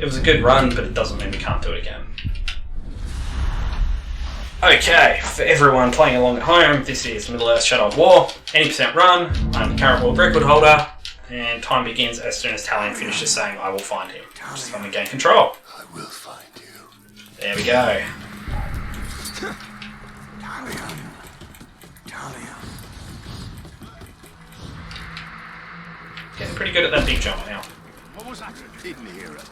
It was a good run, but it doesn't mean we can't do it again. Okay, for everyone playing along at home, this is Middle-earth Shadow of War, any % run, I'm the current world record holder, and time begins as soon as Talion finishes saying I will find him. Just let me gain control. I will find you. There we go. Talion. Getting pretty good at that big jump now. What was that? Didn't hear it.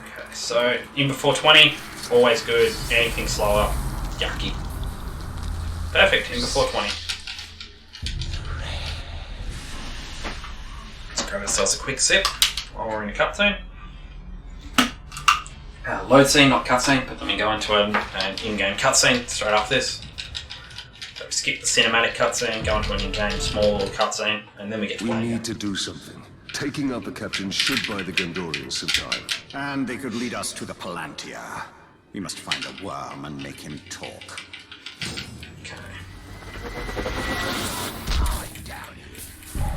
Okay, so in before 20, always good. Anything slower, yucky. Perfect, in before 20. Let's grab ourselves a quick sip while we're in a cutscene. Load scene, not cutscene, but let me go into an in-game cutscene straight after this. So we skip the cinematic cutscene, go into an in-game small little cutscene, and then we get to We play need again. to do something. Taking out the captain should buy the Gondorians some time. And they could lead us to the Palantir. We must find a worm and make him talk. Okay.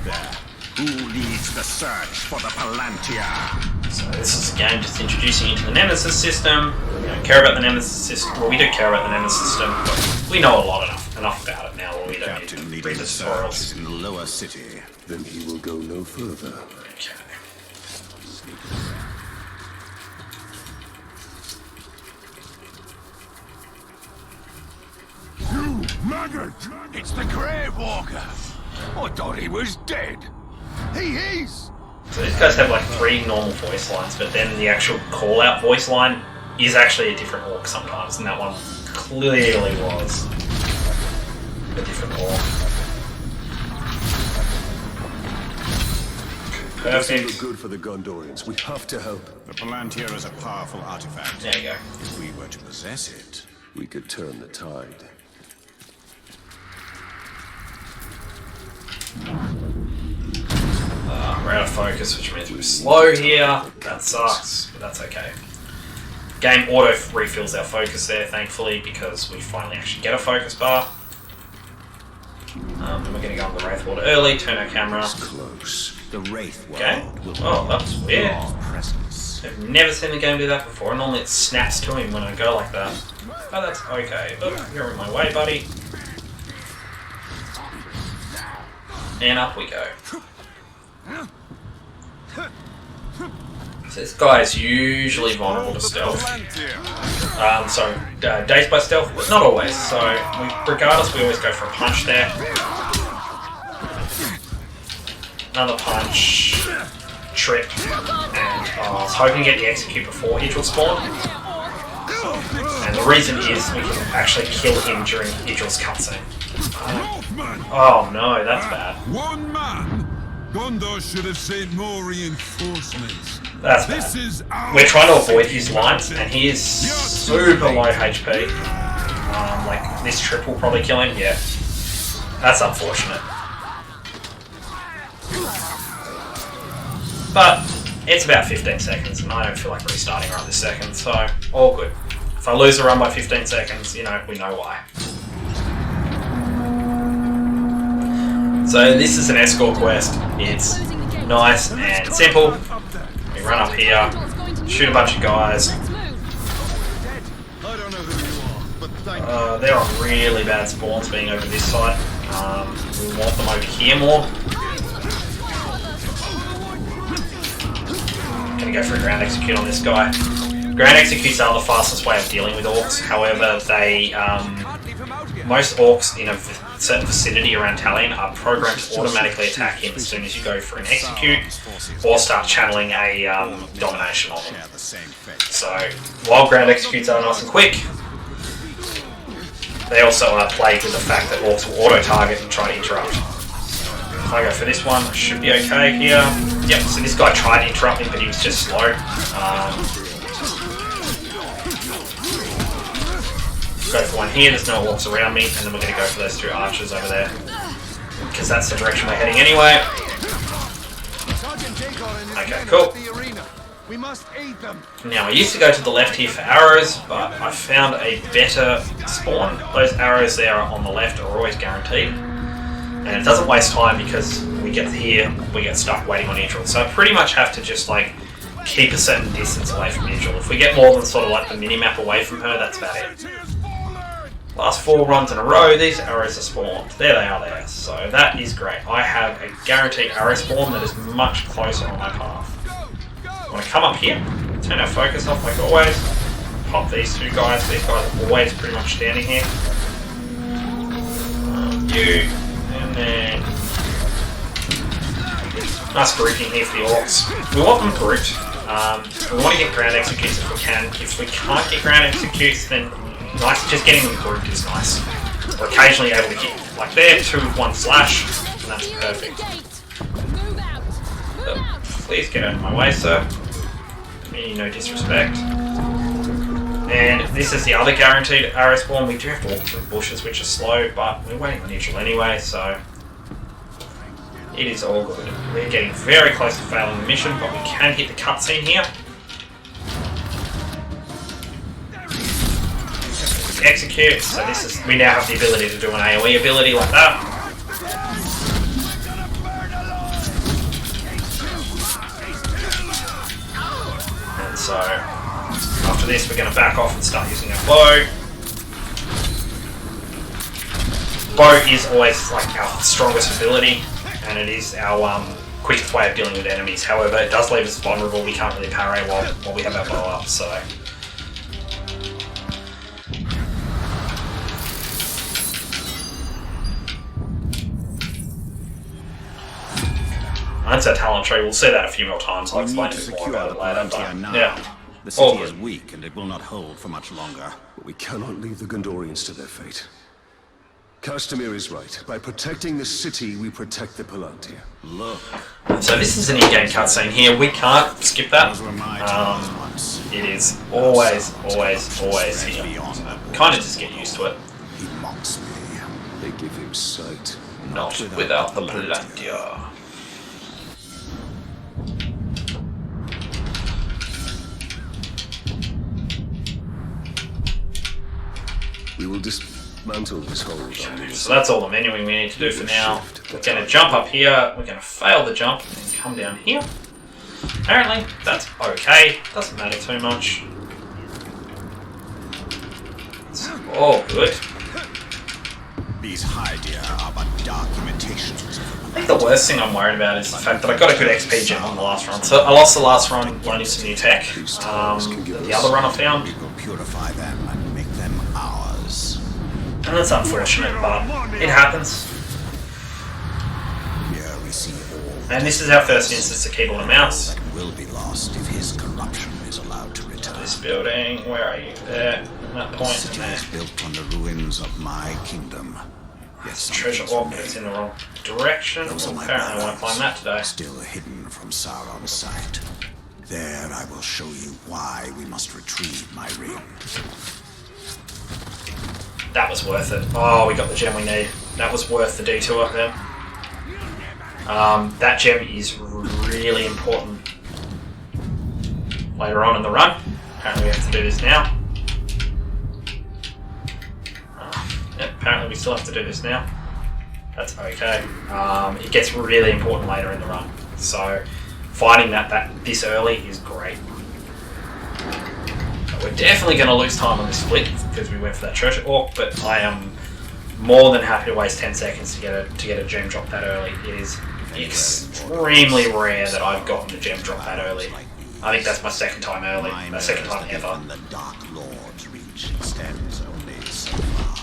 There. Who leads the search for the Palantir? So this is a game just introducing you to the Nemesis system. We don't care about the Nemesis system. Well, we do care about the Nemesis system, but we know a lot enough about it now. Well, we don't need Captain to leading read the the search is tutorials. in the lower city. Then he will go no further. Okay. You maggot! It's the Grey Walker. I thought he was dead. He is. So these guys have like 3 normal voice lines, but then the actual call-out voice line is actually a different orc sometimes, and that one clearly was a different orc. Doesn't look Perfect. good for the Gondorians. We have to help. The Palantir is a powerful artifact. There you go. If we were to possess it, We could turn the tide. We're out of focus, which means we're slow here. That sucks, but that's okay. Game auto refills our focus there, thankfully, because we finally actually get a focus bar. And we're going to go on the Wraith Water early, turn our camera. It's close. the Wraith world Okay. will Oh, that's weird. our presence. I've never seen the game do that before. Normally it snaps to him when I go like that. Oh, that's okay. Oh, you're in my way, buddy. And up we go. So this guy is usually vulnerable to stealth. Dazed by stealth, but not always. So, regardless, we always go for a punch there. Another punch, trip, and I was hoping to get the execute before Idril spawn. And the reason is we can actually kill him during Idril's cutscene. Oh no, that's bad. One man? Gondor should have sent more reinforcements. That's This bad. is our We're trying to avoid his lines, and he is super low HP. Like, this trip will probably kill him, yeah. That's unfortunate. But, it's about 15 seconds, and I don't feel like restarting right this second, so all good. If I lose the run by 15 seconds, you know, we know why. So this is an escort quest. It's nice and simple. We run up here, shoot a bunch of guys. There are really bad spawns being over this side. We want them over here more. Gonna go for a ground execute on this guy. Ground executes are the fastest way of dealing with orcs. However, they most orcs in a certain vicinity around Talion are programmed to automatically attack him as soon as you go for an execute or start channeling a domination on him. So while ground executes are nice and quick, they also are plagued with the fact that orcs will auto-target and try to interrupt. If I go for this one, I should be okay here. Yep, so this guy tried to interrupt me, but he was just slow. Go for one here, there's no orcs around me, and then we're going to go for those 2 archers over there. Because that's the direction we're heading anyway. Okay, cool. We must aid them. Now, I used to go to the left here for arrows, but I found a better spawn. Those arrows there on the left are always guaranteed. And it doesn't waste time because we get here, we get stuck waiting on Idril. So I pretty much have to just like keep a certain distance away from Vigil. If we get more than sort of like the mini-map away from her, that's about it. Last 4 runs in a row, these arrows are spawned. There they are there. So that is great. I have a guaranteed arrow spawn that is much closer on my path. I'm going to come up here, turn our focus off like always, pop these 2 guys. These guys are always pretty much standing here. You, and then nice grouping here for the orcs. We want them grouped. We want to get ground executes if we can. If we can't get ground executes, then nice. Just getting them grouped is nice. We're occasionally able to get like there, 2 with 1 slash, and that's perfect. Please get out of my way, sir. Meaning no disrespect. And this is the other guaranteed arrow spawn. We do have to walk through bushes, which are slow, but we're waiting on neutral anyway, so it is all good. We're getting very close to failing the mission, but we can hit the cutscene here. Execute. So this is, we now have the ability to do an AoE ability like that. And so after this, we're going to back off and start using our bow. Bow is always like our strongest ability, and it is our quickest way of dealing with enemies. However, it does leave us vulnerable. We can't really parry while we have our bow up. So. That's our talent tree. We'll see that a few more times. I'll explain a bit more about it later. But, yeah. The city is weak and it will not hold for much longer. But we cannot leave the Gondorians to their fate. Castamir is right. By protecting the city, we protect the Palantir. Look. So this is an in-game cutscene here. We can't skip that. It is always here. So kind of just get used to it. He mocks me. They give him sight. Not without the Palantir. We will dismantle this whole. So that's all the menuing we need to do for now. We're going to jump up here. We're going to fail the jump and come down here. Apparently, that's okay. Doesn't matter too much. It's all good. These Hydia are but dark imitations. I think the worst thing I'm worried about is the fact that I got a good XP gem on the last run. So I lost the last run learning some new tech. The other run I found. We will purify them and make them ours. And that's unfortunate, but it happens. Here we see all. And this is our first instance of keyboard and mouse. That will be lost if his corruption is allowed to return. This building, where are you? There, that The point. city is built on the ruins of my kingdom. Yes, Treasure orb, but it's in the wrong direction. Those are Well, my apparently I won't find that today. still hidden from Sauron's sight. There I will show you why we must retrieve my ring. That was worth it. Oh, we got the gem we need. That was worth the detour then. That gem is really important later on in the run. Apparently we have to do this now. Yep, apparently we still have to do this now. That's okay. It gets really important later in the run. So finding that this early is great. But we're definitely going to lose time on this split because we went for that treasure orc, but I am more than happy to waste 10 seconds to get a gem drop that early. It is extremely rare that I've gotten a gem drop that early. I think that's my second time early. My second time ever. The Dark Lord's reach extends only so far.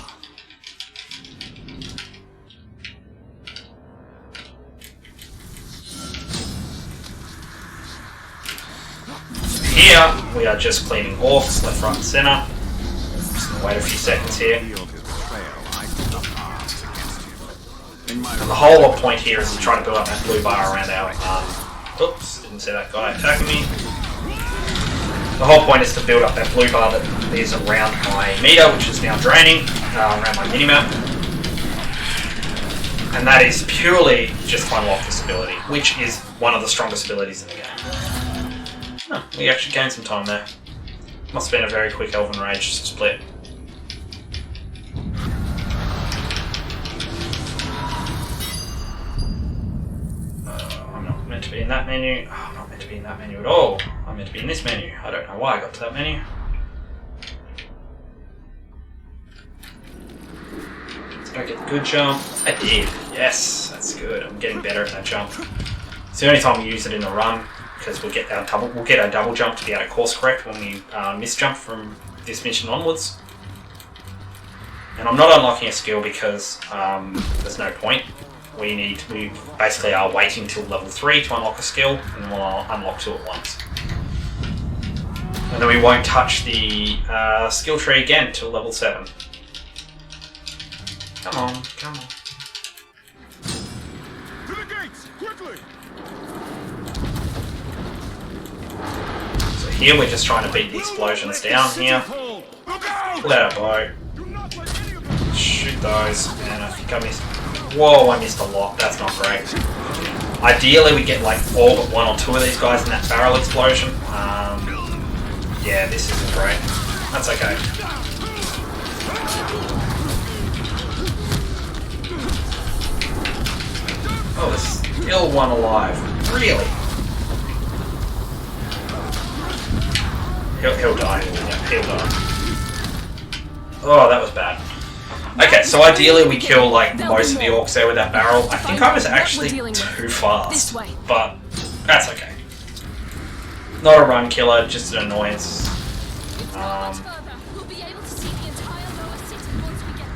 Here, we are just cleaning orcs left, right and centre. Just going to wait a few seconds here. And the whole point here is to try to build up that blue bar around our... oops, didn't see that guy attacking me. The whole point is to build up that blue bar that is around my meter, which is now draining, around my minimap. And that is purely just to unlock this ability, which is one of the strongest abilities in the game. Oh, we actually gained some time there. Must have been a very quick Elven Rage split. I'm not meant to be in that menu. Oh, I'm not meant to be in that menu at all. I'm meant to be in this menu. I don't know why I got to that menu. Did I get the good jump? I did. Yes, that's good. I'm getting better at that jump. It's the only time we use it in the run because we'll get our double jump to be able to course correct when we misjump from this mission onwards. And I'm not unlocking a skill because there's no point. We basically are waiting till level 3 to unlock a skill, and we'll unlock 2 at once. And then we won't touch the skill tree again till level 7. Come on, come on. To the gates, quickly! So here we're just trying to beat the explosions down here. Look out! Let it blow. Do not let any of them... Shoot those. And I think I missed. Whoa, I missed a lot. That's not great. Ideally, we get like all but 1 or 2 of these guys in that barrel explosion. Yeah, this isn't great. That's okay. Oh, there's still one alive. Really? He'll die. Yeah, he'll die. Oh, that was bad. Okay, so ideally we kill like most of the orcs there with that barrel. I think I was actually too fast, but that's okay. Not a run killer, just an annoyance. We'll be able to see the entire lower city once we get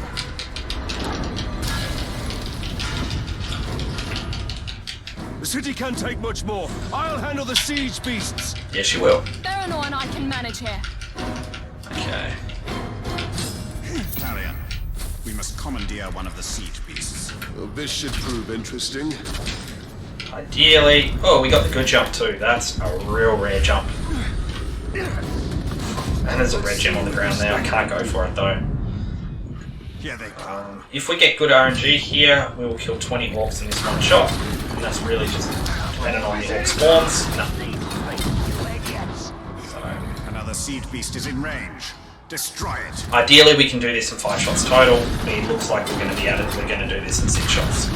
there. The city can't take much more. I'll handle the siege beasts. Yes, you will. Baron and I can manage here. Okay. Talion, we must commandeer one of the siege beasts. Well, this should prove interesting. Ideally... Oh, we got the good jump too. That's a real rare jump. And there's a red gem on the ground there. I can't go for it though. Here they come. If we get good RNG here, we will kill 20 orcs in this one shot. And that's really just dependent on the orc spawns. No. Another siege beast is in range. Destroy it. Ideally, we can do this in 5 shots total. It looks like we're going to be at it. We're going to do this in 6 shots.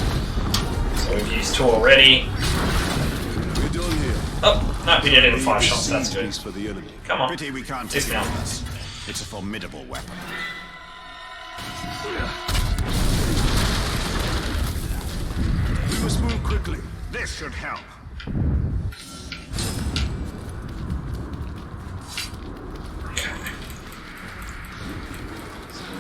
So we've used 2 already. We're done here. Oh, no, we did it in 5 shots. That's good. For the enemy. Come on. Pity we can't take it Dismount. with us. It's a formidable weapon. We must move quickly. This should help.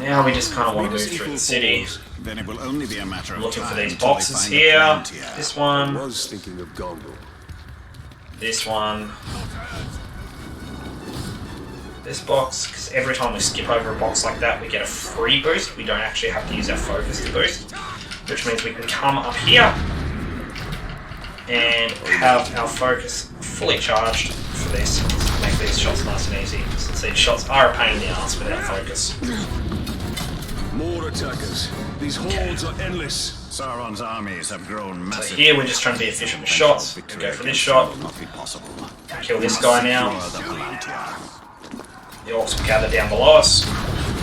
Now we just kind of want to move through the city. Then it will only be a matter of Looking for time these till they boxes find the here. frontier. This I one. was thinking of Gondor. This one. This box, because every time we skip over a box like that, we get a free boost. We don't actually have to use our focus to boost, which means we can come up here and have our focus fully charged for this. Make these shots nice and easy, since these shots are a pain in the ass without focus. More attackers. These hordes are endless. Sauron's armies have grown So massive. here we're just trying to be efficient with shots. We go for this shot, Will not be possible. kill this guy now. Secure the Palantir. The orcs will gather down below us.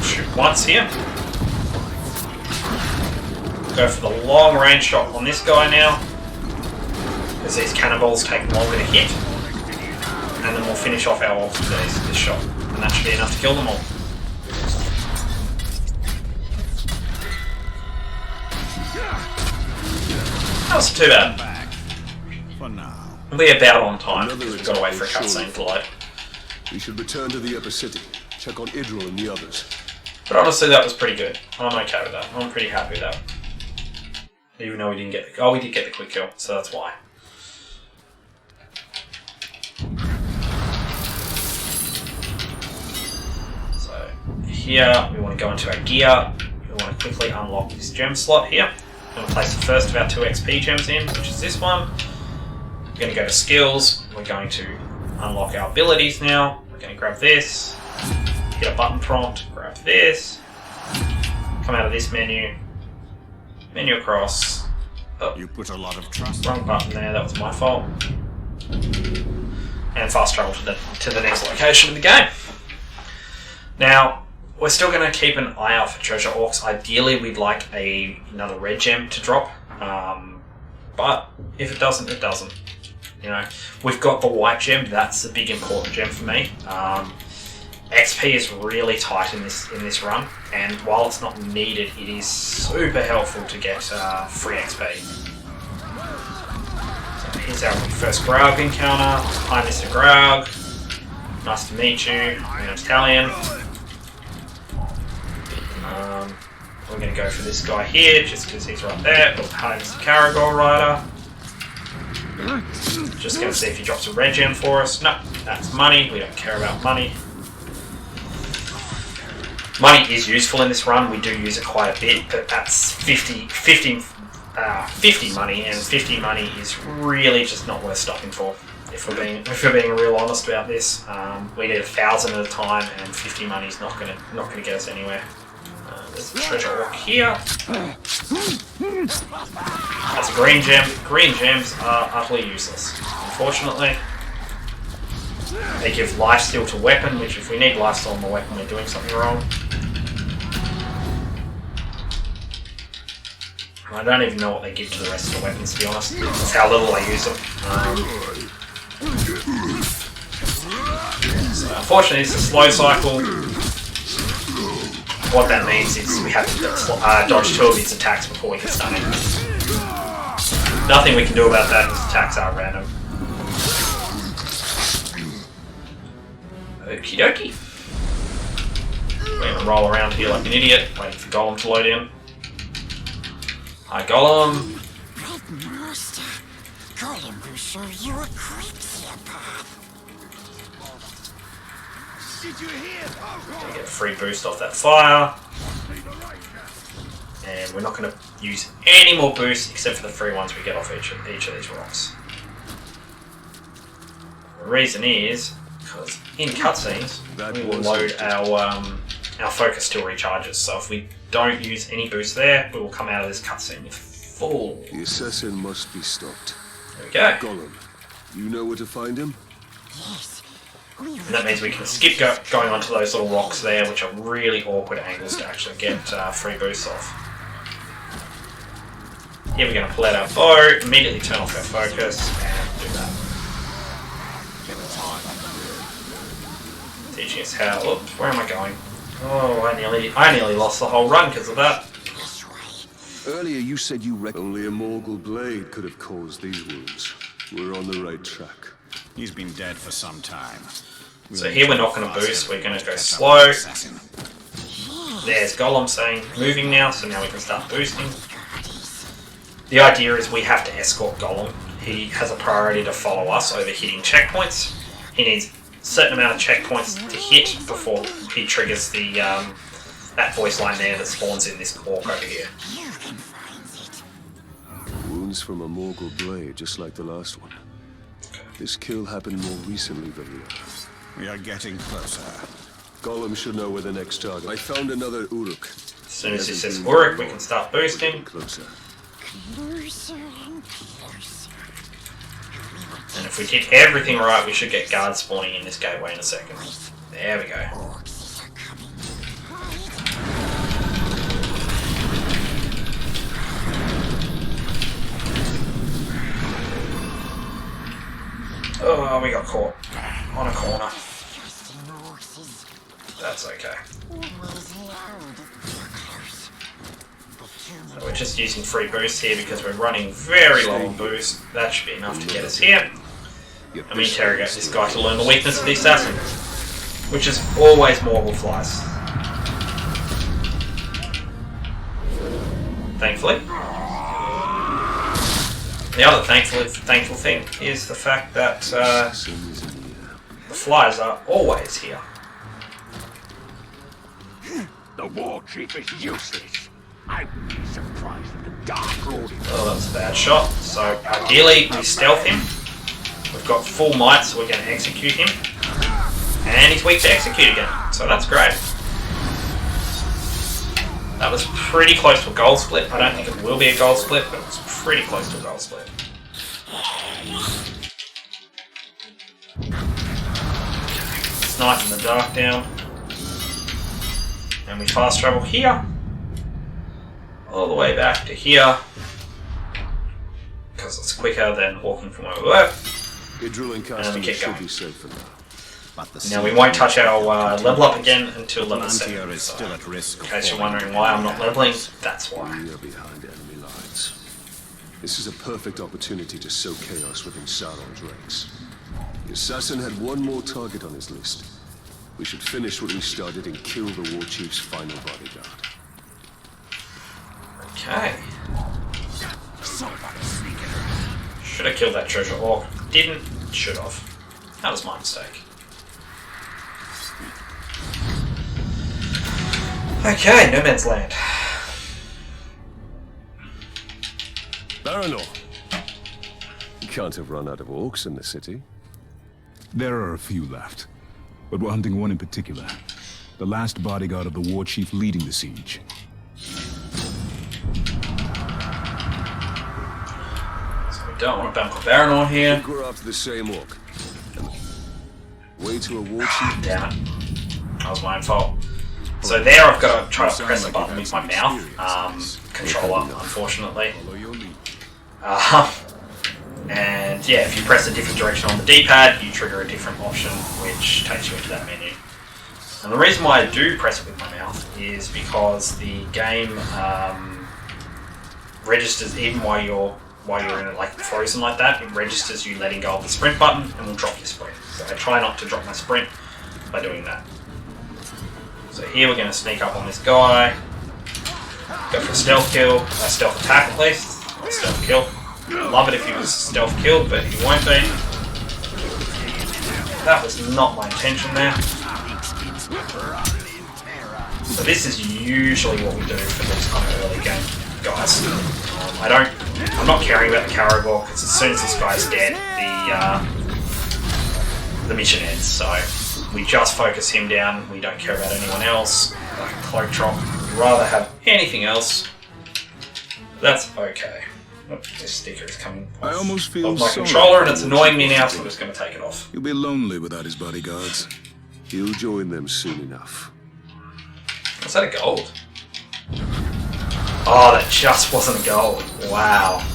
Shoot once here. Go for the long range shot on this guy now, because these cannonballs take longer to hit. And then we'll finish off our orcs with this shot. And that should be enough to kill them all. That wasn't too bad. Back. For now. We'll be about on time, because we've got to wait for a cutscene to load. We should return to the upper city. Check on Idril and the others. But honestly, that was pretty good. I'm okay with that. I'm pretty happy with that. Even though we didn't get the... Oh, we did get the quick kill, so that's why. So, here, we want to go into our gear. We want to quickly unlock this gem slot here. We're going to place the first of our 2 XP gems in, which is this one. We're going to go to skills. We're going to unlock our abilities now. We're going to grab this. Hit a button prompt. Grab this. Come out of this menu. Menu across. Oh, You put a lot of trust. wrong button there, that was my fault. And fast travel to the next location of the game. Now, we're still going to keep an eye out for treasure orcs. Ideally, we'd like another red gem to drop. But if it doesn't, it doesn't. You know, we've got the white gem. That's the big important gem for me. XP is really tight in this run, and while it's not needed, it is super helpful to get free XP. So here's our first Graug encounter. Hi, Mr. Graug. Nice to meet you. My name's Talion. We're going to go for this guy here, just because he's right there. Hi, Mr. Caragol Rider. Just going to see if he drops a red gem for us. No, that's money. We don't care about money. Money is useful in this run. We do use it quite a bit, but that's 50 money, and 50 money is really just not worth stopping for. If we're being real honest about this, we need 1,000 at a time, and 50 money is not gonna get us anywhere. There's a treasure walk here. That's a green gem. Green gems are utterly useless, unfortunately. They give lifesteal to weapon, which if we need lifesteal on the weapon, we're doing something wrong. I don't even know what they give to the rest of the weapons, to be honest. That's how little I use them. So unfortunately, it's a slow cycle. What that means is we have to dodge 2 of his attacks before we can stun him. Nothing we can do about that. His attacks are random. Okie dokie. We're gonna roll around here like an idiot, waiting for Golem to load in. Hi, Golem. Red Master, Golem will show you a creepier path. Did you hear? Gonna get a free boost off that fire. And we're not going to use any more boosts except for the free ones we get off each of these rocks. The reason is because in cutscenes we will load our focus till recharges. So if we don't use any boost there, we will come out of this cutscene with full. The assassin must be stopped. There we go. Golem, you know where to find him? Yes. And that means we can skip going onto those little rocks there, which are really awkward angles to actually get free boosts off. Here we're going to pull out our bow, immediately turn off our focus, and do that. Teaching us how. Oops, where am I going? Oh, I nearly lost the whole run because of that. Earlier you said you reckoned only a Morgul blade could have caused these wounds. We're on the right track. He's been dead for some time. So here we're not going to boost, we're going to go slow. There's Golem saying moving now, so now we can start boosting. The idea is we have to escort Golem. He has a priority to follow us over hitting checkpoints. He needs a certain amount of checkpoints to hit before he triggers the that voice line there that spawns in this orc over here. Wounds from a Morgul blade, just like the last one. This kill happened more recently than the other. We are getting closer. Golem should know where the next target. I found another Uruk. As soon as he says Uruk, we can start boosting. Closer. Closer and closer. And if we did everything right, we should get guards spawning in this gateway in a second. There we go. Orcs are coming. Oh, we got caught on a corner. That's okay. So we're just using free boost here because we're running very low on boost. That should be enough to get us here. And we interrogate this guy to learn the weakness of the assassin, which is always Morgul flies. Thankfully. The other thankful thing is the fact that the flies are always here. The war chief is useless. I would be surprised if the Dark Lord. Oh, that's a bad shot. So ideally we stealth him. We've got full might, so we're going to execute him. And he's weak to execute again, so that's great. That was pretty close to a gold split. I don't think it will be a gold split, but it was pretty close to a gold split. Sniping the dark down. And we fast travel here. All the way back to here. Because it's quicker than walking from where we were. Your drilling we customer keep should going. be safe for now. But the Now we won't touch our level up again until level Palantir 7. is So, still at risk in of case you're falling wondering into why their I'm not hands. leveling, that's why. We are behind enemy lines. This is a perfect opportunity to sow chaos within Sauron's ranks. The assassin had one more target on his list. We should finish what we started and kill the war chief's final bodyguard. Okay. Should have killed that treasure orc. Didn't. Should have. That was my mistake. Okay, no man's land. Baranor! You can't have run out of orcs in the city. There are a few left, but we're hunting one in particular. The last bodyguard of the war chief leading the siege. So we don't want to bump a Baranor here. I think we're after the same orc. Way to a war chief. Damn it. That was my own fault. So there I've got to try to press a button with my mouth. Controller, unfortunately. Follow your lead. And yeah, if you press a different direction on the D-pad, you trigger a different option, which takes you into that menu. And the reason why I do press it with my mouth is because the game registers, even while you're in it like frozen like that, it registers you letting go of the sprint button and will drop your sprint. So I try not to drop my sprint by doing that. So here we're going to sneak up on this guy, go for a stealth kill, a stealth attack at least, not a stealth kill. Love it if he was stealth killed, but he won't be. That was not my intention there. So this is usually what we do for these kind of early game guys. I'm not caring about the Caragor because as soon as this guy's dead, the mission ends. So we just focus him down. We don't care about anyone else. Like a cloak drop. We'd rather have anything else. That's okay. Oh, this sticker is coming I almost feel off my sorry controller and for it's the annoying war me chief. now, so I'm just going to take it off. He'll be lonely without his bodyguards. He'll join them soon enough. Was that a gold? Oh, that just wasn't a gold. Wow.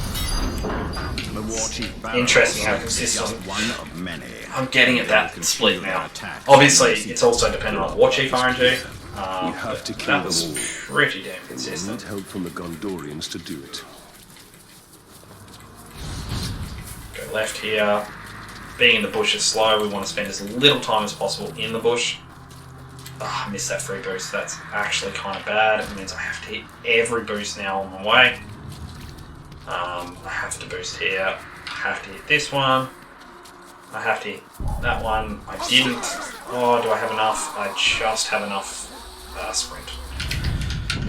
The war chief Interesting how is consistent. just one of many. I'm getting at that split now. Obviously, it's also dependent on War Chief RNG. You have to But kill that was them all. pretty damn We'll need consistent. help from the Gondorians to do it. Go left here. Being in the bush is slow. We want to spend as little time as possible in the bush. I missed that free boost. That's actually kind of bad. It means I have to hit every boost now on the way. I have to boost here. I have to hit this one. I have to hit that one. I didn't. Oh, do I have enough? I just have enough sprint.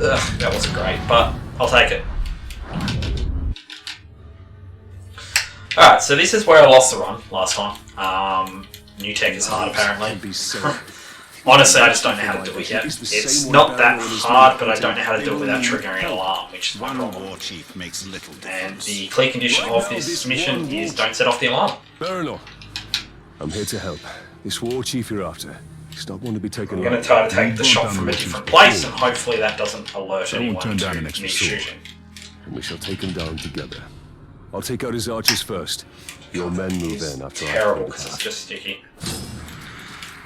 Ugh, that wasn't great, but I'll take it. Alright, so this is where I lost the run last time. New tech is hard apparently. Be safe. Honestly, I just don't know how to do it yet. It's not that hard, but I don't know how to do it without triggering an alarm, which is my One problem. war chief makes little And difference. the clear condition of this mission is don't set off the alarm. Baranor, I'm here to help. This war chief you're after. He's not one to be taken I'm going to lightly. try to take the shot from a different place, and hopefully that doesn't alert So I won't anyone turn to down an me extra sword. shooting. And we shall take him down together. I'll take out his archers first. Your men move in after Terrible I because it's just sticky.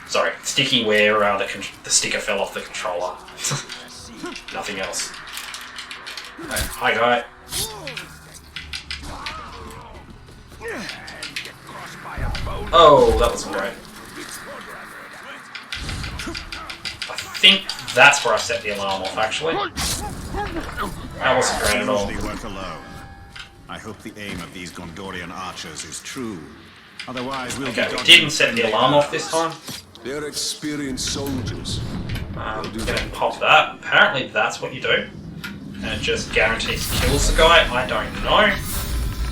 Sorry, sticky where the sticker fell off the controller. Nothing else. Okay, hi guy. Oh, that wasn't great. I think that's where I set the alarm off actually. That wasn't great at all. Usually work alone. I hope the aim of these Gondorian archers is true. Otherwise, we'll Okay, be we didn't set the alarm off this time. They're experienced soldiers. I'm gonna pop that. Apparently that's what you do. And it just guarantees kills the guy. I don't know.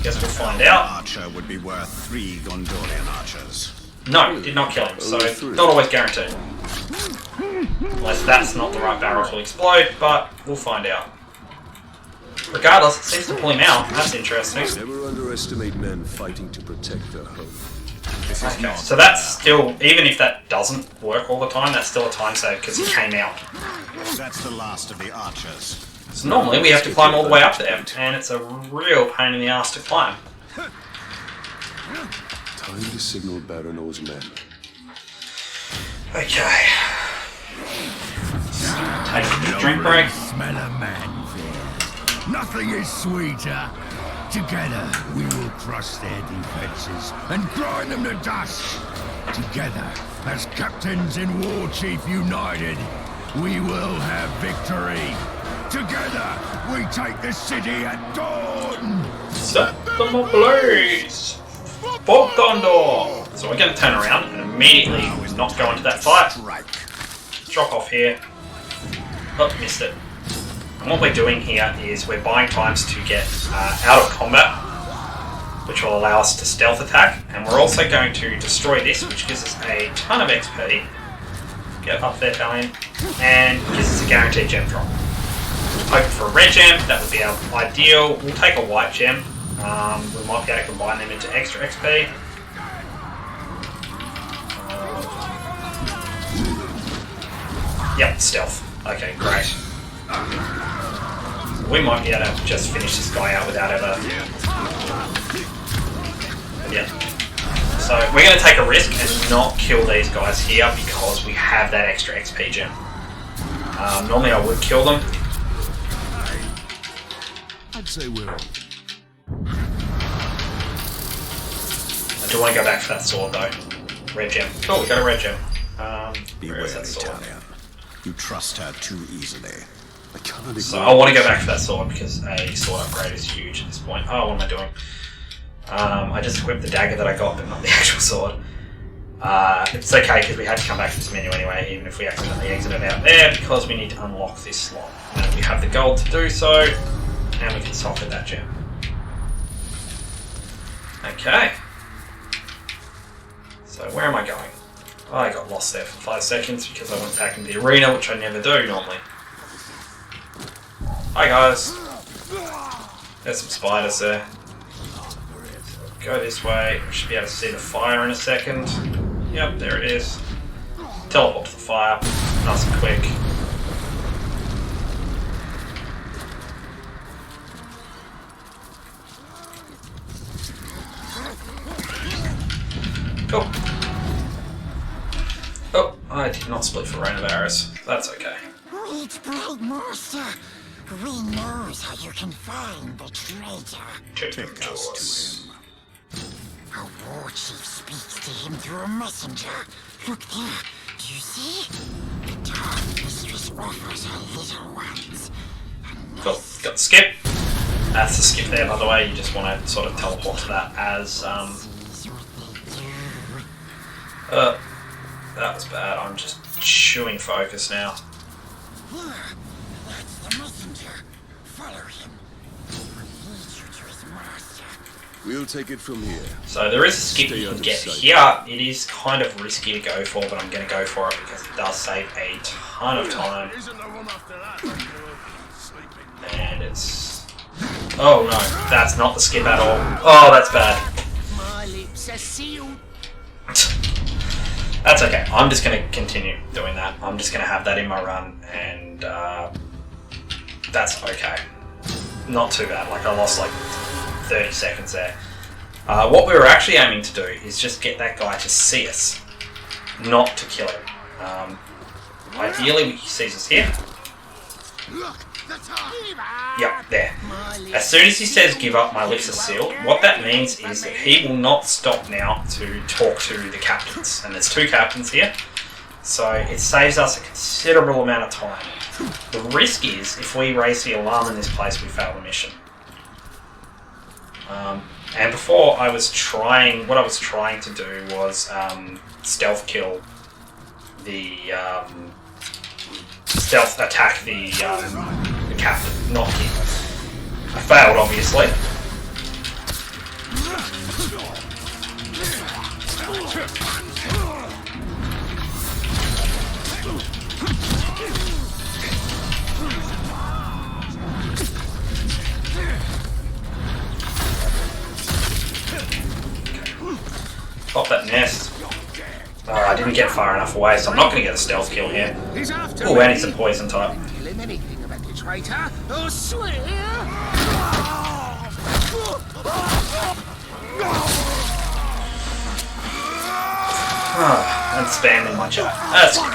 Guess we'll find out. Archer would be worth 3 Gondorian archers. No, did not kill him, so Only three. not always guaranteed. Unless that's not the right barrel to explode, but we'll find out. Regardless, it seems to pull him out. That's interesting. Never underestimate men fighting to protect their home. This is Okay, not so that's still, even if that doesn't work all the time, that's still a time save because he came out. That's the last of the archers. So normally we have to climb all the way up there, and it's a real pain in the ass to climb. Time to signal Baron Orr's men. Okay. Take a drink break. Smell a man there. Nothing is sweeter. Together, we will crush their defenses and grind them to dust. Together, as captains in War Chief United, we will have victory. Together, we take the city at dawn. Set them ablaze! Bob Gondor! So we're going to turn around and immediately not go into that fight. Drop off here. Oh, missed it. And what we're doing here is we're buying times to get out of combat, which will allow us to stealth attack. And we're also going to destroy this, which gives us a ton of XP. Get up there, Valiant. And gives us a guaranteed gem drop. Hoping for a red gem, that would be our ideal. We'll take a white gem. We might be able to combine them into extra XP. Yep, stealth. Okay, great. We might be able to just finish this guy out without ever... Yeah. So we're going to take a risk and not kill these guys here because we have that extra XP gem. Normally I would kill them. I'd say we're on. I do want to go back for that sword though. Red gem. Oh, we got a red gem. Beware, Where is that sword? Italian. You trust her too easily. I cannot So I want to go back for that sword because a sword upgrade is huge at this point. Oh, what am I doing? I just equipped the dagger that I got, but not the actual sword. It's okay because we had to come back to this menu anyway, even if we accidentally exited out there, because we need to unlock this slot. And we have the gold to do so, and we can socket that gem. Okay. So where am I going? Oh, I got lost there for 5 seconds because I went back into the arena, which I never do normally. Hi guys. There's some spiders there. Go this way. We should be able to see the fire in a second. Yep, there it is. Teleport to the fire. Nice and quick. Cool. Oh, I did not split for rain of arrows. That's okay. Wait, Bright Master. We knows how you can find the traitor. Take us to him. A war chief speaks to him through a messenger. Look there. Do you see? The dark mistress offers her little ones. Cool. Got the skip. That's the skip there, by the way. You just want to sort of teleport to that as that was bad. I'm just chewing focus now. Here. That's the messenger. Follow him. He will lead you to his master. We'll take it from here. So there is a skip you can get here. It is kind of risky to go for, but I'm going to go for it because it does save a ton of time. And it's... Oh no, that's not the skip at all. Oh, that's bad. My lips are sealed. That's okay. I'm just going to continue doing that. I'm just going to have that in my run, and that's okay. Not too bad. Like, I lost like 30 seconds there. What we were actually aiming to do is just get that guy to see us, not to kill him. Ideally, he sees us here. Look, the time. Yep, there. As soon as he says give up, my lips are sealed, what that means is that he will not stop now to talk to the captains. And there's 2 captains here, so it saves us a considerable amount of time. The risk is, if we raise the alarm in this place, we fail the mission. And before, what I was trying to do was stealth kill the... stealth attack the captain, not him. I failed, obviously. Pop that nest. Oh, I didn't get far enough away, so I'm not going to get a stealth kill here. Oh, and he's a poison type. Tell him anything about the traitor, or swear. And spamming my chat. That's good.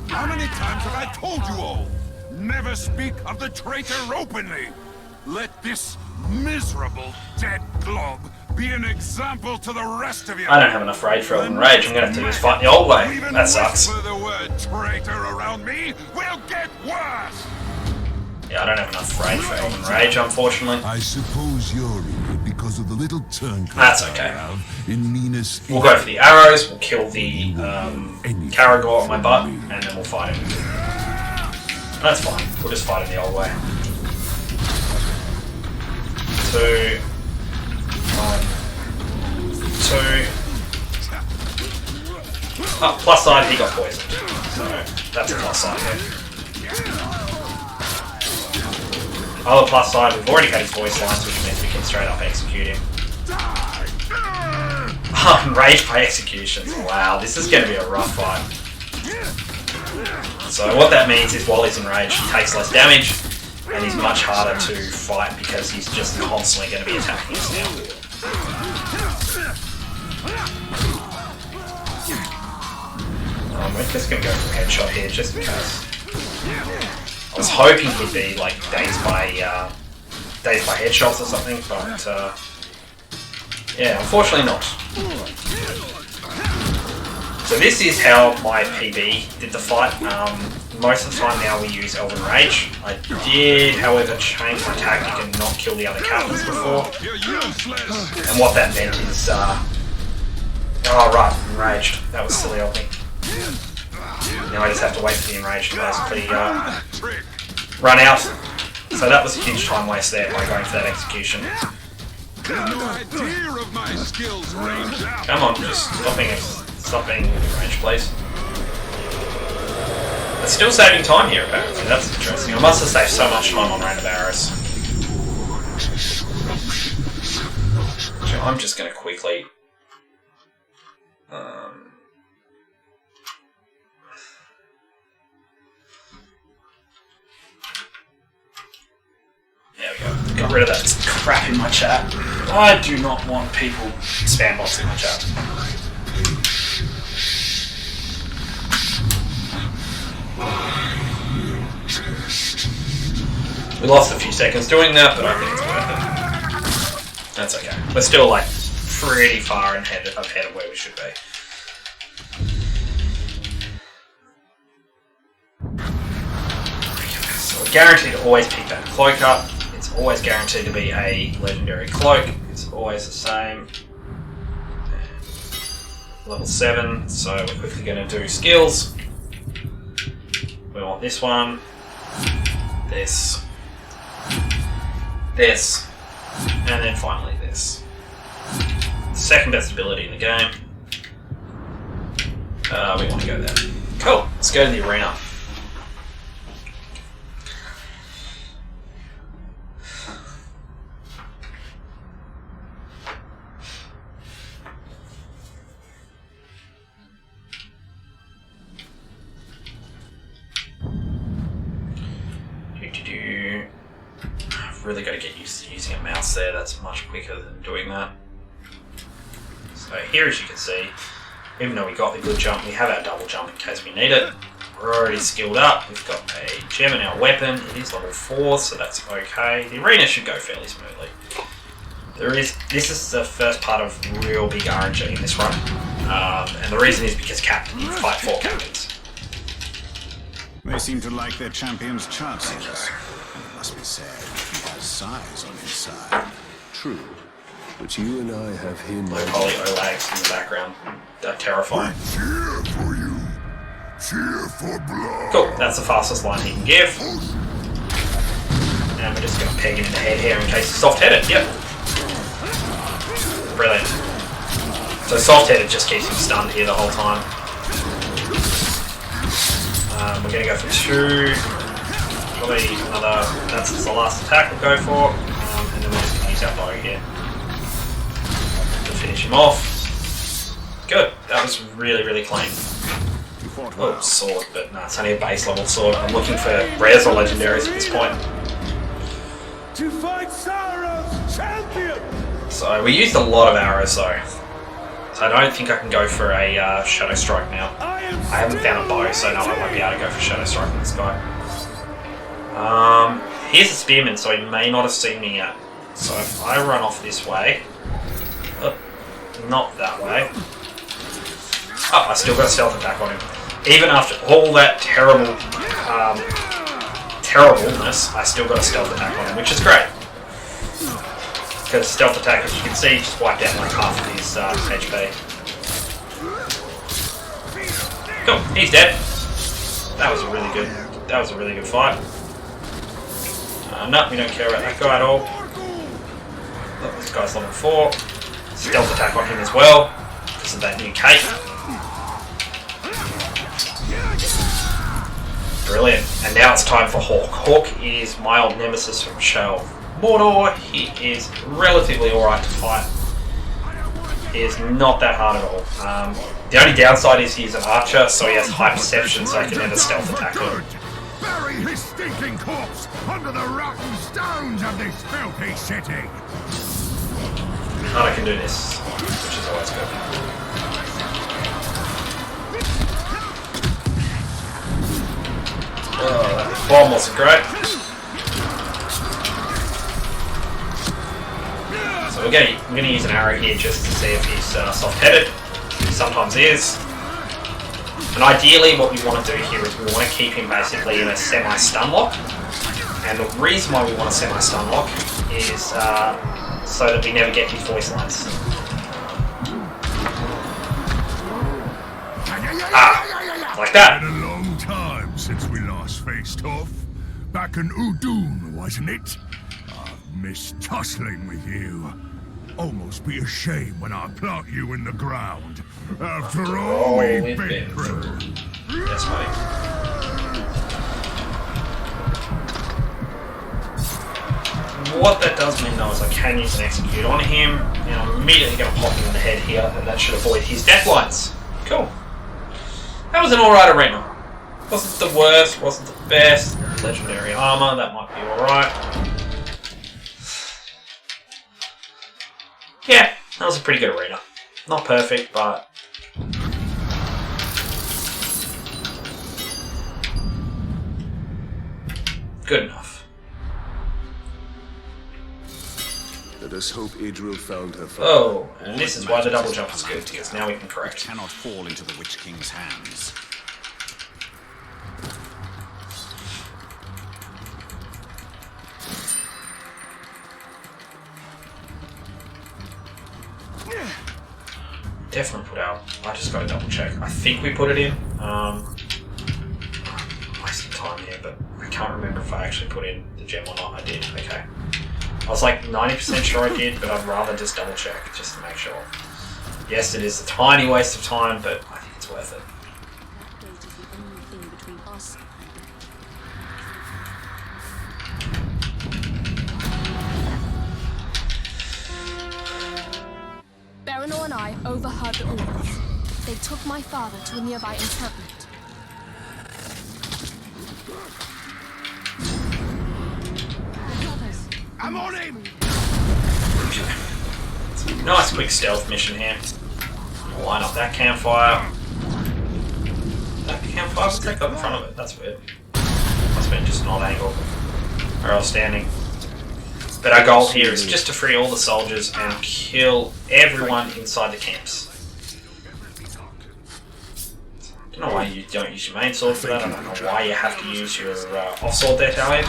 How many times have I told you all? Never speak of the traitor openly. Let this miserable dead glob be an example to the rest of you. I don't have enough rage for Elven Rage. I'm gonna have to just fight the old way. Even That sucks. whisper the word traitor around me will get worse. Yeah, I don't have enough rage for Elven Rage, unfortunately. I suppose you're in it because of the little turncoat That's okay. in Minas. We'll go for the arrows, we'll kill the Caragor on my butt, and then we'll fight him. That's fine. We'll just fight him the old way. 2, 1, 2. Oh, plus side, he got poisoned. So, that's a plus side there. Other plus side, we've already had his voice lines, which means we can straight up execute him. Enraged by executions. Wow, this is going to be a rough fight. So what that means is while he's enraged, he takes less damage, and he's much harder to fight because he's just constantly going to be attacking us now. We're just going to go for a headshot here, just because. I was hoping he'd be like dazed by headshots or something, but yeah, unfortunately not. So this is how my PB did the fight. Most of the time now we use Elven Rage. I did, however, change my tactic and not kill the other captains before. And what that meant is, oh right, enraged. That was silly of me. Now I just have to wait for the enraged to basically run out. So that was a huge time waste there by going for that execution. Come on, just stop being range, please. It's still saving time here, apparently. That's interesting. I must have saved so much time on random arrows. So I'm just going to quickly... There we go. Got rid of that crap in my chat. I do not want people spam bots in my chat. We lost a few seconds doing that, but I think it's worth it. That's okay. We're still like pretty far ahead of where we should be. So we're guaranteed to always pick that cloak up. It's always guaranteed to be a legendary cloak. It's always the same. Level 7, so we're quickly going to do skills. We want this one, this, and then finally this. Second best ability in the game. We want to go there. Cool, let's go to the arena. I've really got to get used to using a mouse there. That's much quicker than doing that. So here, as you can see, even though we got the good jump, we have our double jump in case we need it. We're already skilled up. We've got a gem in our weapon. It is level 4, so that's okay. The arena should go fairly smoothly. This is the first part of real big RNG in this run, and the reason is because you fight 4 captains. They seem to like their champion's chances. And it must be said, he has size on his side. True. But you and I have him. Low poly Olags in the background. They're terrifying. Cheer for you. Cheer for blood. Cool, that's the fastest line he can give. And we're just going to peg him in the head here in case he's soft-headed. Yep. Brilliant. So soft-headed just keeps him stunned here the whole time. We're going to go for 2. Probably another... That's the last attack we'll go for. And then we're just going to use our bow here to finish him off. Good. That was really, really clean. Oh, sword, but no, it's only a base level sword. I'm looking for rares or legendaries at this point. To fight Sauron's champion! So we used a lot of arrows though. So I don't think I can go for a Shadow Strike now. I haven't found a bow, so no, I won't be able to go for Shadow Strike on this guy. Here's a Spearman, so he may not have seen me yet. So if I run off this way... not that way. Oh, I still got a stealth attack on him. Even after all that terribleness, I still got a stealth attack on him, which is great. Because stealth attack, as you can see, just wiped out like half of his HP. Cool, he's dead. That was a really good fight. No, we don't care about that guy at all. Look, this guy's level 4. Stealth attack on him as well, because of that new cape. Brilliant. And now it's time for Hawk. Hawk is my old nemesis from Shell Mordor. He is relatively alright to fight. He is not that hard at all. The only downside is he's an archer, so he has high perception, so I can never stealth attack him. Bury his stinking corpse under the rotten stones of this filthy city. And I can do this, which is always good. Oh, that bomb wasn't great. So we're going to use an arrow here just to see if he's soft-headed. He sometimes is. And ideally what we want to do here is we want to keep him basically in a semi-stun lock. And the reason why we want a semi-stun lock is so that we never get his voice lines. Ah, like that. Been a long time since we last faced off. Back in Udun, wasn't it? I've missed tussling with you. Almost be a shame when I plant you in the ground. After all we've been through. Yes, mate. What that does mean though is I can use an execute on him, and I'm immediately going to pop him in the head here, and that should avoid his death lines. Cool. That was an alright arena. Wasn't the worst, wasn't the best. Legendary armor, that might be alright. Yeah, that was a pretty good arena. Not perfect, but... good enough. Let us hope Idril found her. Oh, and this is why the double jump is good, because now we can correct. Cannot fall into the Witch King's hands. Definitely put out. I just got to double check. I think we put it in. Wasting time here, but I can't remember if I actually put in the gem or not. I did. Okay. I was like 90% sure I did, but I'd rather just double check just to make sure. Yes, it is a tiny waste of time, but I think it's worth it. Baranor and I overheard the orders. They took my father to a nearby encampment. I'm on him! Nice quick stealth mission here. Line up that campfire. That campfire was take up in front of it. That's weird. Must have been just an odd angle. Where I was standing. But our goal here is just to free all the soldiers and kill everyone inside the camps. I don't know why you don't use your main sword for that. I don't know why you have to use your off-sword there, Tally.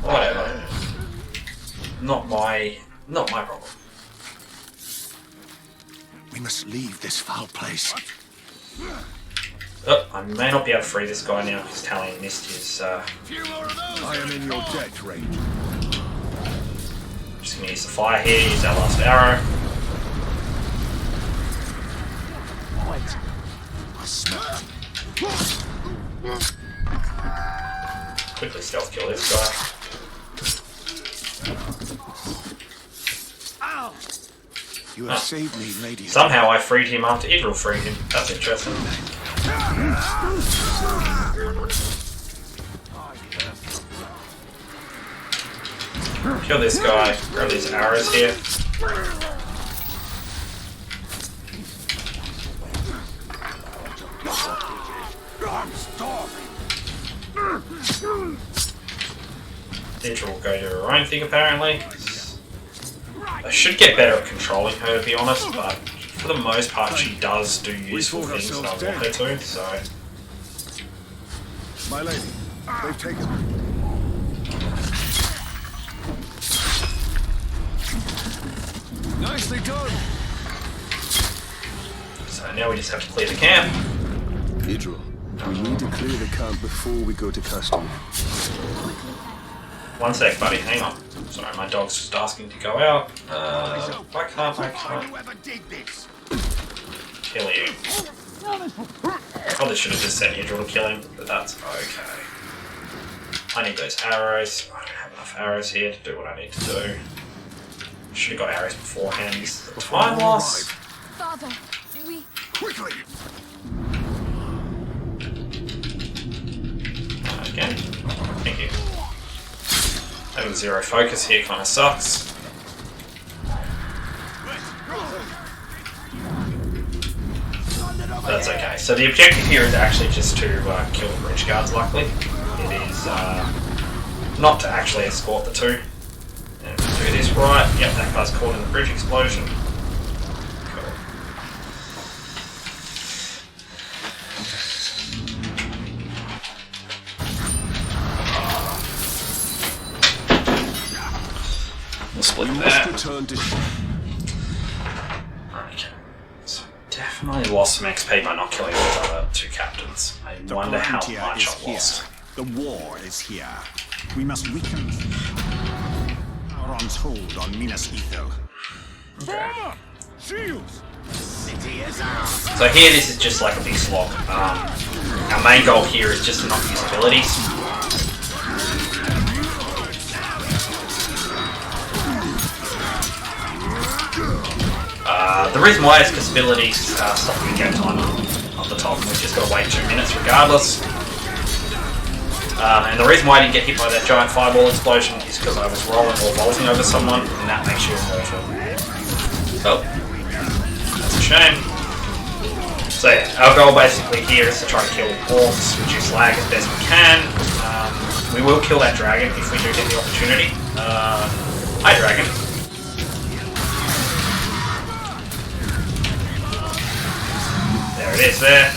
Whatever. Not my problem. We must leave this foul place. Oh, I may not be able to free this guy now because Tally missed his. I am in your debt range. Just gonna use the fire here. Use our last arrow. Wait. I smell it. Quickly stealth kill this guy. You have saved me, lady. Somehow I freed him after Idril freed him. That's interesting. Kill this guy. Grab these arrows here. Deirdre will go do her own thing apparently. I should get better at controlling her to be honest, but for the most part she does do useful things that I want her to, so... My lady, they've taken her. Nicely done! So now we just have to clear the camp. Idril, we need to clear the camp before we go to Castle. One sec, buddy, hang on. Sorry, my dog's just asking to go out. Why can't I kill you? Probably should have just sent Idril to kill him, but that's okay. I need those arrows. I don't have enough arrows here to do what I need to do. Should have got arrows beforehand. This is a time loss. Father, we... Quickly! Okay. Thank you. Having zero focus here kind of sucks. That's okay. So the objective here is actually just to kill the bridge guards, luckily. It is not to actually escort the two. And if we do this right, yep, that guy's caught in the bridge explosion. Cool. We'll split that. Return to Okay. So definitely lost some XP by not killing those other two captains. I wonder how much I've lost. The war is here. We must weaken Sauron's hold on Minas Ithil. Okay. Shields! City is ours. So here this is just like a big slog. Our main goal here is just to not use abilities. The reason why is because abilities stop the game time up the top, and we've just got to wait 2 minutes regardless. And the reason why I didn't get hit by that giant fireball explosion is because I was rolling or vaulting over someone, and that makes you immortal. Oh, that's a shame. So yeah, our goal basically here is to try to kill orcs, reduce lag as best we can. We will kill that dragon if we do get the opportunity. Hi dragon. There it is there.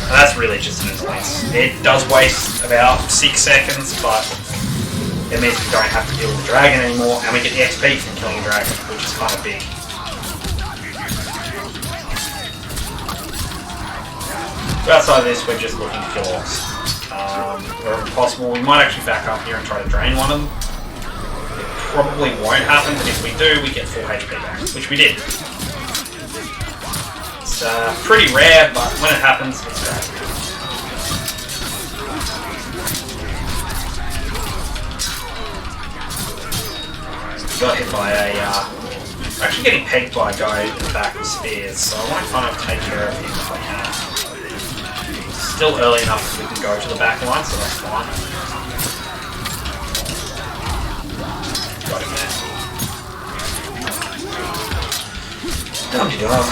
And that's really just an annoyance. It does waste about 6 seconds, but it means we don't have to deal with the dragon anymore, and we get the XP from killing the dragon, which is kind of big. So outside of this, we're just looking to kill orcs. Wherever possible, we might actually back up here and try to drain one of them. It probably won't happen, but if we do, we get full HP back, which we did. It's pretty rare, but when it happens, it's great. Got hit by a... actually getting pegged by a guy in the back with spears, so I want to kind of take care of him if I can. Still early enough that we can go to the back line, so that's fine. Got him there. Dum-de-dum.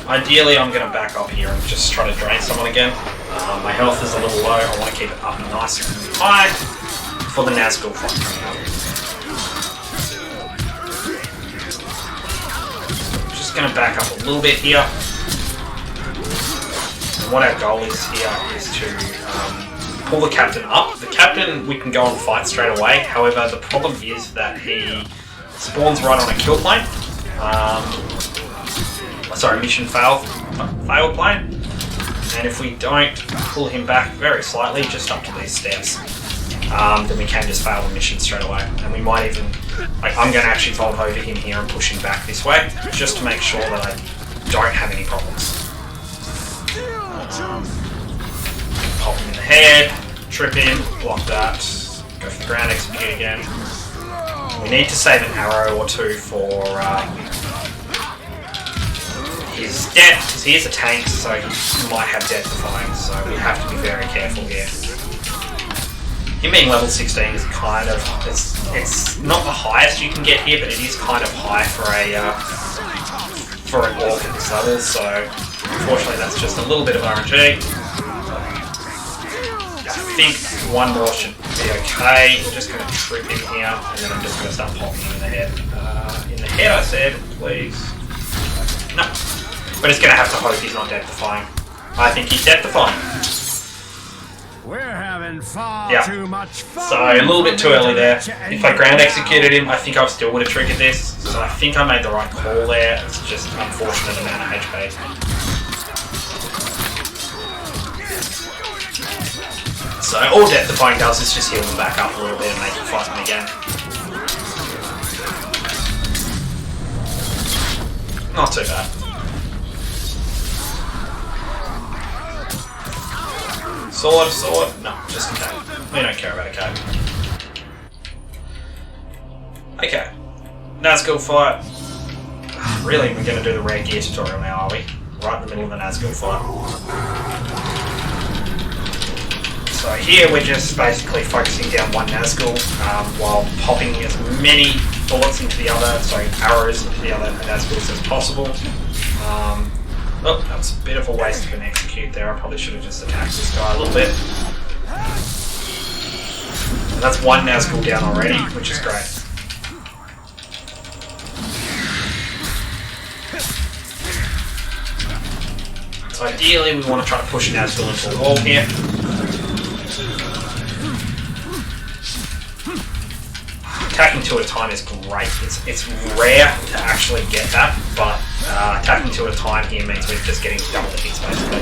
Ideally, I'm going to back up here and just try to drain someone again. My health is a little low. I want to keep it up and nice and high for the Nazgul fight coming up. Just going to back up a little bit here. And what our goal is here is to pull the captain up. The captain, we can go and fight straight away. However, the problem is that he spawns right on a kill plane. Sorry, mission fail plane. And if we don't pull him back very slightly, just up to these steps, then we can just fail the mission straight away. And we might even, like, I'm going to actually vault over him here and push him back this way, just to make sure that I don't have any problems. Pop him in the head, trip him, block that, go for the ground execute again. We need to save an arrow or two for his death, because he is a tank, so he might have death defying, so we have to be very careful here. Him being level 16 is kind of, it's not the highest you can get here, but it is kind of high for an orc at this level, so unfortunately that's just a little bit of RNG. I think one more should be okay. We're just going to trip him here, and then I'm just going to start popping him in the head. In the head, I said, please. No. We're just going to have to hope he's not death defying. I think he's death defying. We're having far too much fun. So a little bit too early there. If I ground executed him, I think I still would have triggered this. So I think I made the right call there. It's just unfortunate amount of HP. So all death defying does is just heal them back up a little bit and make them fight them again. Not too bad. Sword, sword. No, just a cape. We don't care about a cape. Okay. Nazgul fight. Really, we're going to do the rare gear tutorial now, are we? Right in the middle of the Nazgul fight. So here we're just basically focusing down one Nazgul while popping as many bullets into the other, so arrows into the other Nazguls as possible. Oh, that was a bit of a waste of an execute there. I probably should have just attacked this guy a little bit. And that's one Nazgul down already, which is great. So ideally we want to try to push Nazgul into the wall here. Attacking two at a time is great. It's rare to actually get that, but attacking two at a time here means we're just getting double the hits basically.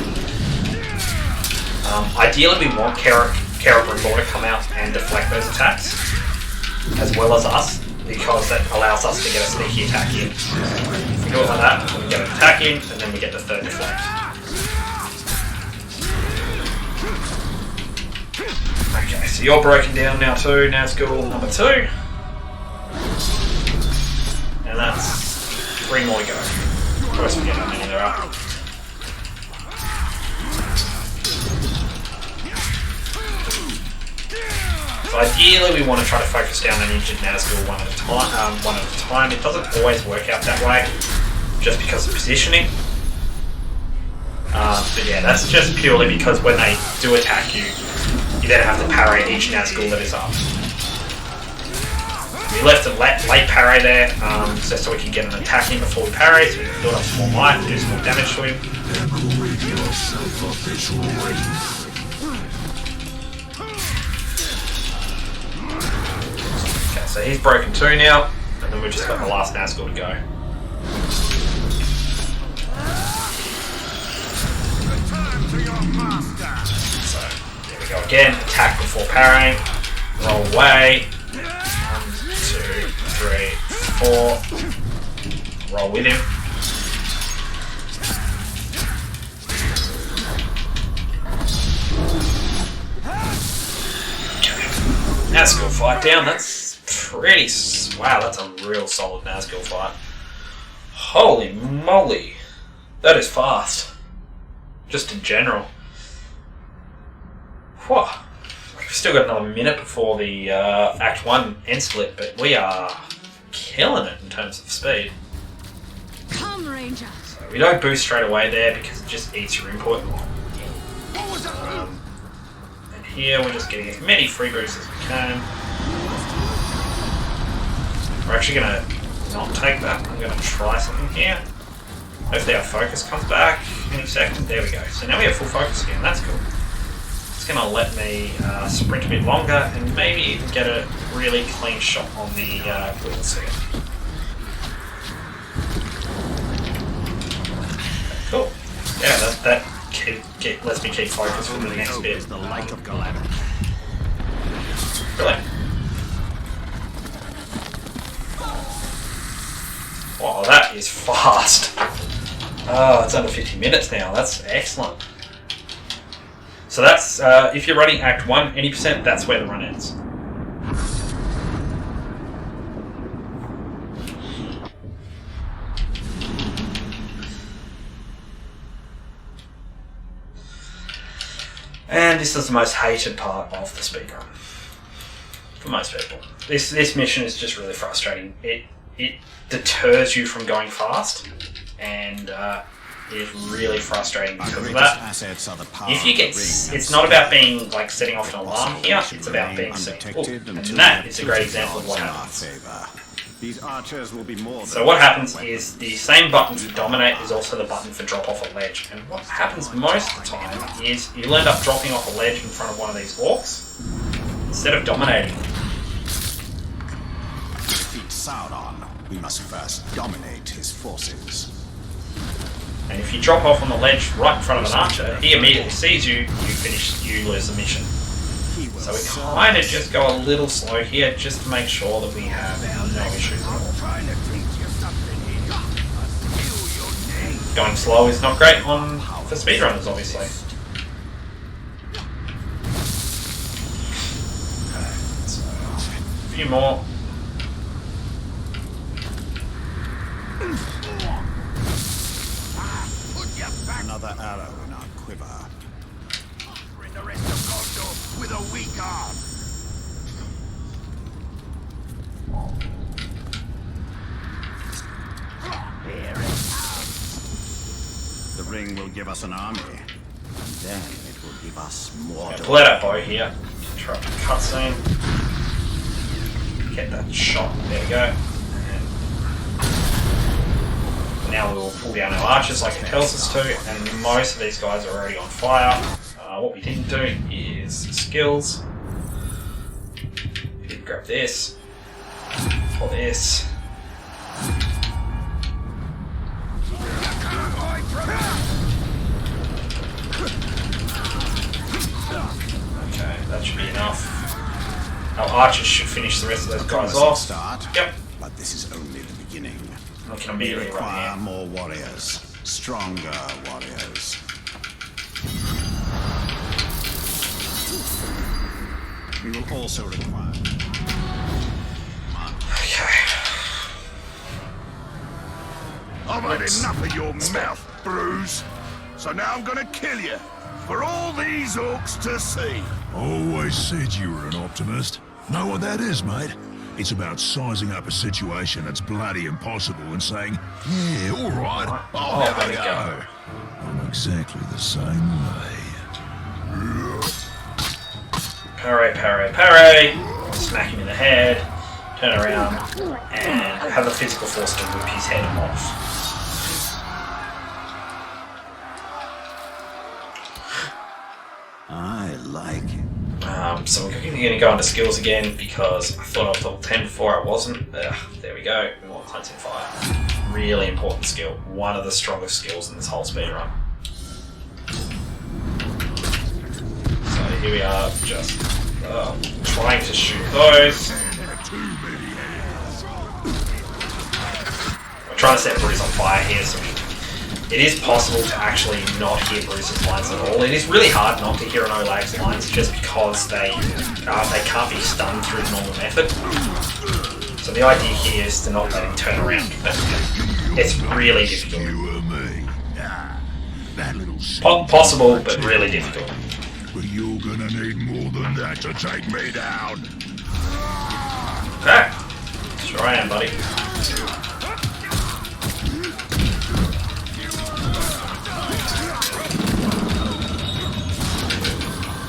Ideally we want Kara Brindor to come out and deflect those attacks, as well as us, because that allows us to get a sneaky attack in. If we do it like that, we get an attack in, and then we get the third deflect. Okay, so you're broken down now too, Nazgul number 2. And that's 3 more to go. I always forget how many there are. So ideally we want to try to focus down an injured Nazgul one at a time. It doesn't always work out that way, just because of positioning. But yeah, that's just purely because when they do attack you, you then have to parry each Nazgul that is up. We left a late parry there, just so we can get an attack in before we parry, so we can build up some more life and do some more damage to him. Okay, so he's broken 2 now, and then we've just got the last Nazgul to go. So, there we go again, attack before parrying, roll away. 2, 3, 4. Roll with him. Okay. Nazgul fight down. That's pretty. Wow, that's a real solid Nazgul fight. Holy moly. That is fast. Just in general. Whew. We've still got another minute before the Act 1 end split, but we are killing it in terms of speed. Come, Ranger. So we don't boost straight away there because it just eats your input. And here we're just getting as many free boosts as we can. We're actually going to not take that. I'm going to try something here. Hopefully our focus comes back any second. There we go. So now we have full focus again. That's cool. Going to let me sprint a bit longer and maybe even get a really clean shot on the wheels here. Cool. Yeah, that lets me keep focused for the next bit. Brilliant. Wow, that is fast. Oh, it's under 50 minutes now. That's excellent. So that's, if you're running Act 1, any percent, that's where the run ends. And this is the most hated part of the speedrun. For most people. This mission is just really frustrating. It deters you from going fast, and it is really frustrating because of that. If you get, it's not about being like setting off an alarm here. It's about being seen. And that is a great example of what happens. These archers will be more. So what happens is the same button for dominate is also the button for drop off a ledge. And what happens most of the time is you'll end up dropping off a ledge in front of one of these orcs instead of dominating. To defeat Sauron, we must first dominate his forces. And if you drop off on the ledge right in front of an archer, he immediately sees you, you lose the mission. So we kind of just go a little slow here just to make sure that we have no issues at all. Going slow is not great for speedrunners, obviously. So, a few more. Another arrow in our quiver. Bring the rest of Gondor with a weak arm. The ring will give us an army, and then it will give us more. Pull out our bow here. Interrupt the cutscene. Get that shot. There we go. And now we will pull down our archers like it tells us to, and most of these guys are already on fire. What we didn't do is skills. Grab this. Or this. Okay, that should be enough. Our archers should finish the rest of those guys off. Start, yep. But this is only the beginning. We can We immediately run require here. more warriors, stronger warriors. We will also require. Okay. I've had enough of your mouth, Bruce. So now I'm gonna kill you. For all these orcs to see. Always said you were an optimist. Know what that is, mate? It's about sizing up a situation that's bloody impossible and saying, yeah, all right, I'll have a go. I'm exactly the same way. Parry, parry, parry. Smack him in the head. Turn around and have the physical force to whip his head off. I like it. So we're going to go into skills again because I thought I was level 10 before I wasn't. There we go. We want Cleansing Fire. Really important skill. One of the strongest skills in this whole speedrun. So here we are, just trying to shoot those. We're trying to set Bruce on fire here, so it is possible to actually not hear Bruce's lines at all. It is really hard not to hear an Olag's lines just because they can't be stunned through the normal method. So the idea here is to not let him turn around. But it's really difficult. Possible, but really difficult. But you're gonna need more than that to take me down. Okay. Sure I am, buddy.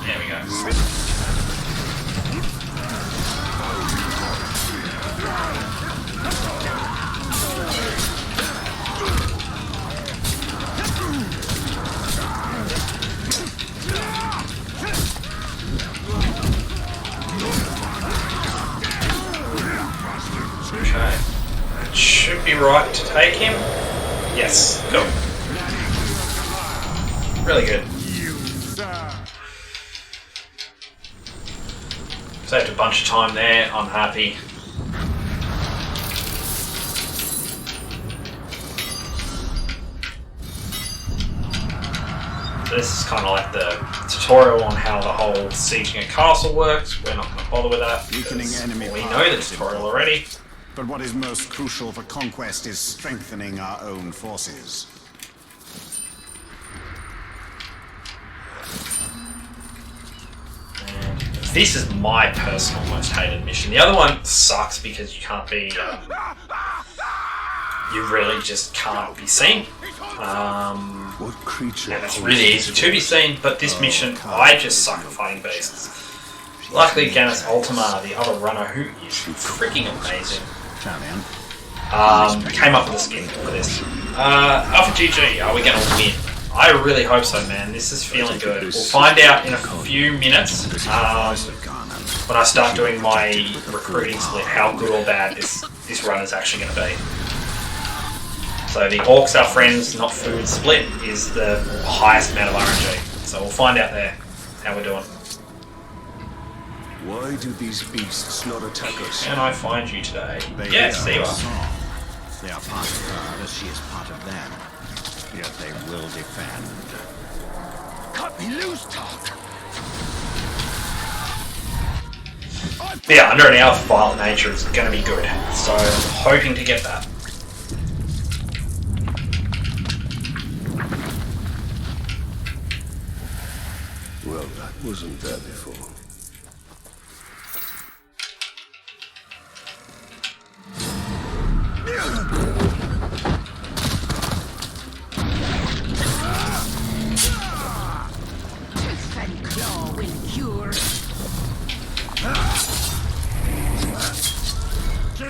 There we go. Okay. That should be right to take him. Yes. Go. Really good. Saved a bunch of time there. I'm happy. So this is kind of like the tutorial on how the whole sieging a castle works. We're not going to bother with that. Weakening enemy We power know the is tutorial important. already. But what is most crucial for conquest is strengthening our own forces. This is my personal most hated mission. The other one sucks because you can't be... you really just can't be seen. What creature? And it's really easy to be seen, but this mission, I just suck at fighting beasts. Luckily, Gannis Ultima, the other runner, who is freaking amazing, came up with a skin for this. Alpha GG, are we going to win? I really hope so, man. This is feeling good. We'll find out in a few minutes when I start doing my recruiting split how good or bad this run is actually going to be. So the Orcs, our friends, not food split is the highest amount of RNG. So we'll find out there how we're doing. Why do these beasts not attack us? Can I find you today? Yes, there you are. They are part of her as she is part of them. Yet they will defend. Cut me loose, Talk. Yeah, under an hour for Violent Nature is going to be good. So I'm hoping to get that. Well, that wasn't there before. Tooth and claw will cure.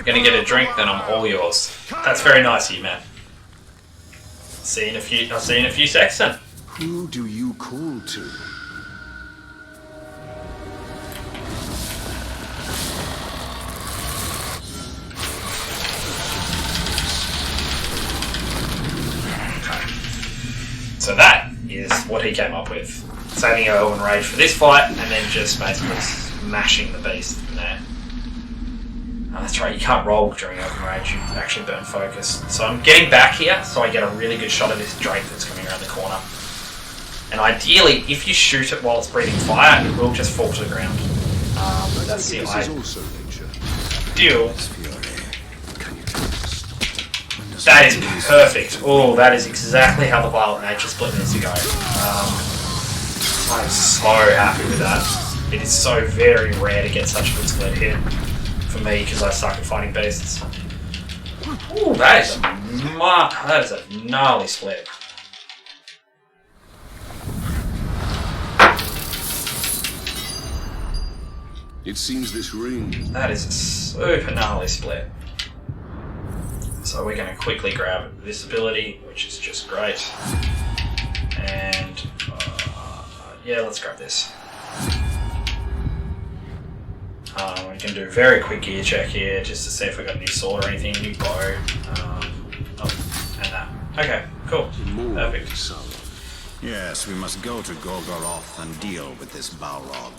Gonna get a drink, then I'm all yours. That's very nice of you, man. See you in a few seconds then. Who do you call to? So that is what he came up with. Saving our Elven Rage for this fight, and then just basically smashing the beast in there. Oh, that's right, you can't roll during Elven Rage, you actually burn focus. So I'm getting back here, so I get a really good shot of this Drake that's coming around the corner. And ideally, if you shoot it while it's breathing fire, it will just fall to the ground. That's the ideal. That is perfect. Oh, that is exactly how the Violent Nature split needs to go. I'm so happy with that. It is so very rare to get such a good split here. For me, because I suck at fighting beasts. Ooh, that is a gnarly split. It seems this ring. That is a super gnarly split. So we're going to quickly grab this ability, which is just great. And yeah, let's grab this. We can do a very quick gear check here, just to see if we got a new sword or anything, new bow. And that. Okay, cool. Perfect. Yes, we must go to Gorgoroth and deal with this Balrog.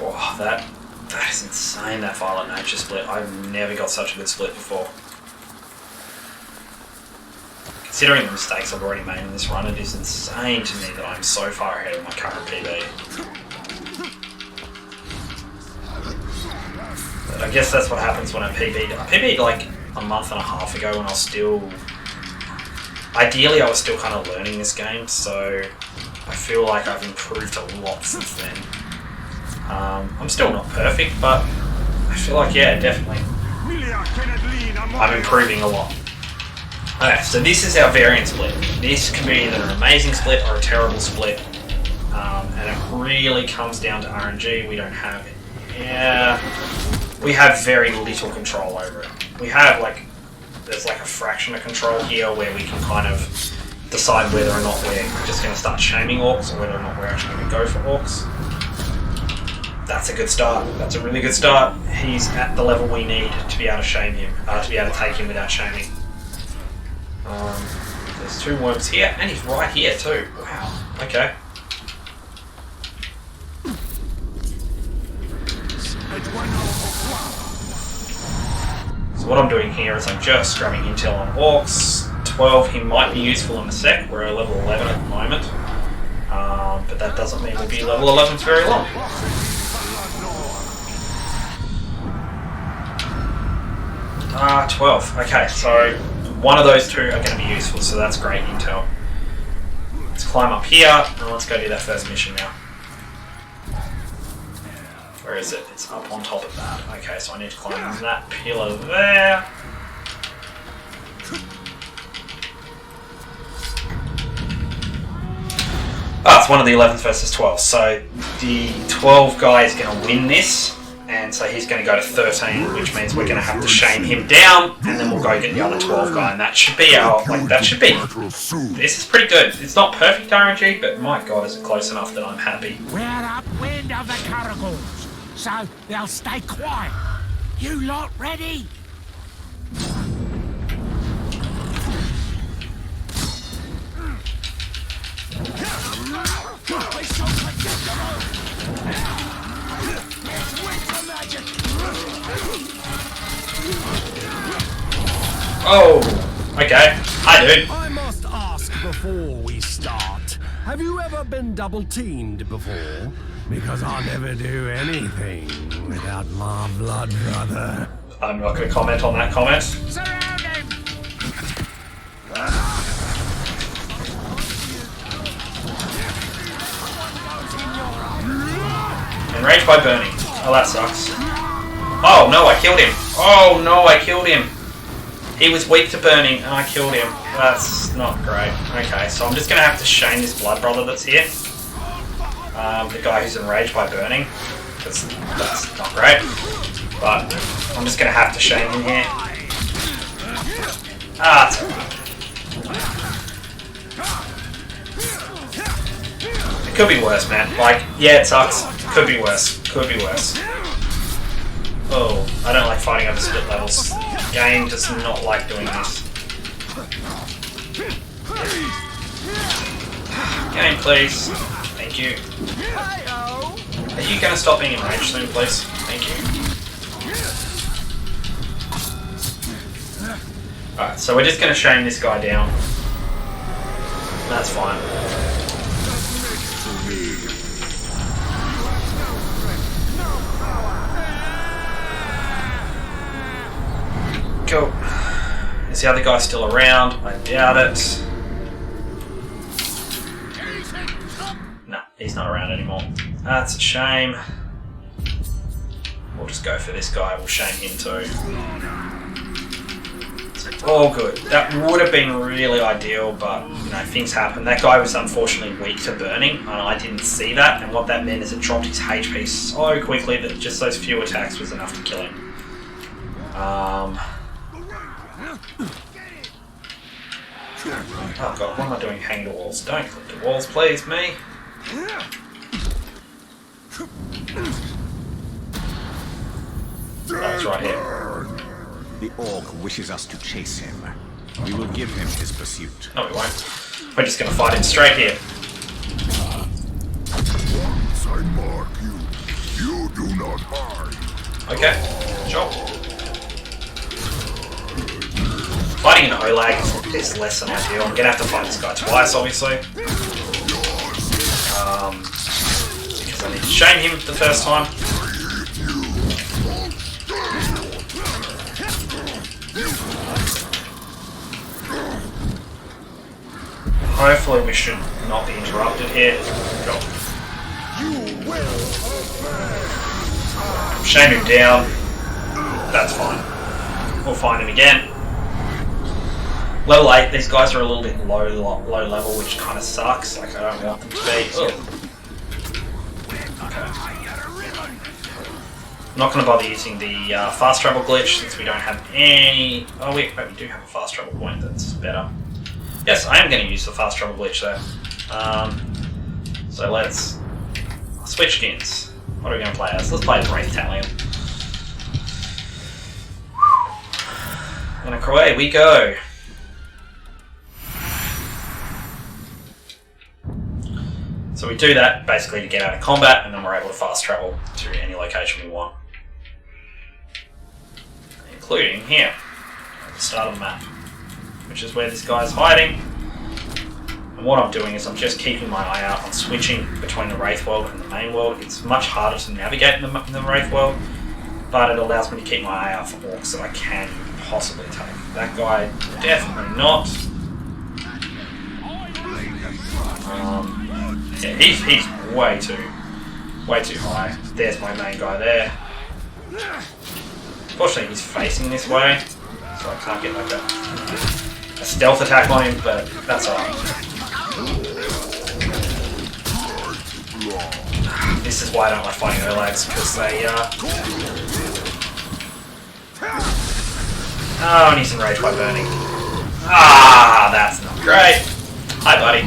Oh, that is insane, that Violent Nature split. I've never got such a good split before. Considering the mistakes I've already made in this run, it is insane to me that I'm so far ahead of my current PB. But I guess that's what happens when I PB'd. I PB'd like a month and a half ago when I was still... Ideally I was still kind of learning this game, so I feel like I've improved a lot since then. I'm still not perfect, but I feel like, yeah, definitely. I'm improving a lot. Okay, so this is our variant split. This can be either an amazing split or a terrible split. And it really comes down to RNG. We don't have it. Yeah, we have very little control over it. We have there's like a fraction of control here where we can kind of decide whether or not we're just going to start shaming orcs or whether or not we're actually going to go for orcs. That's a good start. That's a really good start. He's at the level we need to be able to shame him, to be able to take him without shaming. There's two worms here, and he's right here too. Wow. Okay. So what I'm doing here is I'm just grabbing intel on orcs. 12, he might be useful in a sec. We're at level 11 at the moment. But that doesn't mean we'll be level 11 for very long. 12. Okay, so one of those two are going to be useful, so that's great intel. Let's climb up here, and let's go do that first mission now. Where is it? It's up on top of that. Okay, so I need to climb that pillar there. Oh, it's one of the 11th versus 12. So the 12 guy is going to win this, and so he's going to go to 13, which means we're going to have to shame him down, and then we'll go get the other 12 guy, and that should be our, like, that should be. This is pretty good. It's not perfect RNG, but my god, is it close enough that I'm happy. We're upwind of the caragors, so they'll stay quiet. You lot ready? Oh, okay. Hi, dude. I must ask before we start, have you ever been double teamed before? Because I'll never do anything without my blood brother. I'm not going to comment on that comment. Surround him! Enraged by burning. Oh, that sucks. Oh no, I killed him. Oh no, I killed him. He was weak to burning and I killed him. That's not great. Okay, so I'm just going to have to shame this blood brother that's here. The guy who's enraged by burning. That's not great. But I'm just going to have to shame him here. Ah, it's alright. It could be worse, man. Like, yeah, it sucks. Could be worse. Could be worse. Oh, I don't like fighting over split levels. The game does not like doing this. Game, please. Thank you. Are you going to stop being enraged soon, please? Thank you. Alright, so we're just going to shame this guy down. That's fine. Cool. Is the other guy still around? I doubt it. No, he's not around anymore. That's a shame. We'll just go for this guy. We'll shame him too. All good. That would have been really ideal, but you know, things happen. That guy was unfortunately weak to burning, and I didn't see that. And what that meant is it dropped his HP so quickly that just those few attacks was enough to kill him. Oh god, what am I doing hanging to walls? Don't click the walls, please, me. Oh, it's right here. The orc wishes us to chase him. We will give him his pursuit. No, we won't. We're just gonna fight him straight here. Once I mark you, you do not hide. Okay, sure. Fighting an Olag is less than ideal. I'm gonna have to fight this guy twice, obviously. Because I need to shame him the first time. Hopefully we should not be interrupted here. Go. Shame him down. That's fine. We'll find him again. Level 8, these guys are a little bit low level, which kind of sucks. Like, I don't want them to be. Ugh. Okay. I'm not going to bother using the fast travel glitch since we don't have any... Oh, wait, we do have a fast travel point that's better. Yes, I am going to use the fast travel glitch there. So let's switch skins. What are we going to play as? Let's play as Wraith Talion. And away we go. So we do that basically to get out of combat, and then we're able to fast travel to any location we want. Including here, at the start of the map, which is where this guy's hiding. And what I'm doing is I'm just keeping my eye out on switching between the Wraith world and the main world. It's much harder to navigate in the Wraith world, but it allows me to keep my eye out for orcs that I can possibly take. That guy, definitely not. Yeah, he's way Way too high. There's my main guy there. Fortunately, he's facing this way, so I can't get like a stealth attack on him, but that's alright. This is why I don't like fighting Olags, because they, Oh, and he's enraged by burning. Ah, that's not great. Hi, buddy.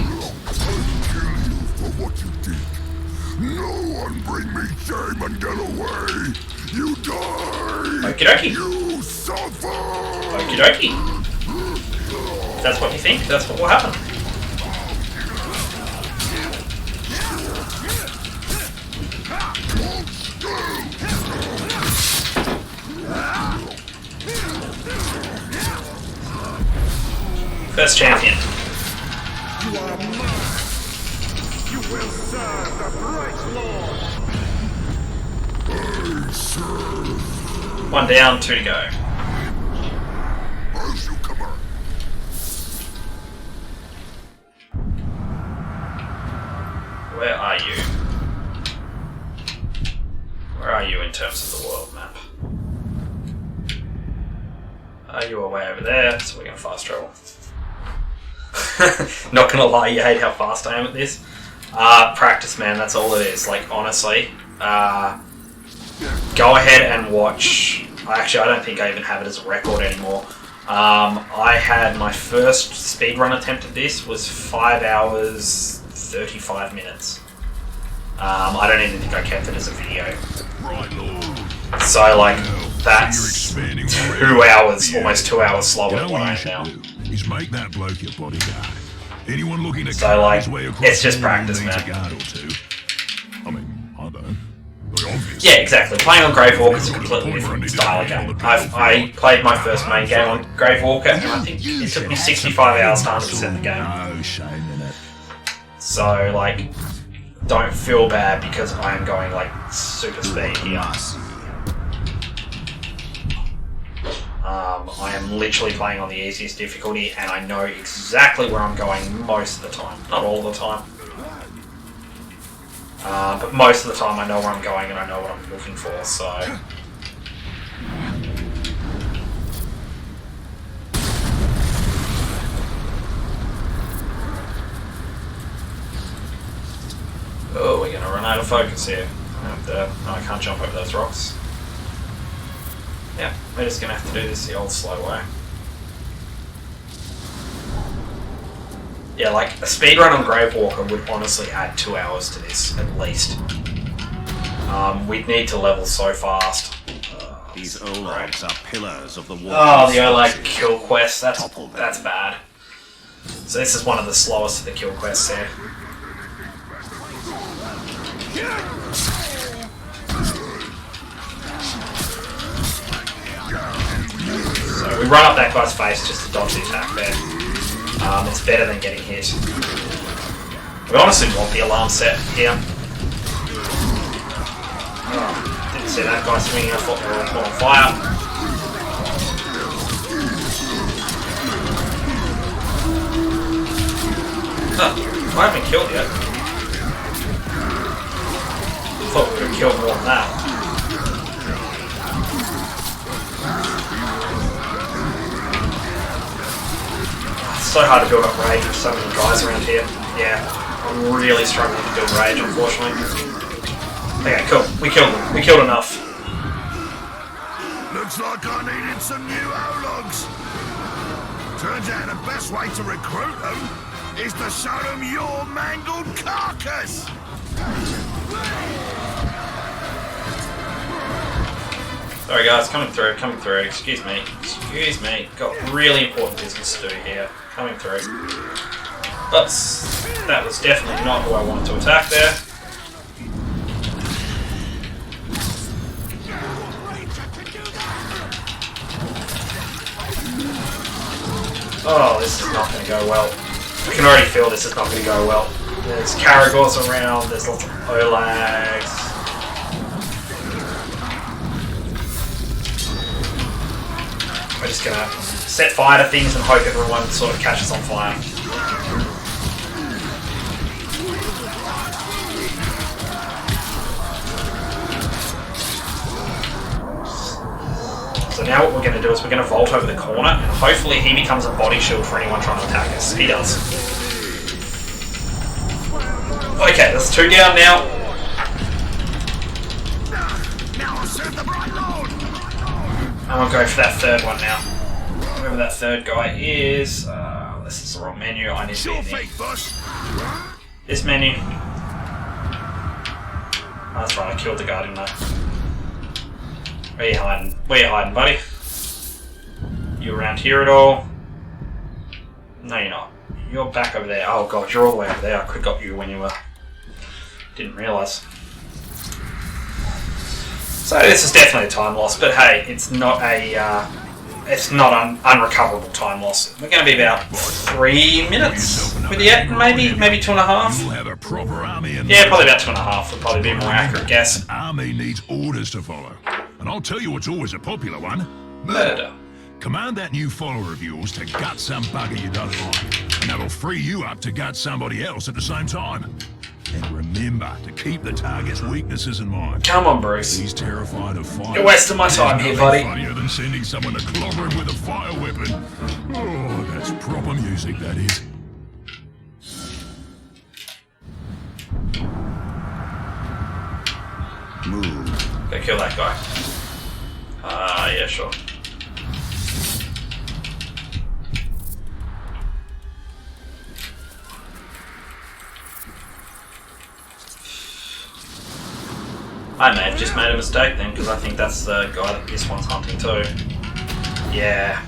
No one bring me shame and get away. You die. Okie dokie. You suffer. Okie dokie. If that's what you think, that's what will happen. First champion. You are mine. You will serve the bright Lord. I serve. 1 down, 2 to go. As you command. Where are you? Where are you in terms of the world map? You are way over there, so we're going to fast travel. Not gonna lie, you hate how fast I am at this. Practice, man, that's all it is. Like, honestly, go ahead and watch. Actually, I don't think I even have it as a record anymore. I had my first speedrun attempt at this was 5 hours 35 minutes. I don't even think I kept it as a video. So, like, that's 2 hours, almost 2 hours slower than what I am now. Is make that bloke your bodyguard. Anyone looking to So, like, his way across it's just the wall practice, needs man. a guard or two. I mean, I don't. But obviously, Yeah, exactly. Playing on Gravewalker is a completely different style of game. I played my first main game on Gravewalker, and I think it took me 65 hours to 100% the game. no shame in it. So, like, don't feel bad because I am going, like, super speed here. I am literally playing on the easiest difficulty, and I know exactly where I'm going most of the time. Not all the time. But most of the time I know where I'm going and I know what I'm looking for, so... Oh, we're gonna run out of focus here. No, I can't jump over those rocks. Yeah, we're just gonna have to do this the old slow way. Yeah, like, a speedrun on Gravewalker would honestly add 2 hours to this, at least. We'd need to level so fast. These Olags are pillars of the war. Oh, the Olag kill quest, that's bad. So this is one of the slowest of the kill quests here. So we run up that guy's face just to dodge the attack there. It's better than getting hit. We honestly want the alarm set here. Oh, didn't see that guy swinging. I thought they were all on fire. Oh, I haven't been killed yet. I thought we would have killed more than that. It's so hard to build up rage with so many guys around here. Yeah, I'm really struggling to build rage, unfortunately. Okay, cool. We killed them. We killed enough. Looks like I needed some new Olags. Turns out the best way to recruit them is to show them your mangled carcass. Sorry guys, coming through, excuse me, got really important business to do here, coming through. But that was definitely not who I wanted to attack there. Oh, this is not going to go well. I can already feel this is not going to go well. There's Caragors around, there's lots of Olags. We're just gonna set fire to things and hope everyone sort of catches on fire. So now what we're going to do is we're going to vault over the corner, and hopefully he becomes a body shield for anyone trying to attack us. He does. Okay, that's 2 down now. I'm going to go for that third one now. Whoever that third guy is... this is the wrong menu. I need to be in there. This menu. Oh, that's right, I killed the guy, didn't I? Where you hiding? Where you hiding, buddy? You around here at all? No, you're not. You're back over there. Oh god, you're all the way over there. I could have got you when you were... Didn't realise. So this is definitely a time loss, but hey, it's not a... it's not an unrecoverable time loss. We're going to be about 3 minutes with the act, maybe 2.5. You'll have a proper army and yeah, probably about 2.5 would probably be a more accurate guess. Army needs orders to follow. And I'll tell you what's always a popular one. Murder. Command that new follower of yours to gut some bugger you don't like. And that'll free you up to gut somebody else at the same time. And remember to keep the target's weaknesses in mind. Come on, Bruce. He's terrified of fire. You're wasting my time here, buddy. Funnier than sending someone to clobber him with a fire weapon. Oh, that's proper music, that is. Move. Go kill that guy. Yeah, sure. I may have just made a mistake then, because I think that's the guy that this one's hunting too. Yeah,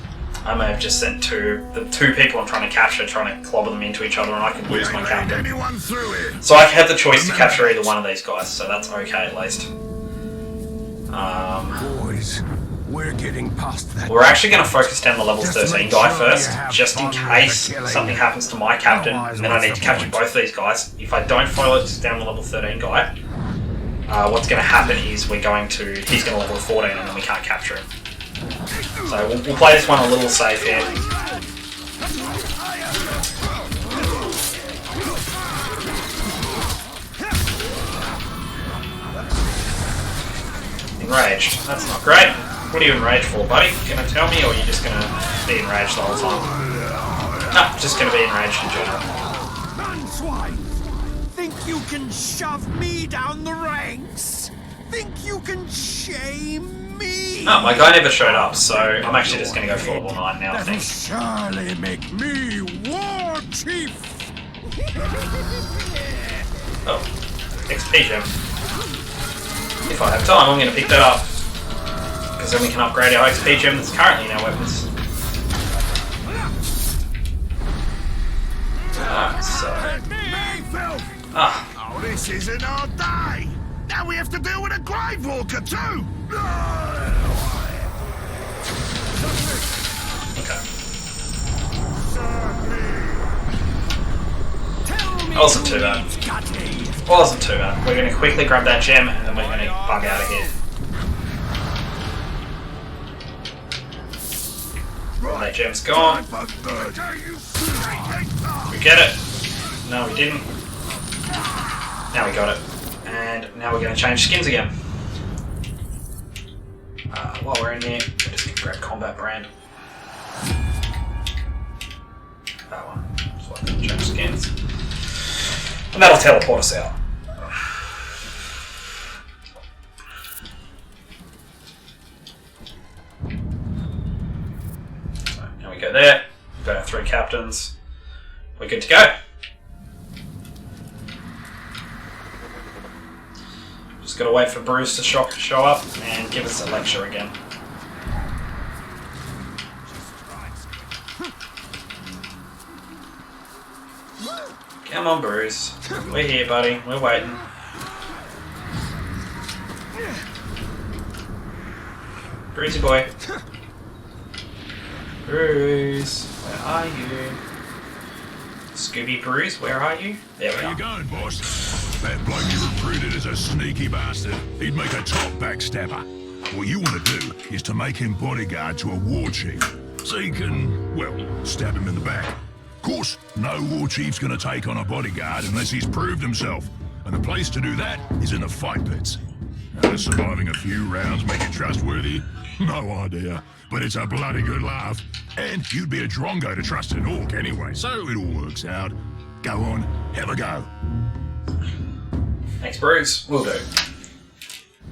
I may have just sent the two people I'm trying to capture, trying to clobber them into each other, and I could lose my captain. So I have the choice to capture either one of these guys, so that's okay at least. Boys, we're getting past that. We're actually going to focus down the level 13 guy first, just in case something happens to my captain, and then I need to capture both of these guys. If I don't focus down the level 13 guy, what's going to happen is he's going to level 14 and then we can't capture him. So we'll play this one a little safe here. Enraged. That's not great. What are you enraged for, buddy? Gonna tell me, or are you just gonna be enraged the whole time? No, just gonna be enraged in general. Manswine! Think you can shove me down the ranks? Think you can shame me? Oh, my guy never showed up, so I'm actually just gonna go for level 9 now, I think. Surely make me war chief. Oh, XP gem. If I have time, I'm going to pick that up. Because then we can upgrade our XP gem that's currently in our weapons. Oh, this isn't our day. Now we have to deal with a Grave Walker too. Okay. Wasn't too bad. Wasn't too bad. We're going to quickly grab that gem and then we're going to bug out of here. Well, that gem's gone. We get it. No, we didn't. Now we got it. And now we're going to change skins again. While we're in here, we're just going to grab Combat Brand. That one. So I can change skins. And that'll teleport us out. So now we go there. We've got our 3 captains. We're good to go. Just gotta wait for Bruce to show up and give us a lecture again. Come on, Bruce. We're here, buddy. We're waiting. Brucey boy. Bruce, where are you? Scooby Bruce, where are you? There we are. Where you going, boss? That bloke you recruited is a sneaky bastard. He'd make a top backstabber. What you want to do is to make him bodyguard to a war chief, so you can, well, stab him in the back. Of course, no war chief's gonna take on a bodyguard unless he's proved himself, and the place to do that is in the fight pits. Now, does surviving a few rounds make you trustworthy? No idea, but it's a bloody good laugh. And you'd be a drongo to trust an orc anyway, so it all works out. Go on, have a go. Thanks, Bruce. Will do.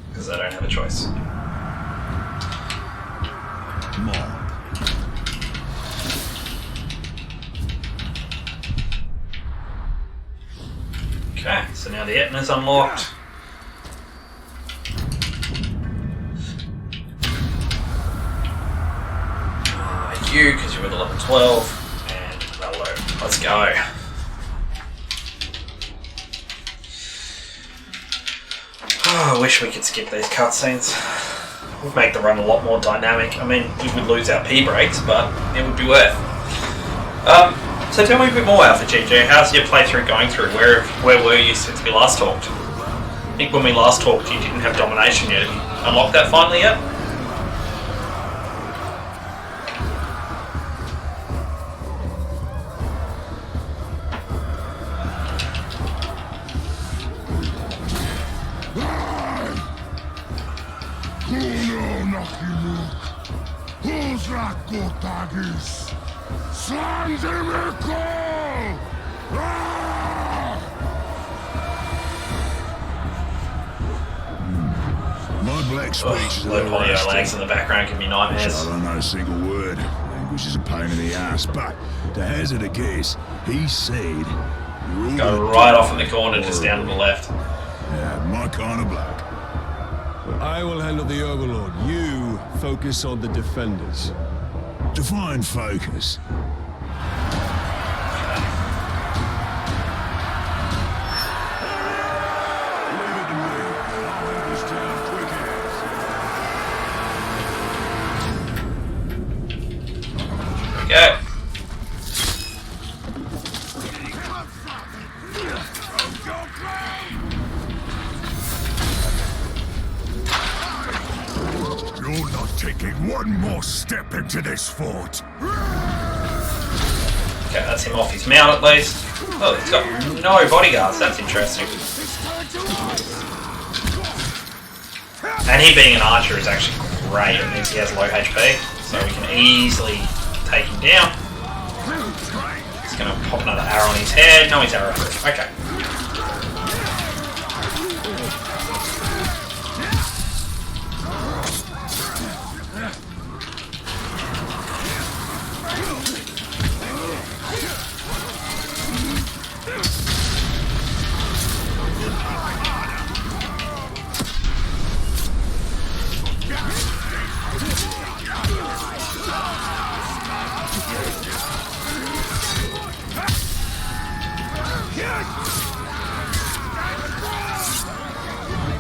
Because I don't have a choice. Mob. Okay, so now the Etna's unlocked. You, because you're at level 12, and that'll load. Let's go. Oh, I wish we could skip these cutscenes. It would make the run a lot more dynamic. I mean, we would lose our P breaks, but it would be worth. So tell me a bit more, Alpha GG. How's your playthrough going through? Where were you since we last talked? I think when we last talked, you didn't have domination yet. Have you unlocked that finally yet? My black speech. Low polio lags in the background can be nightmares. I don't know a single word. Language is a pain in the ass, but to hazard a guess, he said you're all Go right off in the corner, just down to the left. Yeah, my kind of bloke. I will handle the Overlord. You focus on the defenders. Define focus. Go. You're not taking one more step into this fort. Okay, that's him off his mount at least. Oh, he's got no bodyguards. That's interesting. And he being an archer is actually great. It means he has low HP, so we can easily take him down. He's going to pop another arrow on his head. No, he's arrow proof. Okay.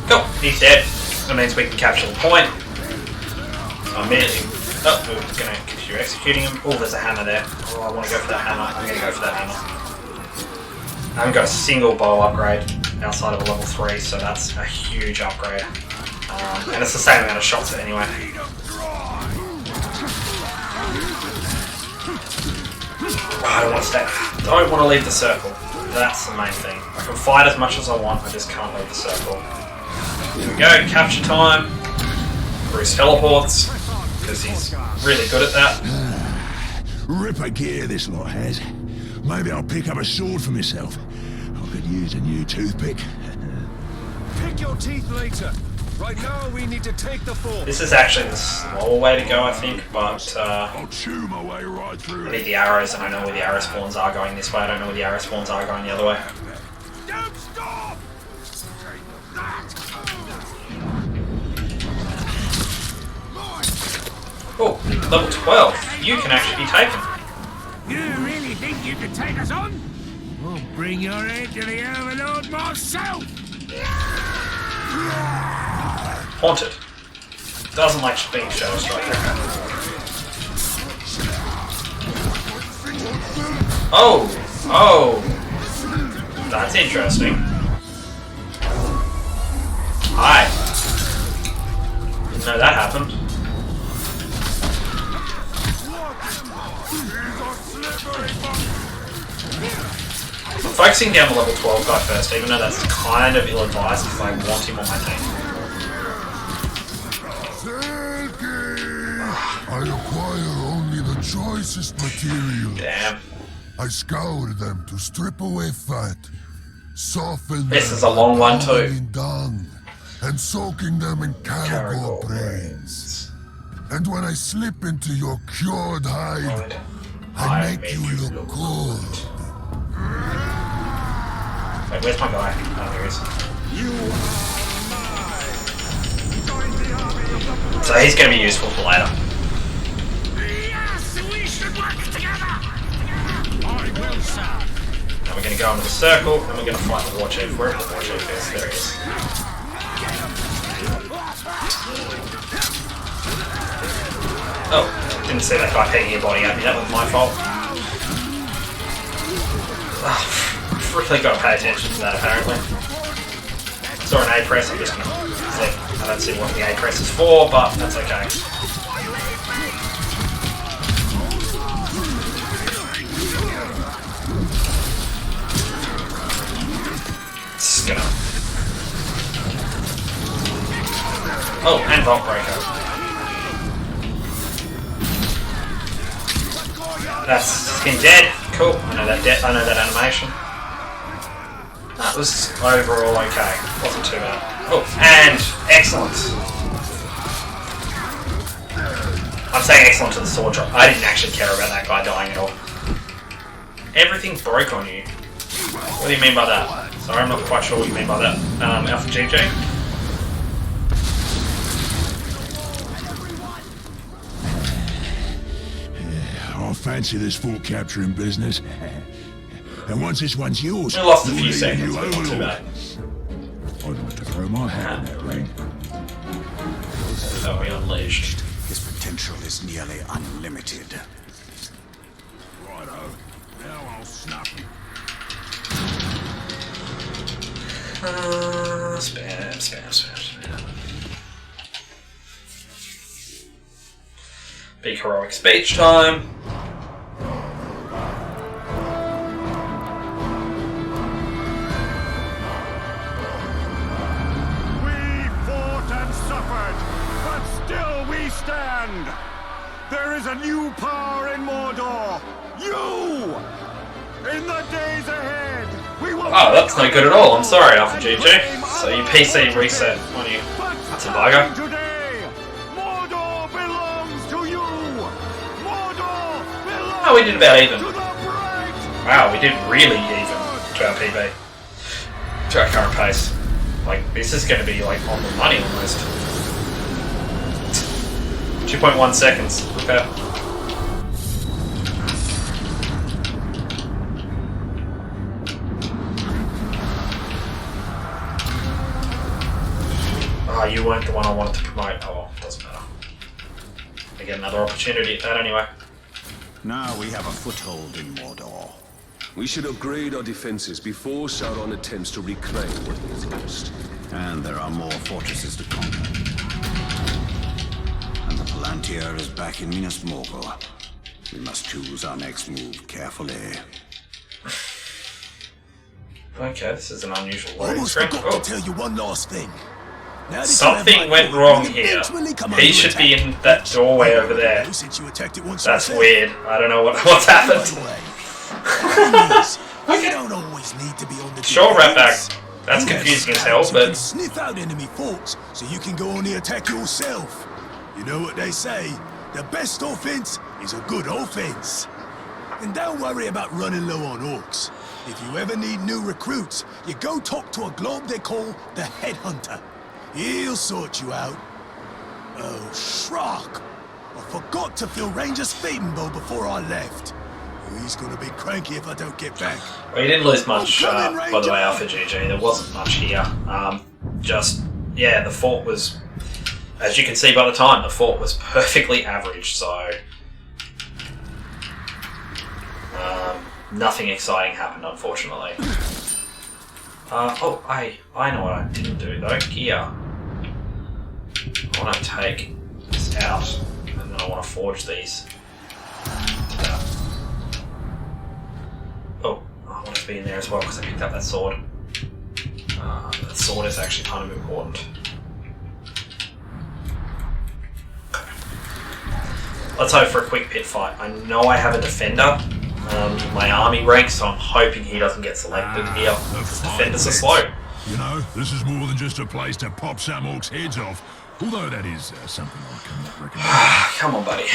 Cool, he's dead. That means we can capture the point. Immediately. Oh, we're going to continue executing him. Oh, there's a hammer there. Oh, I want to go for that hammer. I'm going to go for that hammer. I haven't got a single bow upgrade outside of a level 3, so that's a huge upgrade. And it's the same amount of shots anyway. I don't want to stay. Don't want to leave the circle. That's the main thing. I can fight as much as I want, I just can't leave the circle. Here we go, capture time. Bruce teleports, because he's really good at that. Ripper gear this lot has. Maybe I'll pick up a sword for myself. I could use a new toothpick. Pick your teeth later. Right now, we need to take the fort. This is actually the slower way to go, I think, but I'll chew my way right through I need the arrows, and I know where the arrow spawns are going this way. I don't know where the arrow spawns are going the other way. Don't stop! Oh, level 12. You can actually be taken. You really think you can take us on? I'll bring your head to the Overlord myself! Haunted. Doesn't like being Shadow Striker. Oh! Oh! That's interesting. Hi. Didn't know that happened. I'm focusing down the level 12 guy first, even though that's kind of ill-advised because I want him on my team. acquire only the choicest materials. Damn. I scour them to strip away fat, soften This them is a long by one too. powdering dung, and soaking them in caragor brains. And when I slip into your cured hide, I make you look good. Wait, where's my guy? Oh, there he is. So he's going to be useful for later. Yes, we should work together. I will, sir. Now we're going to go into the circle, and we're going to fight the war chief. Wherever the war chief is, there he is. Oh, didn't see that guy pegging your body at me. That was my fault. Oh, really got to pay attention to that, apparently. Saw an A press. I'm just going to flip. I don't see what the A press is for, but that's okay. Just gonna. Oh, and Vault Breaker. That's him dead. Cool. I know that. I know that animation. That was overall okay. Wasn't too bad. Oh, and excellent. I'm saying excellent to the sword drop. I didn't actually care about that guy dying at all. Everything broke on you. What do you mean by that? Sorry, I'm not quite sure what you mean by that. Alpha GG. I fancy this fort capturing business. And once this one's yours, I lost a few we'll leave seconds, you but not too overlord. bad. I'd like to throw my hat in that ring. So we unleashed. His potential is nearly unlimited. Righto. Now I'll snap him. Spam. Big heroic speech time. There is a new power in Mordor. You! In the days ahead, we will. Oh, that's no good at all. I'm sorry, Alpha GG. So your PC reset on you. That's a bugger. Today, Mordor belongs to you. Mordor belongs Oh, we did about even. to the bright. Wow, we did really even to our PB. To our current pace. Like, this is going to be like on the money almost. 2.1 seconds. Okay. Oh, you weren't the one I wanted to promote. Oh well, doesn't matter. I get another opportunity at that anyway. Now we have a foothold in Mordor. We should upgrade our defenses before Sauron attempts to reclaim what he has lost. And there are more fortresses to conquer. And the Palantir is back in Minas Morgul. We must choose our next move carefully. Okay, this is an unusual loading Almost screen. forgot to tell you one last thing. Now that you Something have my went fort, wrong you'll here. eventually come He under should be attack. in that doorway over there. Since you attacked it once That's yourself. weird. I don't know what's happened. By the way, the thing is, you don't always need to be on the Sure, defense. Ratback. That's You have confusing as hell, scouts who can but sniff out enemy forts so you can go on the attack yourself. You know what they say? The best offense is a good offense. And don't worry about running low on orcs. If you ever need new recruits, you go talk to a glob they call the Headhunter. He'll sort you out. Oh, Shrock! I forgot to fill Ranger's feeding bowl before I left. He's gonna be cranky if I don't get back. well, you didn't lose much, I'm coming, by the Ranger. way, Alpha GG. There wasn't much here. Yeah, the fort was, as you can see by the time, the fort was perfectly average, so nothing exciting happened, unfortunately. Oh, I know what I didn't do though. Gear. I want to take this out, and then I want to forge these. Oh, I want it to be in there as well because I picked up that sword. That sword is actually kind of important. Let's hope for a quick pit fight. I know I have a defender in my army rank, so I'm hoping he doesn't get selected here. Defenders are slow. You know, this is more than just a place to pop some orcs' heads off. Although that is something I cannot recommend. Come on, buddy.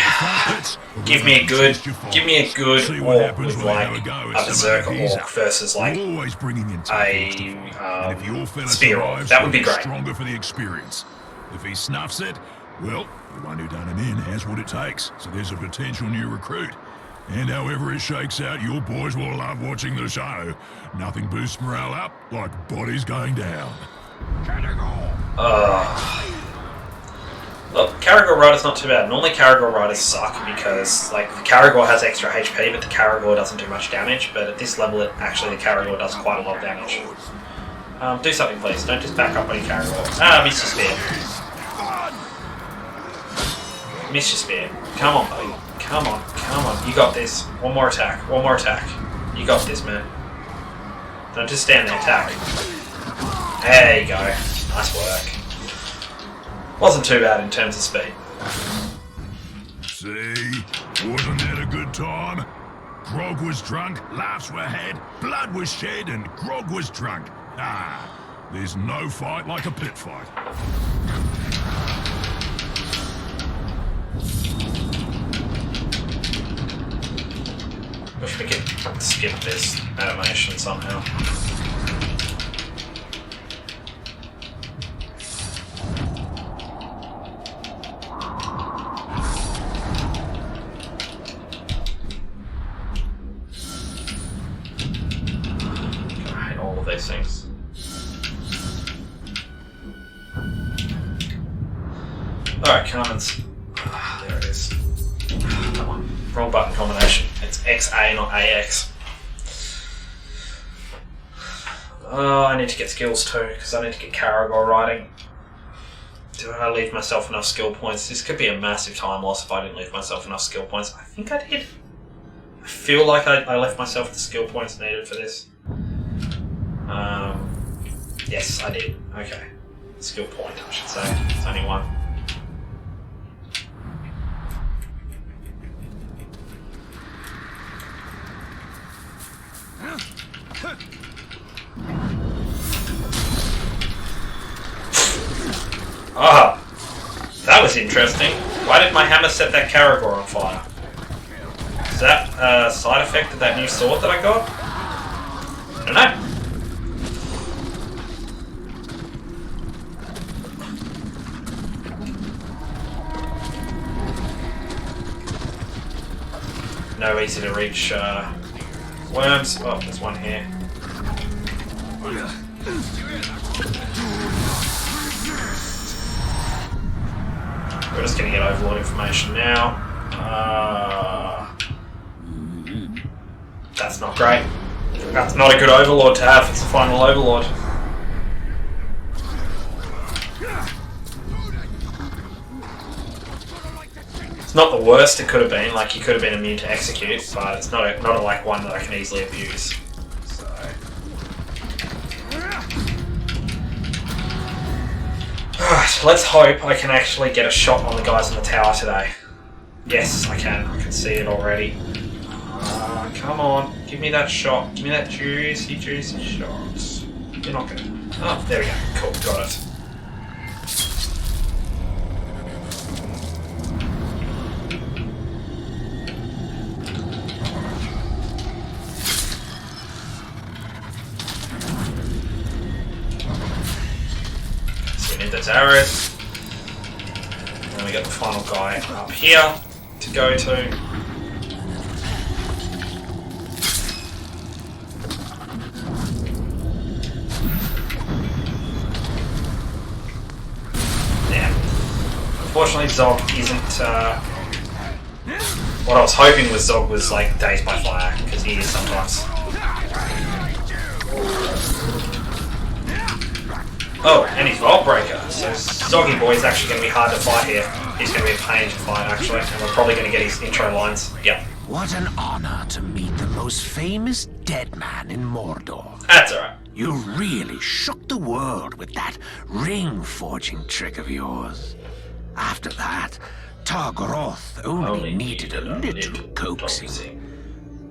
Give me a good orc with like a berserker orc versus like a spear orc. That would be great. Stronger for the experience. If he snuffs it, well, the one who done him in has what it takes. So there's a potential new recruit. And however it shakes out, your boys will love watching the show. Nothing boosts morale up like bodies going down. Look, Caragor Rider's not too bad. Normally Caragor Riders suck because like the Caragor has extra HP, but the Caragor doesn't do much damage. But at this level, the Caragor does quite a lot of damage. Do something, please. Don't just back up on your Caragor. Ah, miss your spear. Miss your spear. Come on, buddy. Come on. You got this. One more attack. You got this, man. Don't just stand there. Attack. There you go. Nice work. Wasn't too bad in terms of speed. See? Wasn't that a good time? Grog was drunk, laughs were had, blood was shed, and Grog was drunk. Ah, there's no fight like a pit fight. Wish we could skip this animation somehow. These things. Alright, Carmen's. There it is. Come on. Wrong button combination. It's XA, not AX. Oh, I need to get skills too, because I need to get Caragor riding. Do I leave myself enough skill points? This could be a massive time loss if I didn't leave myself enough skill points. I think I did. I feel like I left myself the skill points needed for this. Yes, I did. Okay. Skill point, I should say. It's only one. Ah! That was interesting. Why did my hammer set that Caragor on fire? Is that a side effect of that new sword that I got? I don't know. No easy to reach worms. Oh, there's one here. We're just going to get Overlord information now. That's not great. That's not a good Overlord to have. It's the final Overlord. It's not the worst it could have been. Like, he could have been immune to execute, but it's not a like one that I can easily abuse. So. Alright, let's hope I can actually get a shot on the guys in the tower today. Yes, I can. I can see it already. Come on. Give me that shot. Give me that juicy shot. You're not gonna... Oh, there we go. Cool, got it. So we need those arrows. And we got the final guy up here to go to. Unfortunately, Zog isn't. What I was hoping was Zog was like dazed by fire, because he is sometimes. Oh, and he's Vault Breaker, so Zoggy Boy's actually going to be hard to fight here. He's going to be a pain to fight, actually, and we're probably going to get his intro lines. Yep. What an honor to meet the most famous dead man in Mordor. That's alright. You really shook the world with that ring-forging trick of yours. After that, Targaroth only needed a little coaxing.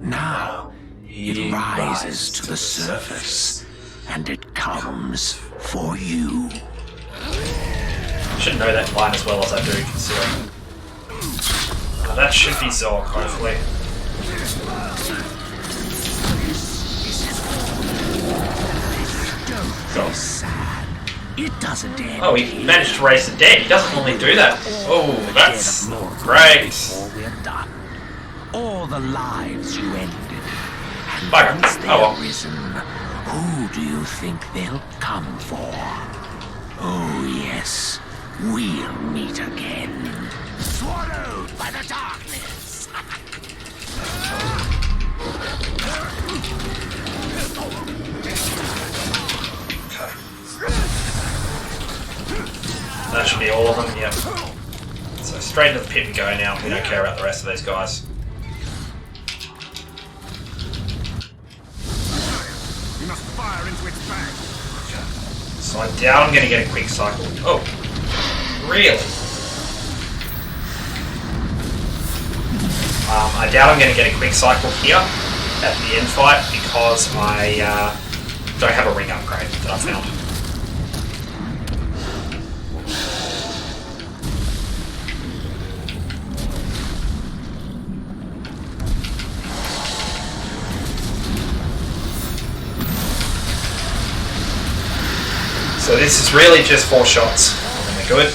Now, it rises to the surface, and it comes for you. I should know that line as well as I do, considering. That should be Zork, hopefully. Don't be sad. It doesn't end. Oh, he managed to raise the dead. He doesn't normally do that. Oh, that's great. Before we're done. All the lives you ended. And Bugger. once they're Oh, well. risen, who do you think they'll come for? Oh yes, we'll meet again. Swallowed by the darkness. That should be all of them, yep. So straight into the pit we go now. We don't care about the rest of these guys. We must fire into its back. So I doubt I'm going to get a quick cycle. Oh, really? I doubt I'm going to get a quick cycle here at the end fight because I don't have a ring upgrade that I found. So this is really just 4 shots, and we're good.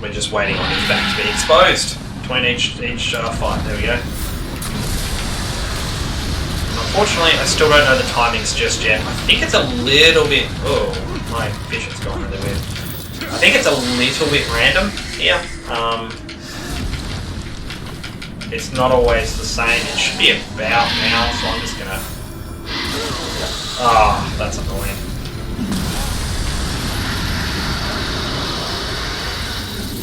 We're just waiting on his back to be exposed between each fight. There we go. Unfortunately, I still don't know the timings just yet. I think it's a little bit. Oh, my vision's gone really weird. I think it's a little bit random here. It's not always the same. It should be about now, so I'm just gonna. Ah, oh, that's annoying.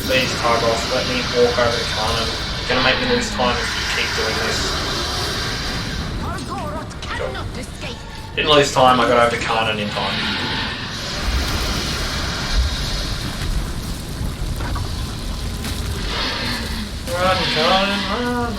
Please, Targoth, let me walk over to Kanan. You're gonna make me lose time if you keep doing this. Didn't lose time, I got over to Kanan in time. Run, Kanan, run!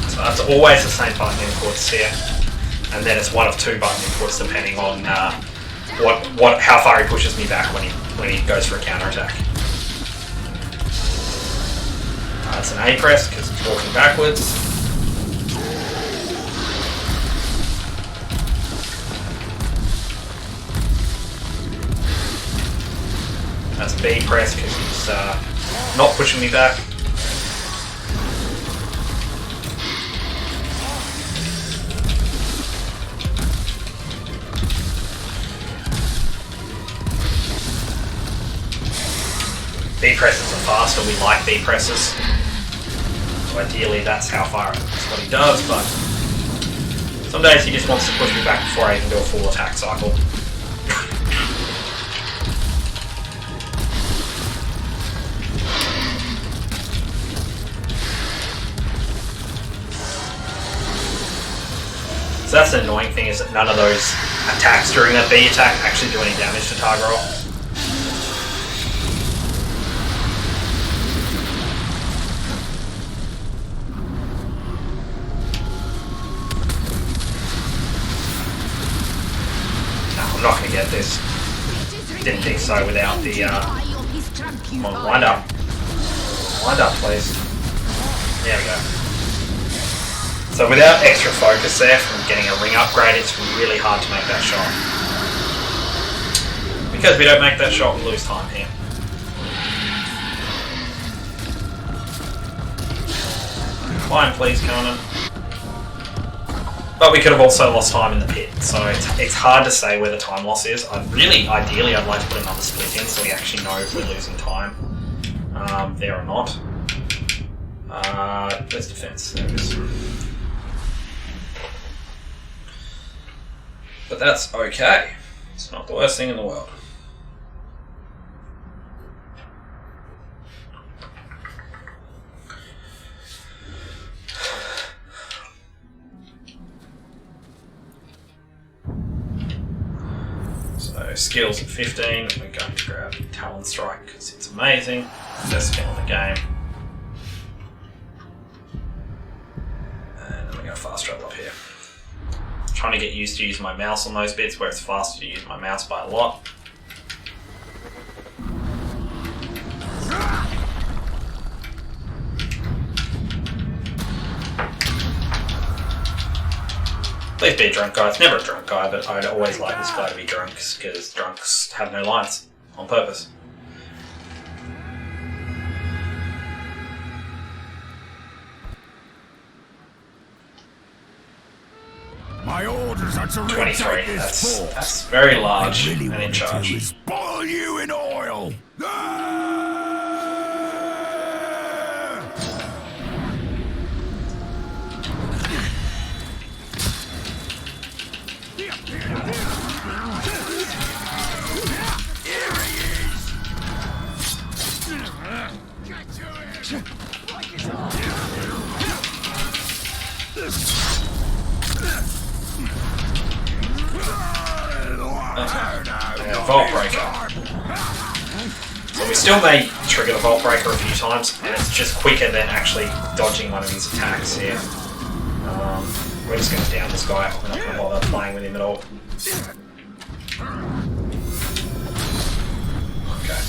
So that's always the same button inputs here, and then it's one of 2 button inputs depending on how far he pushes me back when he goes for a counter attack. That's an A press because it's walking backwards. That's a B press because he's not pushing me back. B presses are faster, we like B presses. So ideally that's that's what he does, but some days he just wants to push me back before I even do a full attack cycle. So that's the annoying thing, is that none of those attacks during that B attack actually do any damage to Targaroth. I'm not going to get this. Didn't think so without the... Come on, wind up. Wind up, please. There we go. So without extra focus there from getting a ring upgrade, it's really hard to make that shot. Because we don't make that shot, we lose time here. Fine, please, Conan. But we could have also lost time in the pit, so it's hard to say where the time loss is. Ideally, I'd like to put another split in so we actually know if we're losing time there or not. Where's defense? There it is. But that's okay. It's not the worst thing in the world. So skills at 15, we're going to grab Talon Strike because it's amazing. Best skill in the game. And then we're going to fast travel up here. Trying to get used to using my mouse on those bits where it's faster to use my mouse by a lot. Please be a drunk guy. It's never a drunk guy, but I'd always like this guy to be drunks because drunks have no lines on purpose. My orders are to 23. That's very large really and in charge. is boil you in oil. Vault Breaker. So we still may trigger the Vault Breaker a few times, and it's just quicker than actually dodging one of his attacks here. We're just going to down this guy. We're not going to bother playing with him at all. Okay.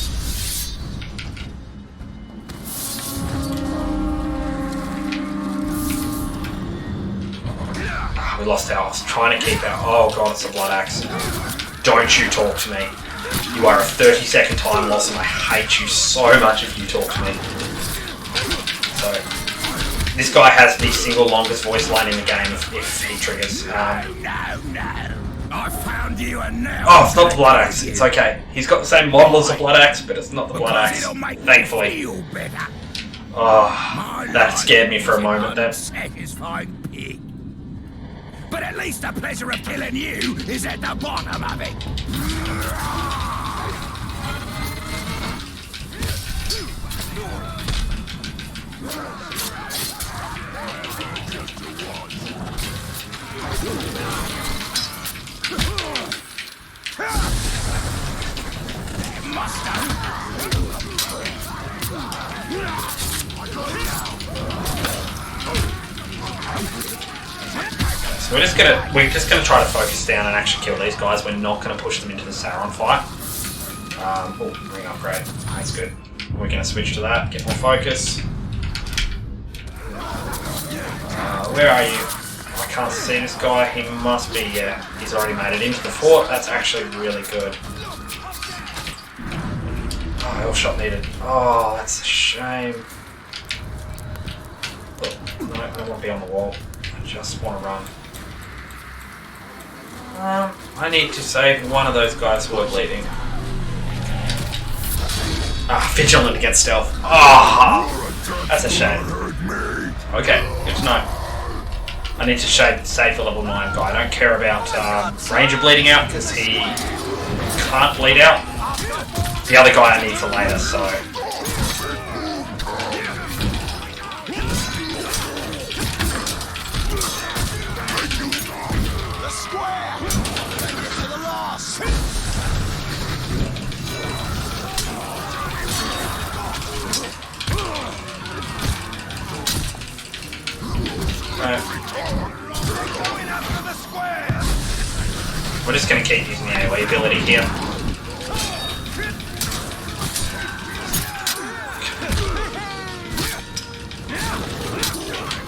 We lost our... I was trying to keep our... Oh god, it's a Blood Axe. Don't you talk to me. You are a 30-second time loss and I hate you so much if you talk to me. So, this guy has the single longest voice line in the game if he triggers. No. I found you and now. Oh, it's not the Blood Axe. It's okay. He's got the same model as the Blood Axe, but it's not the Blood Axe. Thankfully. Oh, that scared me for a moment then. But at least the pleasure of killing you is at the bottom of it. So we're just gonna try to focus down and actually kill these guys. We're not gonna push them into the Sauron fight. Oh, ring upgrade. That's good. We're gonna switch to that. Get more focus. Where are you? I can't see this guy. He must be. Yeah, he's already made it into the fort. That's actually really good. Oh, all shot needed. Oh, that's a shame. Look, no, I won't be on the wall. I just want to run. I need to save one of those guys who are bleeding. Ah, vigilant against stealth. Ah, that's a shame. Okay, good to know. I need to save the level 9 guy. I don't care about Ranger bleeding out because he can't bleed out. The other guy I need for later, so... We're just going to keep using the AoE ability here.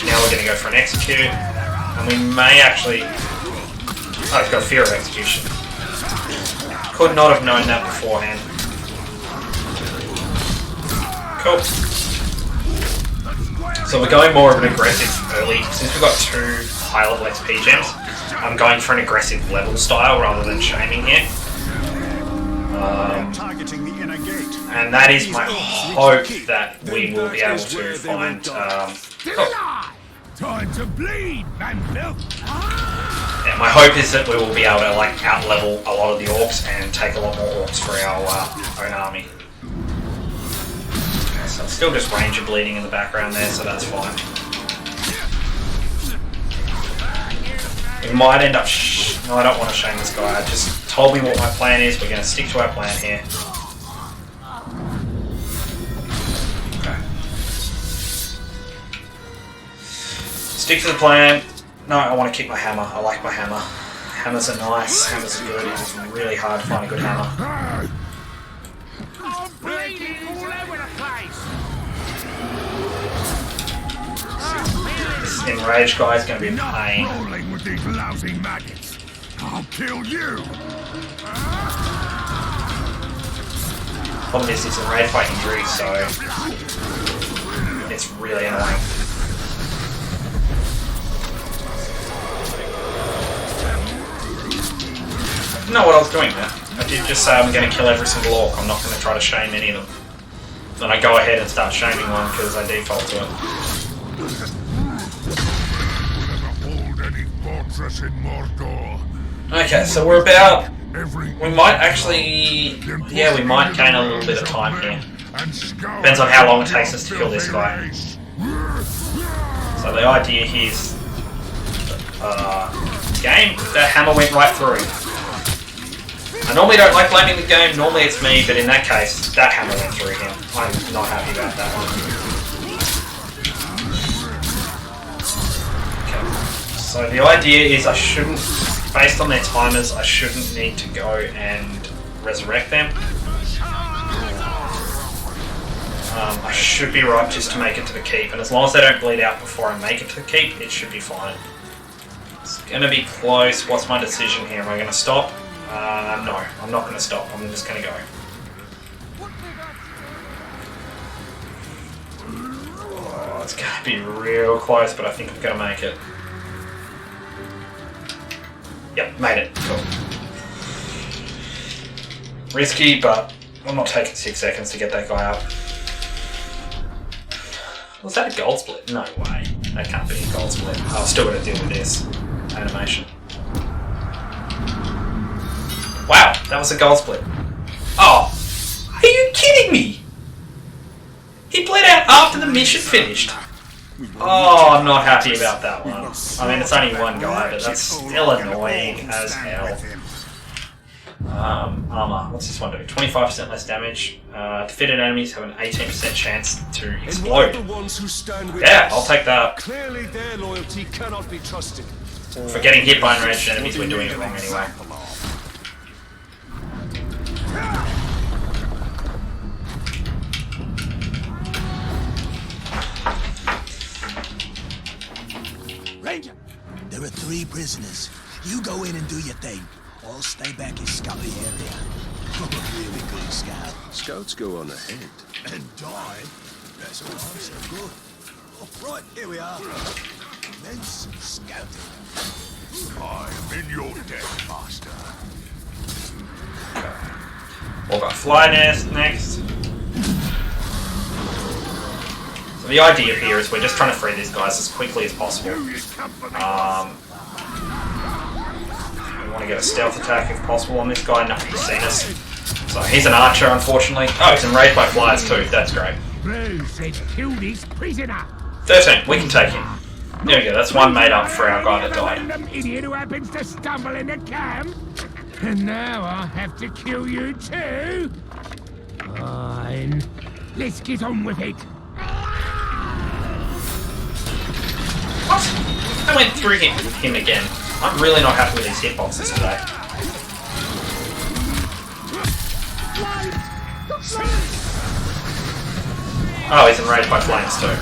Now we're going to go for an execute, and we may actually... Oh, it's got fear of execution. Could not have known that beforehand. Cool. So we're going more of an aggressive early, since we've got 2 high level XP gems, I'm going for an aggressive level style rather than shaming here. And that is my hope that we will be able to find... Time to bleed, man. Yeah, my hope is that we will be able to like out-level a lot of the orcs and take a lot more orcs for our own army. Okay, so it's still just ranger bleeding in the background there, so that's fine. We might end up... no, I don't want to shame this guy. I just told me what my plan is. We're going to stick to our plan here. Okay. Stick to the plan. No, I want to keep my hammer. I like my hammer. Hammers are nice. Hammers are good. It's really hard to find a good hammer. I'm bleeding all over the place. This enraged guy is going to be a pain. Rolling with these lousy maggots. I'll kill you. Problem is, he's enraged by injury, so it's really annoying. I didn't know what I was doing there. I did just say I'm going to kill every single orc. I'm not going to try to shame any of them. Then I go ahead and start shaming one because I default to it. Okay, so we're about... we might actually... yeah, we might gain a little bit of time here. Depends on how long it takes us to kill this guy. So the idea here is... game, that hammer went right through. I normally don't like blaming the game, normally it's me, but in that case, that hammer went through him. I'm not happy about that one. Okay. So the idea is I shouldn't, based on their timers, I shouldn't need to go and resurrect them. I should be right just to make it to the keep, and as long as they don't bleed out before I make it to the keep, it should be fine. It's going to be close. What's my decision here? Am I going to stop? No, I'm not going to stop. I'm just going to go. Oh, it's going to be real close, but I think I'm going to make it. Yep, made it. Cool. Risky, but I'm not taking 6 seconds to get that guy up. Was that a gold split? No way. That can't be a gold split. I've still got to deal with this animation. Wow, that was a gold split. Oh, are you kidding me? He bled out after the mission finished. Oh, I'm not happy about that one. I mean, it's only one guy, but that's still annoying as hell. Armor. What's this one do? 25% less damage. Defeated enemies have an 18% chance to explode. Yeah, I'll take that. Clearly their loyalty cannot be trusted. For getting hit by enraged enemies, we're doing it wrong anyway. Ranger, there are 3 prisoners. You go in and do your thing. I'll stay back and scout the area. I'm a really good scout. Scouts go on ahead. And die? That's what I'm so good. Oh, right, here we are. Immense scouting. I am in your debt, master. We've got Fly Nest next. So the idea here is we're just trying to free these guys as quickly as possible. We want to get a stealth attack if possible on this guy. No, he's seen us. So he's an archer, unfortunately. Oh, he's enraged by flies too. That's great. 13. We can take him. There we go. That's one made up for our guy that died. Idiot who happens to stumble into camp. And now I have to kill you too. Fine. Let's get on with it. What? I went through him again. I'm really not happy with these hitboxes today. Oh, he's enraged by flames too.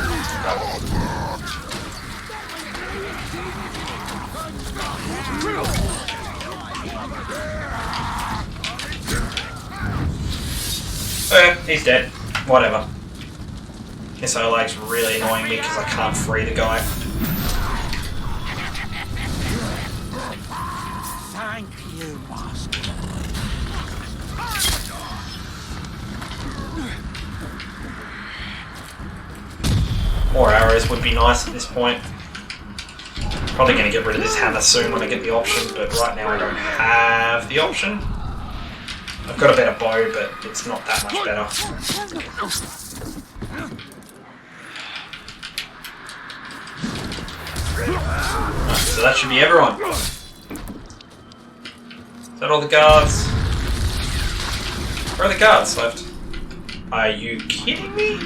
He's dead. Whatever. This Olag's really annoying me because I can't free the guy. Thank you, master. More arrows would be nice at this point. Probably going to get rid of this hammer soon when I get the option, but right now I don't have the option. I've got a better bow, but it's not that much better. Right, so that should be everyone. Is that all the guards? Where are the guards left? Are you kidding me?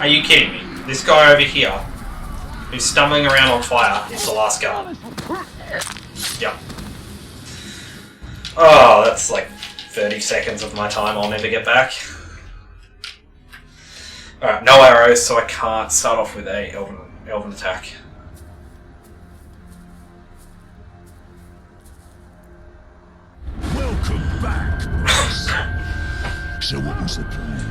Are you kidding me? This guy over here, who's stumbling around on fire, is the last guard. Yep. Oh, that's like 30 seconds of my time I'll never get back. Alright, no arrows, so I can't start off with a elven attack. Welcome back, boss. So what was the plan?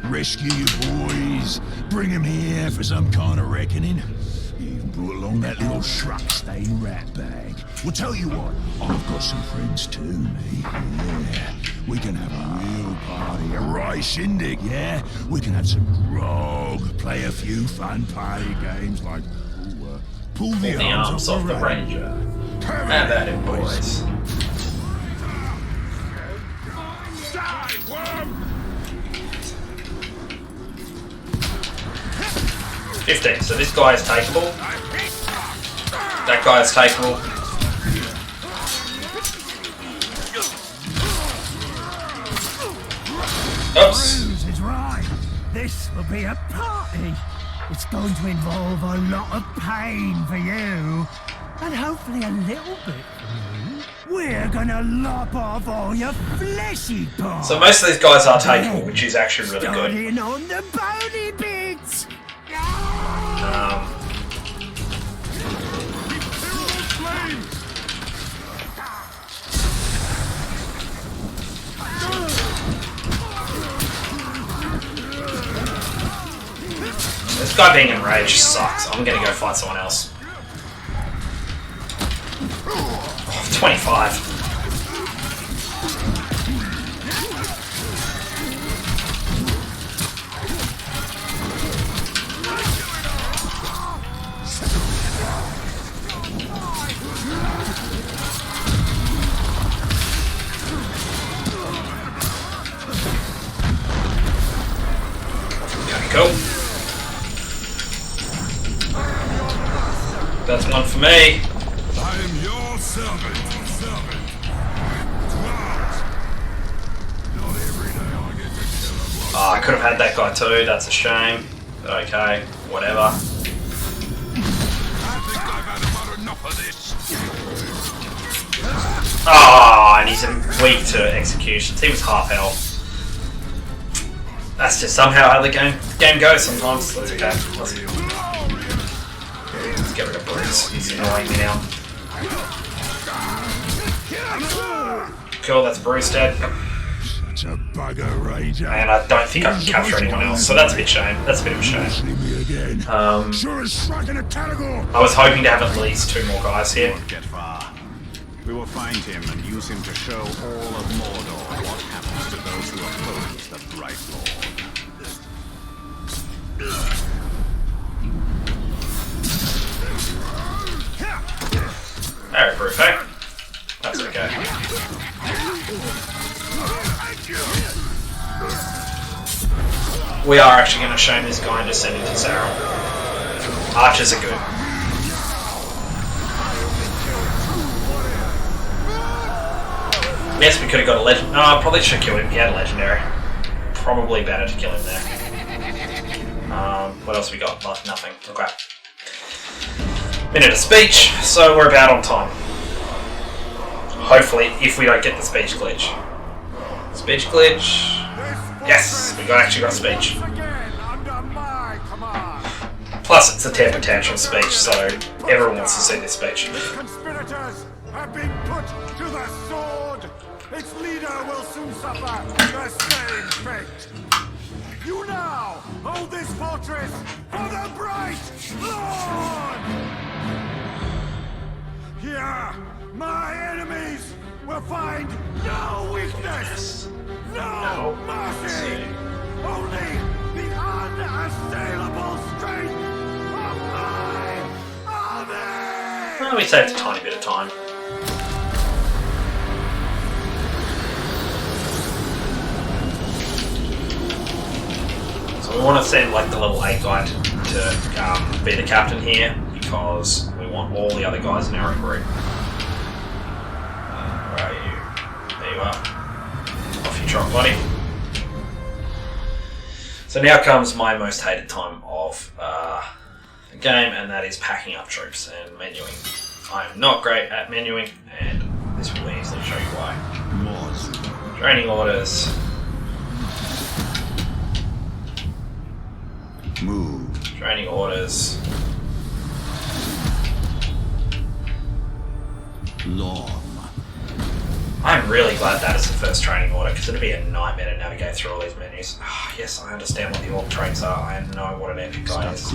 Rescue your boys, bring them here for some kind of reckoning. You even brought along that little shrub-stained rat bag. Well, tell you what, I've got some friends too, mate. Yeah, we can have a real party, a right shindig, yeah? We can have some grog, play a few fun party games like pull the arms off the ranger. Have at it, boys. 15, so this guy is takeable. That guy is takeable. Oops. Bruce is right. This will be a party. It's going to involve a lot of pain for you. And hopefully a little bit for me. We're gonna lop off all your fleshy parts. So most of these guys are takeable, which is actually really good. Starting on the bony bits. This guy being enraged sucks. I'm gonna go fight someone else. Oh, 25. Cool. That's one for me. I am your servant. Not every day I get to kill a Oh, I could have had that guy too. That's a shame. But okay, whatever. I think I've had about enough of this. Oh, and he's weak to executions. He was half health. That's just somehow how the game goes sometimes. That's okay. Let's get rid of Bruce. He's annoying me now. Cool, that's Bruce dead. Such a bugger, Ranger. And I don't think I can capture anyone else, so that's a bit shame. That's a bit of a shame. I was hoping to have at least 2 more guys here. Won't get far. We will find him and use him to show all of Mordor what happens to those who oppose the Bright Lord. Alright, perfect. That's okay. We are actually going to shame this guy into sending to Sauron. Archers are good. Yes, we could have got a legend. No, I probably should have killed him. He had a legendary. Probably better to kill him there. What else we got? Nothing. Okay. Minute of speech, so we're about on time. Hopefully, if we don't get the speech glitch. Speech glitch. Yes, we actually got speech. Plus, it's a temper tantrum speech, so everyone wants to see this speech. Conspirators have been put to the sword. Its leader will soon suffer the same fate. You now hold this fortress for the Bright Lord! Here, my enemies will find no weakness, no mercy, only We saved a tiny bit of time. So we want to send like the level 8 guy to be the captain here, because we want all the other guys in our group. Where are you? There you are. Off you trot, buddy. So now comes my most hated time of the game, and that is packing up troops and menuing. I am not great at menuing, and this will easily show you why. Training orders. Move. Training orders. Long. I'm really glad that is the first training order, because it'd be a nightmare to navigate through all these menus. Oh, yes, I understand what the orc traits are. I know what an epic guy is.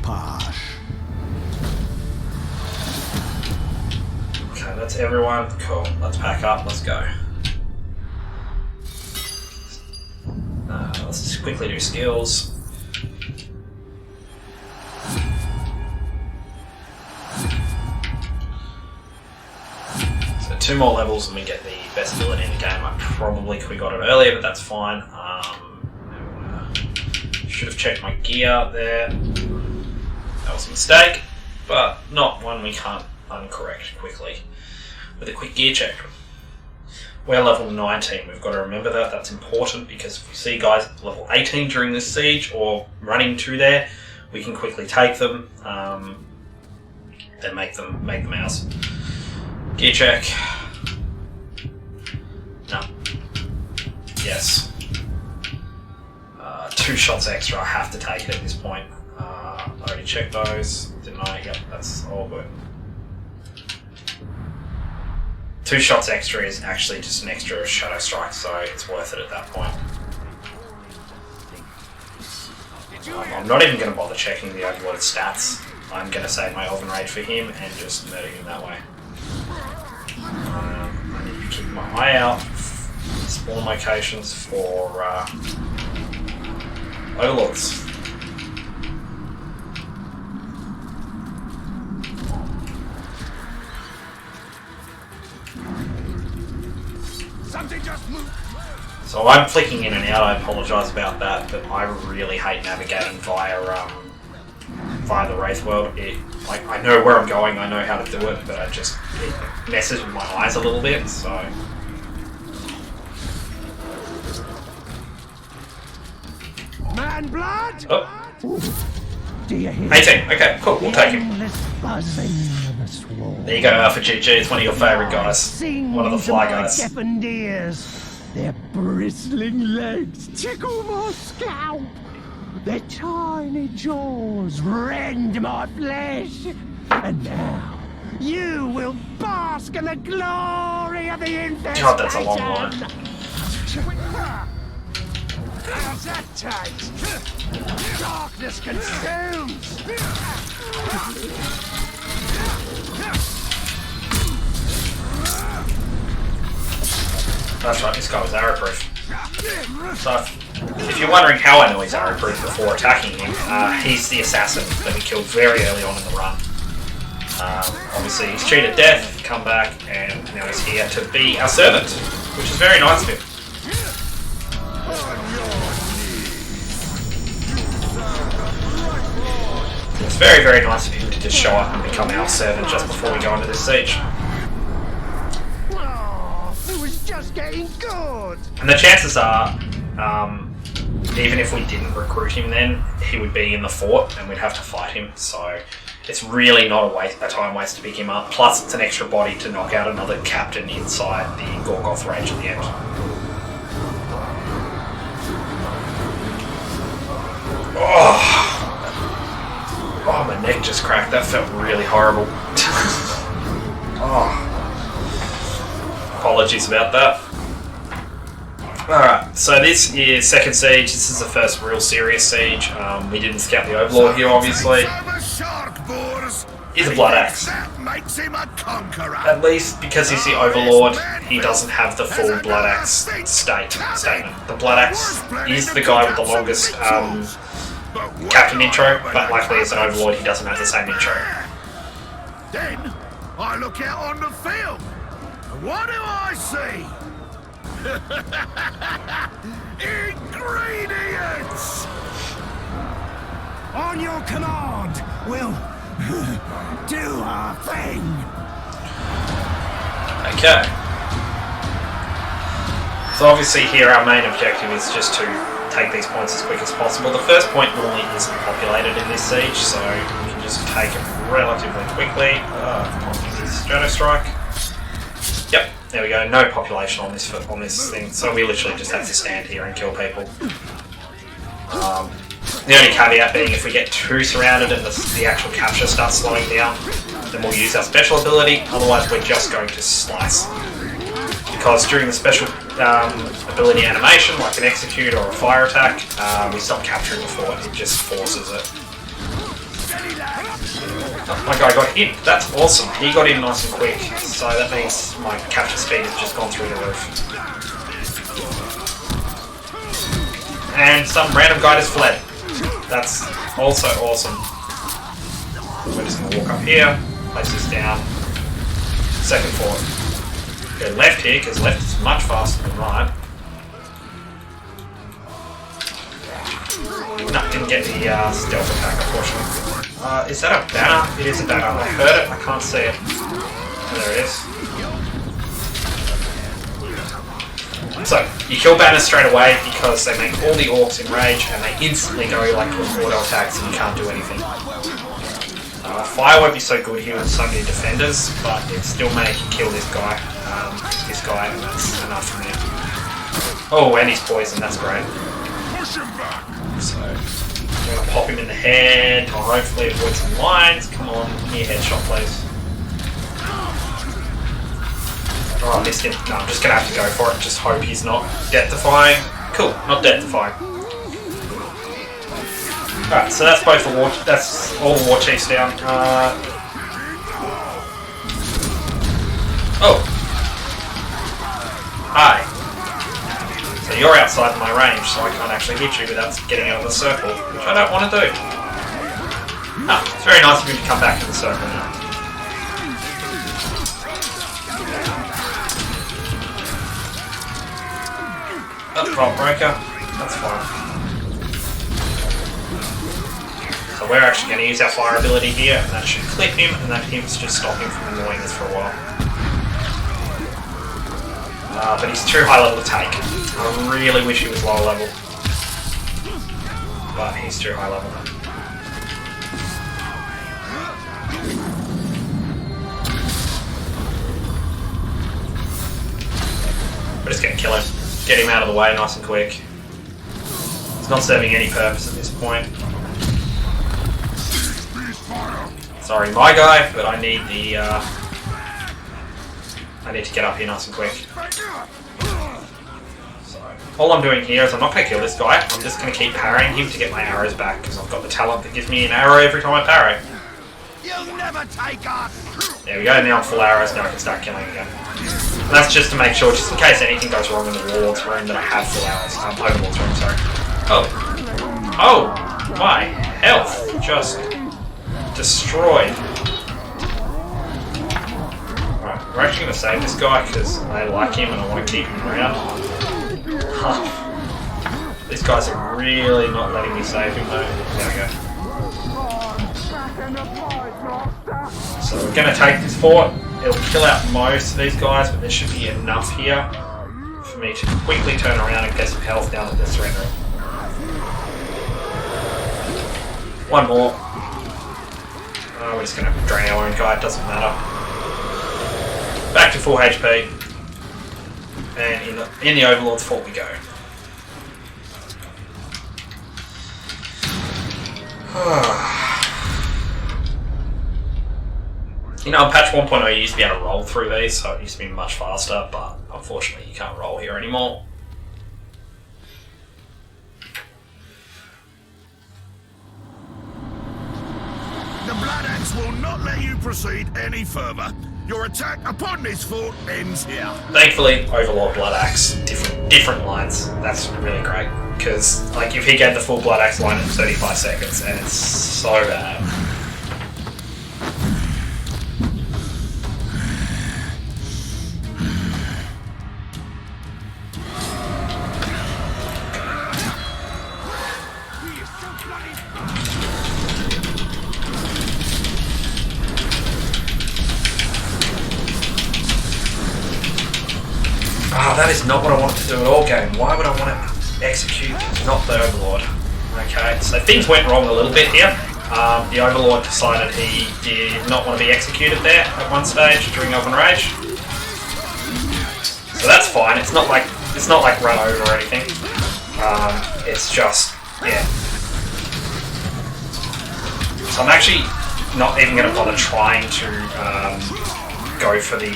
Posh. Okay, that's everyone. Cool. Let's pack up. Let's go. Let's just quickly do skills. So 2 more levels and we get the best ability in the game. I probably could have got it earlier, but that's fine. Should have checked my gear there. That was a mistake, but not one we can't uncorrect quickly with a quick gear check. We're level 19, we've got to remember that. That's important, because if we see guys at level 18 during this siege or running to there, we can quickly take them and make them ours. Gear check. No. Yes. 2 shots extra, I have to take it at this point. I already checked those, didn't I? Yep, that's all good. 2 shots extra is actually just an extra shadow strike, so it's worth it at that point. I'm not even going to bother checking the overlord's stats. I'm going to save my Elven Rage for him and just murder him that way. I need to keep my eye out, spawn locations for overlords. So I'm flicking in and out, I apologise about that, but I really hate navigating via the Wraith World. I know where I'm going, I know how to do it, but it messes with my eyes a little bit, so... Man blood? Oh. Do you hear 18, okay, cool, we'll take him. There you go, Alpha GG, it's one of your favourite guys. One of the fly guys. Deafened ears. Their bristling legs tickle my scalp. Their tiny jaws rend my flesh. And now, you will bask in the glory of the infestation. God, that's a long line. How's that taste? Darkness consumes. That's right, this guy was arrow-proof. So, if you're wondering how I know he's arrow-proof before attacking him, he's the assassin that we killed very early on in the run. Obviously, he's cheated death, come back, and now he's here to be our servant, which is very nice of him. It's very, very nice of him to just show up and become our servant just before we go into this siege. Just getting good. And the chances are, even if we didn't recruit him then, he would be in the fort and we'd have to fight him, so it's really not a time waste to pick him up, plus it's an extra body to knock out another captain inside the Gorgoth range at the end. Oh, my neck just cracked, that felt really horrible. Oh. Apologies about that. Alright, so this is second siege. This is the first real serious siege. We didn't scout the Overlord here, obviously. He's a Blood Axe. At least because he's the Overlord, he doesn't have the full Blood Axe statement. The Blood Axe is the guy with the longest captain intro, but luckily as an overlord he doesn't have the same intro. Then I look out on the field, and what do I see? Ingredients! On your command, we'll do our thing. Okay. So obviously here our main objective is just to take these points as quick as possible. The first point normally isn't populated in this siege, so we can just take it relatively quickly. Strato Strike. Yep, there we go. No population on this thing, so we literally just have to stand here and kill people. The only caveat being if we get too surrounded and the actual capture starts slowing down, then we'll use our special ability, otherwise we're just going to slice. Because during the special ability animation, like an execute or a fire attack, we stop capturing the fort, it just forces it. Oh, my guy got in, that's awesome, he got in nice and quick, so that means my capture speed has just gone through the roof. And some random guy just fled. That's also awesome. We're just going to walk up here, place this down, second fort. Go left here, because left is much faster than right. No, didn't get the stealth attack, unfortunately. Is that a banner? It is a banner. I heard it, I can't see it. Oh, there it is. So, you kill banners straight away because they make all the orcs enrage and they instantly go like auto attacks and you can't do anything. Fire won't be so good here with so many defenders, but it still may kill this guy, and that's enough for me. Oh, and he's poisoned, that's great. So, I'm going to pop him in the head, or hopefully avoid some lines. Come on, near headshot please. Oh, I missed him. No, I'm just going to have to go for it. Just hope he's not death-defying. Cool, not death-defying. Alright, so that's both the war. That's all the war chiefs down. Oh. Hi. So you're outside my range, so I can't actually hit you without getting out of the circle, which I don't want to do. Ah, it's very nice of you to come back in the circle now. Prop breaker, that's fine. So we're actually going to use our fire ability here, and that should clip him, and that him's just stop him from annoying us for a while. But he's too high level to take. I really wish he was lower level. But he's too high level now. We're just going to kill him. Get him out of the way nice and quick. It's not serving any purpose at this point. Sorry, my guy, but I need the I need to get up here nice and quick. So, all I'm doing here is I'm not going to kill this guy. I'm just going to keep parrying him to get my arrows back because I've got the talent that gives me an arrow every time I parry. You'll never take us. There we go. Now I'm full arrows. Now I can start killing again. And that's just to make sure, just in case anything goes wrong in the Warlord's room, that I have full arrows. Overlord's room, sorry. Oh. Oh! My health just destroyed. Right, we're actually going to save this guy because I like him and I want to keep him around. Huh. These guys are really not letting me save him though. There we go. So we're going to take this fort. It'll kill out most of these guys, but there should be enough here for me to quickly turn around and get some health down that they're surrendering. One more. We're just going to drain our own guy, it doesn't matter. Back to full HP. And in the Overlord's fort we go. You know, on patch 1.0 you used to be able to roll through these, so it used to be much faster, but unfortunately you can't roll here anymore. The Blood Axe will not let you proceed any further. Your attack upon this fort ends here. Thankfully, Overlord Blood Axe, different lines. That's really great. because like if he gave the full Blood Axe line in 35 seconds, and it's so bad. That is not what I wanted to do at all, game. Why would I want to execute not the Overlord? Okay, so things went wrong a little bit here. The Overlord decided he did not want to be executed there at one stage during Open Rage. So that's fine. It's not like run over or anything. It's just So I'm actually not even going to bother trying to go for the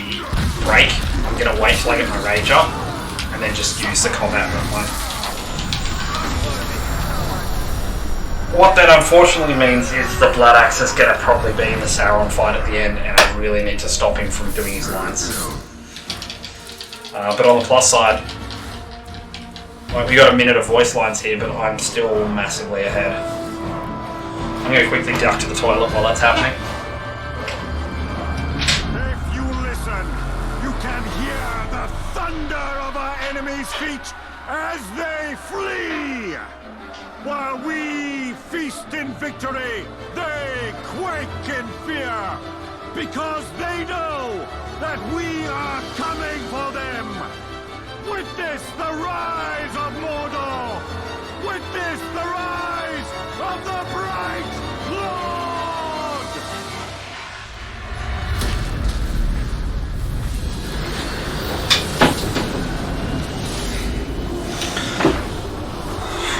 break. I'm going to wait till I get my rage up and then just use the combat one. What that unfortunately means is the Blood Axe is going to probably be in the Sauron fight at the end, and I really need to stop him from doing his lines. But on the plus side, like, we got a minute of voice lines here, but I'm still massively ahead. I'm going to quickly duck to the toilet while that's happening. If you listen, you can hear the thunder of our enemies' feet as they flee. While we feast in victory, they quake in fear, because they know that we are coming for them. Witness the rise of Mordor! Witness the rise of the Bright Lord!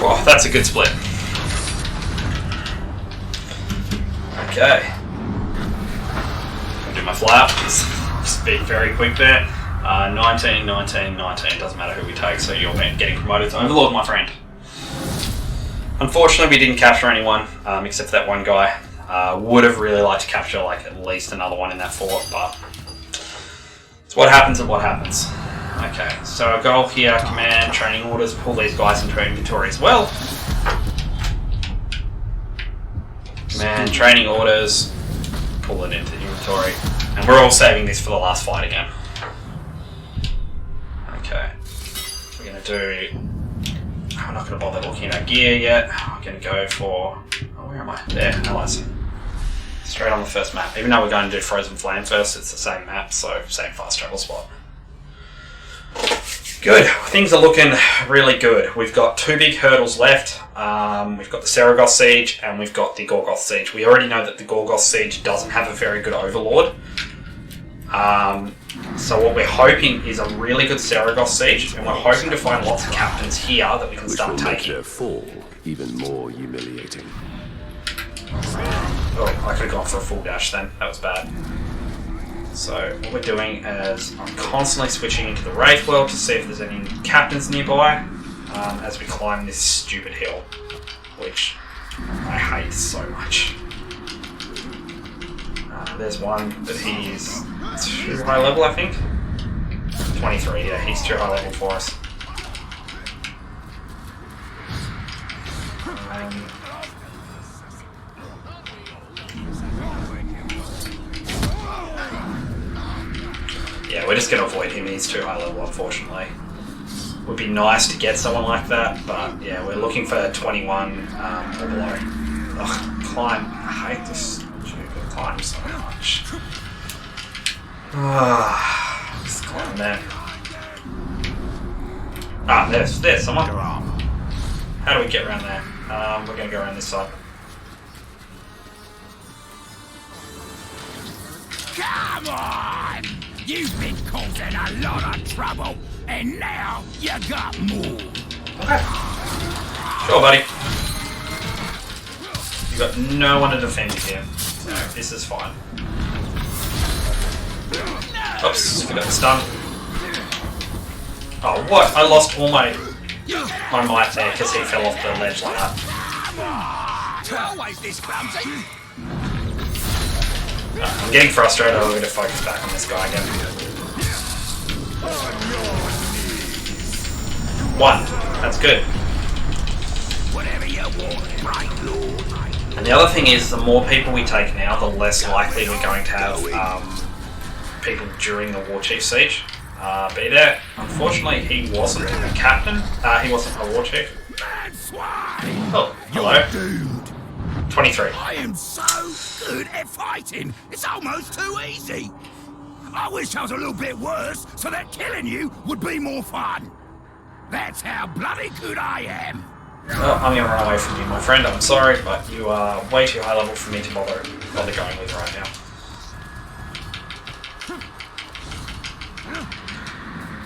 Oh, that's a good split. Okay. I'll do my flap. Just be very quick there. 19, 19, 19. Doesn't matter who we take, so you're getting promoted to Overlord, my friend. Unfortunately, we didn't capture anyone, except for that one guy. Would have really liked to capture like at least another one in that fort, but it's what happens and what happens. Okay, so our goal here, command, training orders, pull these guys into our inventory as well. Command, training orders, pull it into the inventory. And we're all saving this for the last fight again. Okay, we're going to do... I'm not going to bother looking at our gear yet. I'm going to go for... Oh, where am I? There, allies. Straight on the first map. Even though we're going to do Frozen Flame first, it's the same map, so same fast travel spot. Good. Things are looking really good. We've got two big hurdles left. We've got the Saragoth Siege and we've got the Gorgoth Siege. We already know that the Gorgoth Siege doesn't have a very good Overlord. So what we're hoping is a really good Saragoth Siege, and we're hoping to find lots of captains here that we can start taking. Their fall even more humiliating. Oh, I could have gone for a full dash then. That was bad. So what we're doing is I'm constantly switching into the Wraith World to see if there's any captains nearby as we climb this stupid hill, which I hate so much. There's one, but he's too high level, I think. 23, yeah, he's too high level for us. Yeah, we're just going to avoid him, he's too high level, unfortunately. Would be nice to get someone like that, but yeah, we're looking for 21 or below. Ugh, climb. I hate this stupid climb so much. Just climb there. Ah, there's someone. How do we get around there? We're going to go around this side. Come on! You've been causing a lot of trouble, and now you got more. Okay. Sure, buddy. You've got no one to defend you here, so this is fine. Oops, forgot the stun. Oh, what? I lost all my might there because he fell off the ledge like that. Always this clumsy. I'm getting frustrated. I'm going to focus back on this guy again. One. That's good. And the other thing is, the more people we take now, the less likely we're going to have people during the War Chief siege. Be there. Unfortunately, he wasn't a captain. He wasn't a War Chief. Oh, hello. 23. I am so good at fighting, it's almost too easy. I wish I was a little bit worse, so that killing you would be more fun. That's how bloody good I am. Well, I'm going to run away from you, my friend. I'm sorry, but you are way too high level for me to bother going with right now.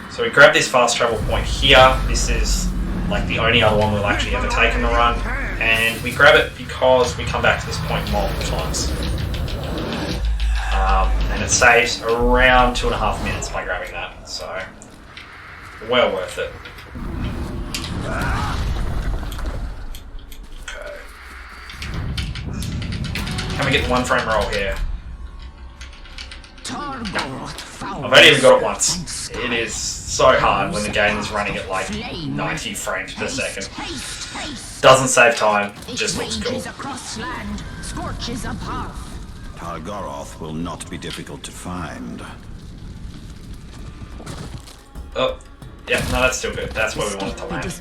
So we grab this fast travel point here. This is like the only other one we'll actually ever take in the run. And we grab it because we come back to this point multiple times. And it saves around 2.5 minutes by grabbing that. So, well worth it. Can we get the 1 frame roll here? I've only ever got it once. It is so hard when the game is running at like 90 frames per second. Doesn't save time, just looks cool. Targoroth will not be difficult to find. Oh, yeah, no, that's still good. That's where we want it to land.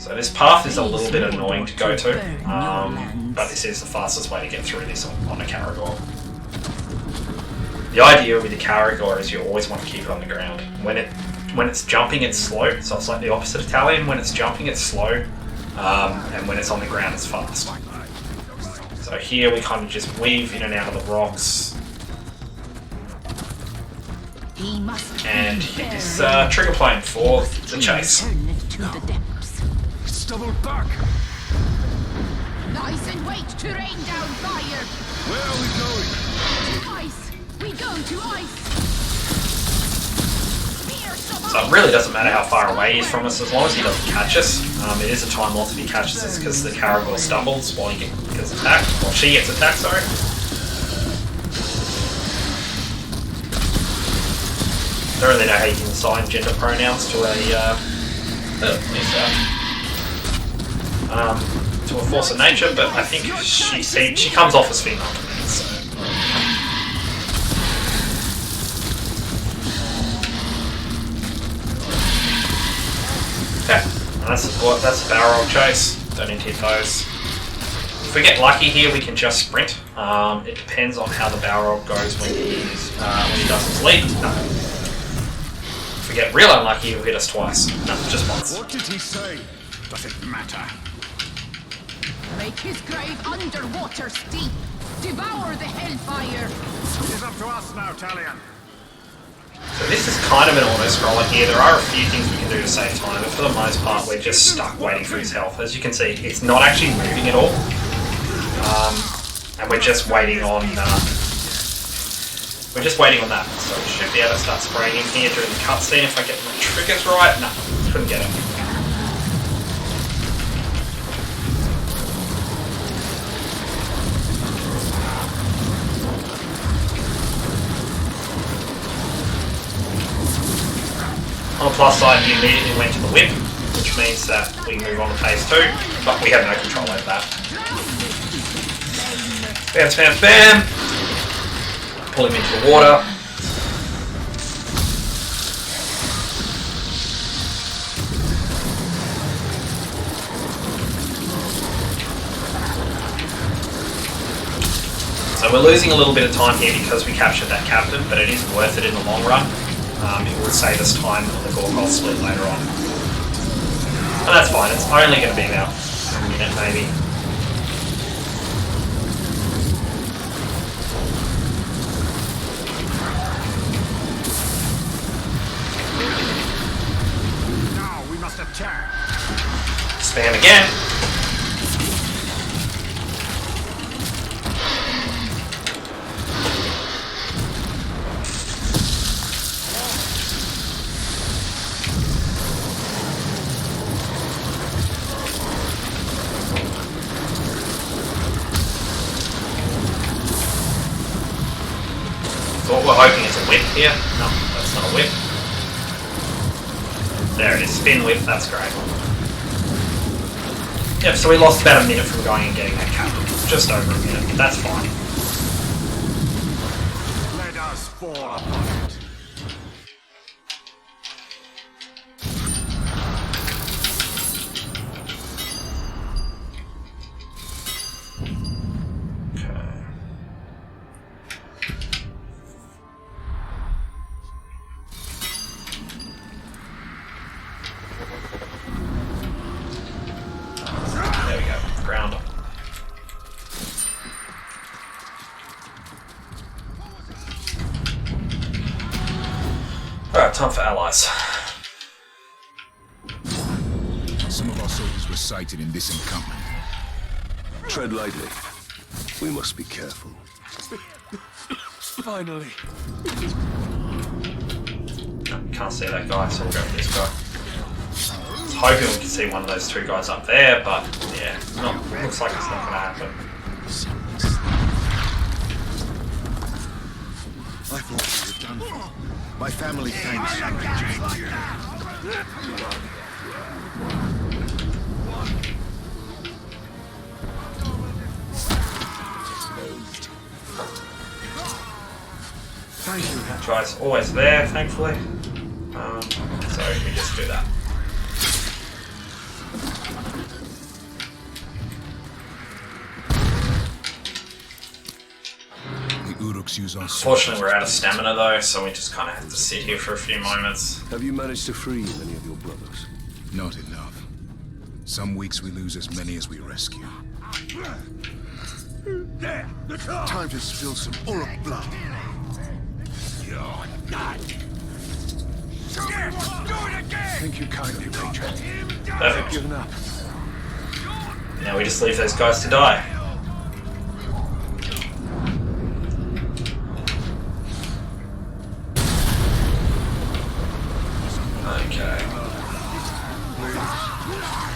So this path is a little bit annoying to go to, but this is the fastest way to get through this on a Caragor. The idea with the Caragor is you always want to keep it on the ground. When it's jumping, it's slow, so it's like the opposite of Talion. When it's jumping, it's slow, and when it's on the ground, it's fast. So here we kind of just weave in and out of the rocks, and hit this trigger plane for the chase. Double back. Nice and wait to rain down fire. Where are we going? To ice. We go to ice. So it really doesn't matter how far away he is from us as long as he doesn't catch us. It is a time loss if he catches us because the Caragor stumbles while he gets attacked. Or she gets attacked, sorry. Don't really know how you can assign gender pronouns to to a force of nature, but I think she comes off as female to me, so. Okay, that's the barrel chase. Don't need to hit those. If we get lucky here, we can just sprint. It depends on how the barrel goes when he does his leap. No. If we get real unlucky, he'll hit us twice. No, just once. What did he say? Does it matter? Make his grave underwater steep. Devour the hellfire. It's up to us now, Talion. So this is kind of an auto-scroller here. There are a few things we can do to save time, but for the most part we're just stuck waiting for his health. As you can see, it's not actually moving at all. And we're just waiting on that. So we should be able to start spraying in here during the cutscene if I get my triggers right. No, couldn't get it. On the plus side, he immediately went to the whip, which means that we move on to phase 2, but we have no control over that. Bam, spam, bam! Pull him into the water. So we're losing a little bit of time here because we captured that captain, but it is worth it in the long run. It will save us time on the Gorgol split later on. And that's fine, it's only going to be about a minute maybe. Now we must attack. Spam again. What we're hoping is a whip here. No, that's not a whip. There it is, spin whip, that's great. Yep, so we lost about a minute from going and getting that captain. Just over a minute, but that's fine. Let us fall upon it. There we go, ground. Alright, time for allies. Some of our soldiers were sighted in this encampment. Tread lightly. We must be careful. Finally. Can't see that guy, so we'll go for this guy. I was hoping we could see one of those two guys up there, but yeah, looks like it's not going to happen. I thought we were done for. My family thanks you. Thank you. That guy's always there, thankfully. So we just do that. The Uruks use our Fortunately, we're out of stamina though, so we just kind of have to sit here for a few moments. Have you managed to free many of your brothers? Not enough. Some weeks we lose as many as we rescue. Time to spill some Uruk blood. You're done. Do it again. Thank you kindly, Ranger. Perfect. Given up. Now we just leave those guys to die. Okay.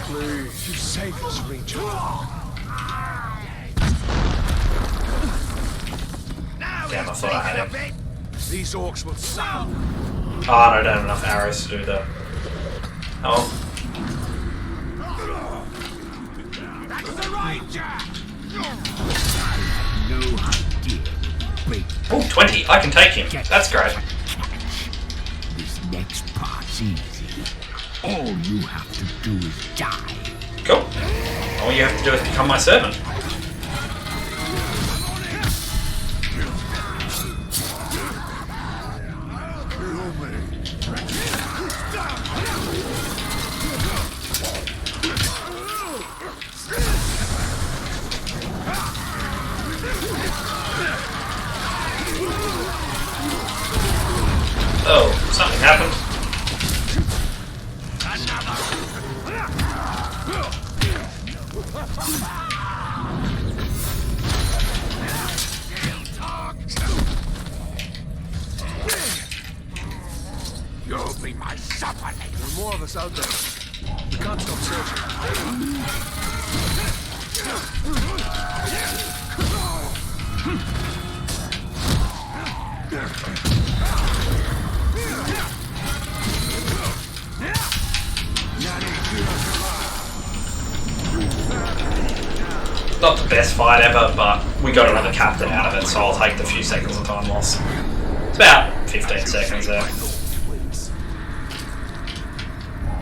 Please, you saved us, Ranger. Damn, I thought I had him. These orcs will suffer. Oh, I don't have enough arrows to do that. Oh. That's the Ranger. No idea. Wait, Oh, 20. I can take him. That's great. this next part's easy. All you have to do is die. Cool. All you have to do is become my servant. Oh, something happened. You'll be my supper. There are more of us out there. We can't stop searching. Not the best fight ever, but we got another captain out of it, so I'll take the few seconds of time loss. It's about 15 seconds there.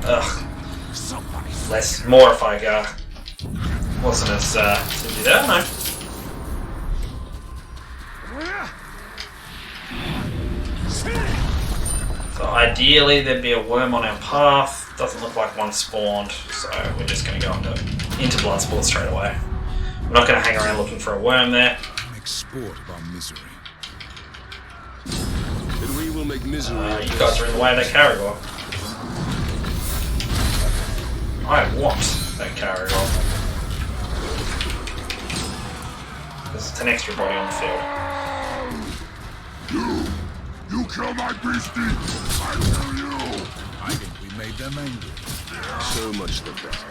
Ugh. More if I wasn't as stingy there, no. So ideally there'd be a worm on our path. Doesn't look like one spawned, so we're just going to go into Bloodsport straight away. We're not going to hang around looking for a worm there. Make sport of our misery. And we will make misery. You guys are in the way of that Caragor. I want that Caragor. There's an extra body on the field. You kill my beastie. I kill you. I think we made them angry. So much the better.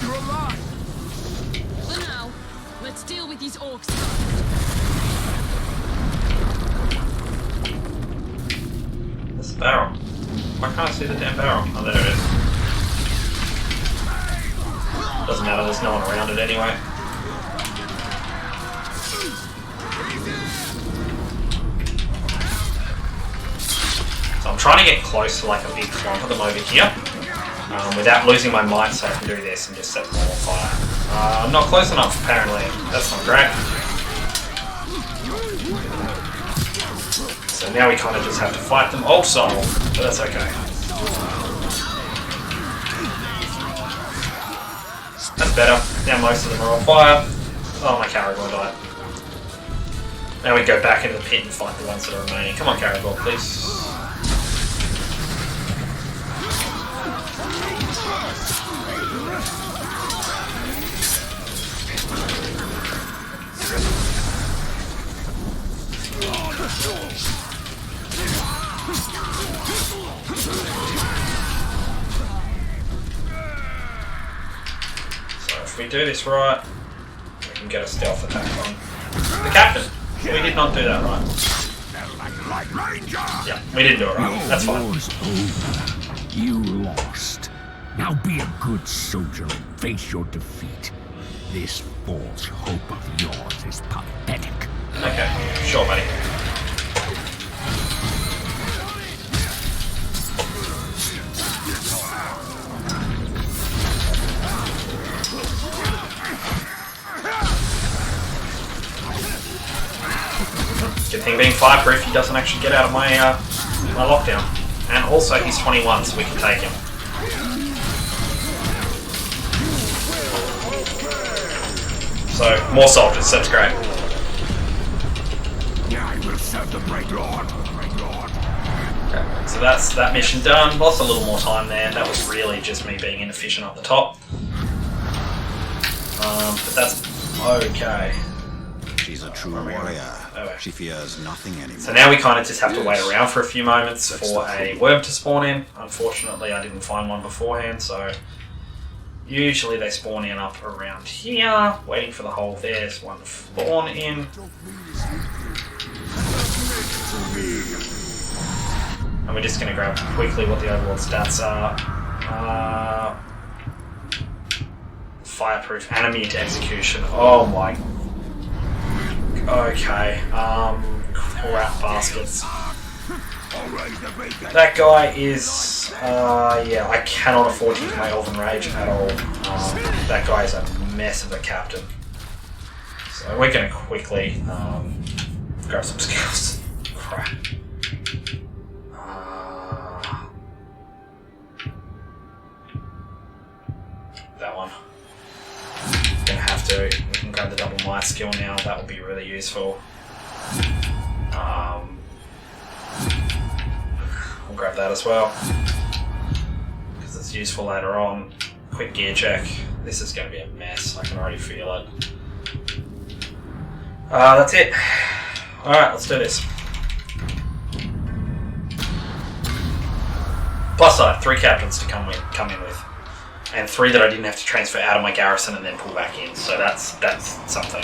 You're alive. For now, let's deal with these orcs. see the damn barrel? Oh, there it is. Doesn't matter, there's no one around it anyway. So I'm trying to get close to like a big clump of them over here, without losing my might, so I can do this and just set them all on fire. I'm not close enough, apparently. That's not great. So now we kind of just have to fight them also, but that's okay. That's better. Now most of them are on fire. Oh, my Caragor died. Now we go back into the pit and fight the ones that are remaining. Come on, Caragor, please. So if we do this right, we can get a stealth attack on the captain. We did not do that right. Yeah, we didn't do it right. That's fine. War's over. You lost. Now be a good soldier and face your defeat. This false hope of yours is pathetic. Okay, sure, buddy. Good thing being fireproof, he doesn't actually get out of my my lockdown. And also he's 21, so we can take him. So, more soldiers, that's great. I will serve the great lord. Okay, so that's that mission done. Lost a little more time there. That was really just me being inefficient up the top. But that's okay. She's a true warrior. She fears nothing anymore. So now we kind of just have to wait around for a few moments for a worm to spawn in. Unfortunately, I didn't find one beforehand, so usually they spawn in up around here, waiting for the hole. There's one spawn in. And we're just going to grab quickly what the overall stats are. Fireproof and immune to execution. Oh my. Okay. Crap baskets. That guy is. Yeah, I cannot afford to use my Elven Rage at all. That guy is a mess of a captain. So we're going to quickly grab some skills. Crap. That one. Gonna have to. We can grab the double might skill now. That will be really useful. We'll grab that as well because it's useful later on. Quick gear check. This is going to be a mess. I can already feel it. That's it. All right, let's do this. Plus side, 3 captains to come in with. And 3 that I didn't have to transfer out of my garrison and then pull back in. So that's something.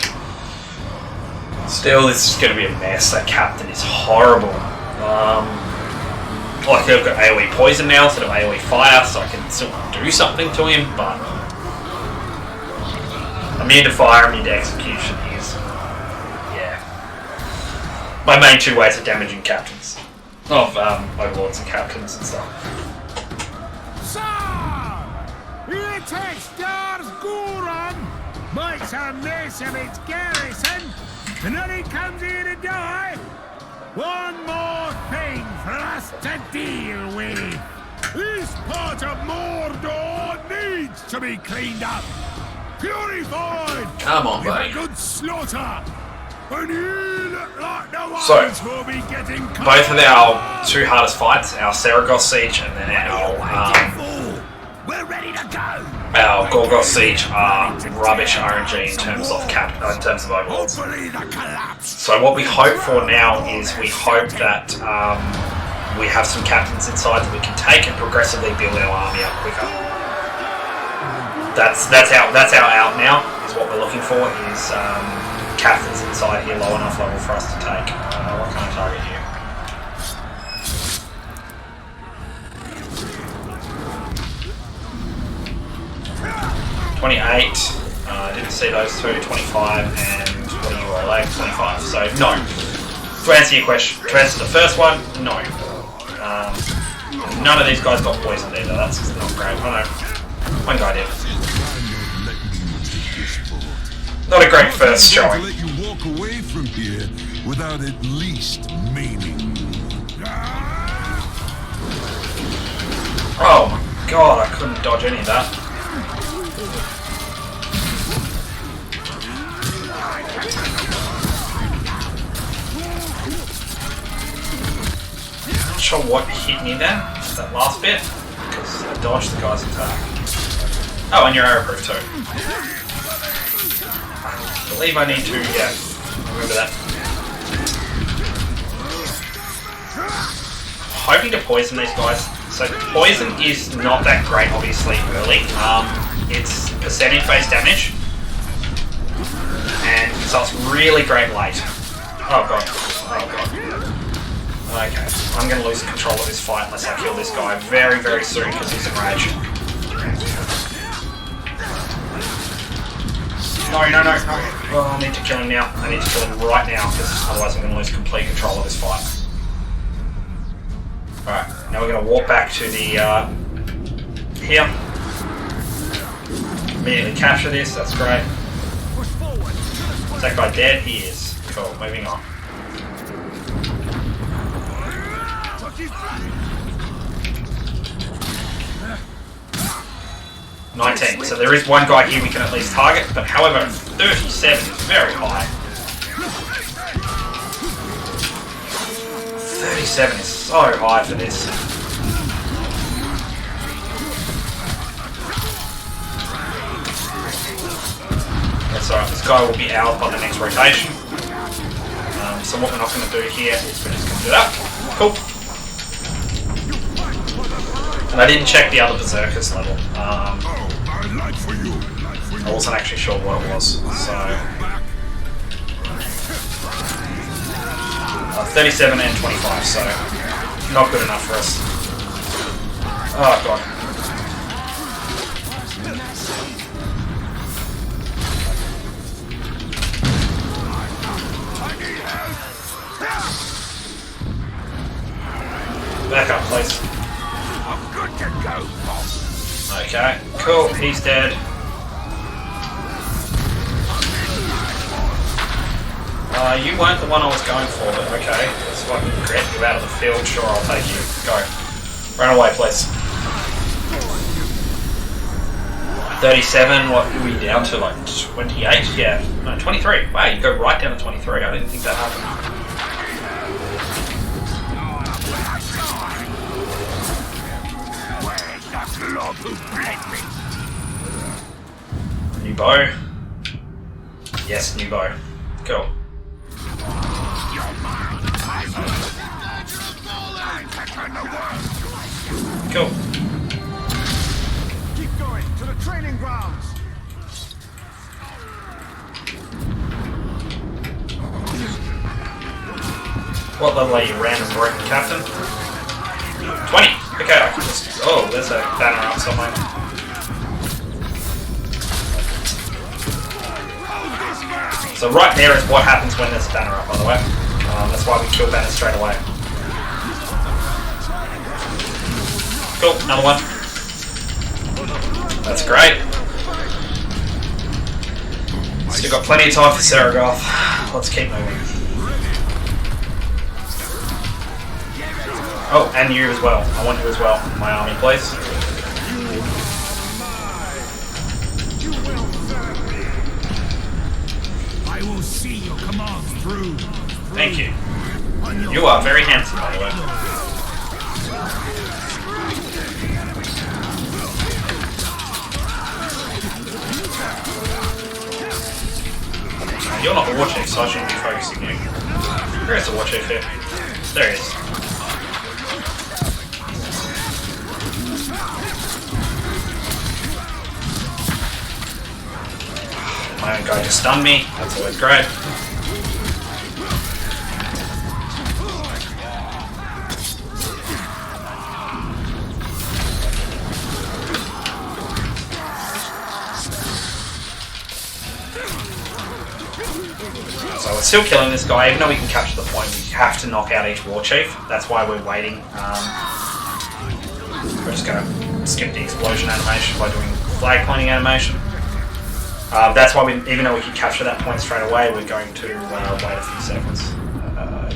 Still, this is going to be a mess. That captain is horrible. Like I've got AoE poison now instead of AoE fire, so I can still do something to him. But immune to fire, immune to execution is, yeah, my main 2 ways of damaging captains of overlords and captains and stuff. Here takes Stars Goron, makes a mess of its garrison, and then he comes here to die. One more thing for us to deal with. This part of Mordor needs to be cleaned up, purified. Come on, with buddy. a good slaughter. And you look like the ones So, who'll be getting both of our 2 hardest fights, our Saragoth Siege and then we're ready to go. our Gorgoth Siege, are rubbish RNG in terms of overlords. So what we hope for now is we hope that we have some captains inside that we can take and progressively build our army up quicker. That's our out now. Is what we're looking for is captains inside here low enough level for us to take. What can I target here? 28. Didn't see those two. 25 and what are you all like? 25. So no. To answer your question, to answer the first one, no. None of these guys got poisoned either. That's not great. Oh no. One guy did. Not a great first showing. Let you walk away from here without at least meaning. Oh my god, I couldn't dodge any of that. Not sure what hit me then, that last bit, because I dodged the guy's attack. Oh, and you're arrow-proof too. I believe I need to, yeah, remember that. Hoping to poison these guys. So poison is not that great, obviously, early. It's percentage-based damage, and so it's really great late. Oh god, oh god. Okay, I'm going to lose control of this fight unless I kill this guy very, very soon because he's enraged. No, no, no, no. Oh, I need to kill him now. I need to kill him right now because otherwise I'm going to lose complete control of this fight. Alright, now we're going to walk back to the, here. Immediately capture this, that's great. Is that guy dead? He is. Cool, moving on. $19. So there is one guy here we can at least target, but however, 37 is very high. 37 is so high for this. That's alright, this guy will be out by the next rotation. So what we're not going to do here is we're just going to do that. Cool. And I didn't check the other Berserkers level. I wasn't actually sure what it was. So 37 and 25, so not good enough for us. Oh god. Back up, please. Okay, cool, he's dead. You weren't the one I was going for, but okay. So I can get you out of the field, sure, I'll take you. Go. Run away, please. 37, what are we down to, like 28? Yeah, no, 23. Wow, you go right down to 23. I didn't think that happened. New bow. Yes, new bow. Cool. Cool. Keep going to the training grounds. What level are you, random broken captain? 20! Okay, I can just... Oh, there's a banner up somewhere. So right there is what happens when there's a banner up, by the way. That's why we kill banners straight away. Cool, another one. That's great. Still got plenty of time for Saragoth. Let's keep moving. Oh, and you as well. I want you as well in my army, please. I will see your commands through. Thank you. You are very handsome, by the way. You're not the war chief, so I shouldn't be focusing you. Where is the war chief here? There he is. My own guy just stunned me. That's always great. still killing this guy, even though we can capture the point. We have to knock out each war chief. That's why we're waiting. We're just going to skip the explosion animation by doing flag pointing animation. That's why, even though we can capture that point straight away, we're going to wait a few seconds.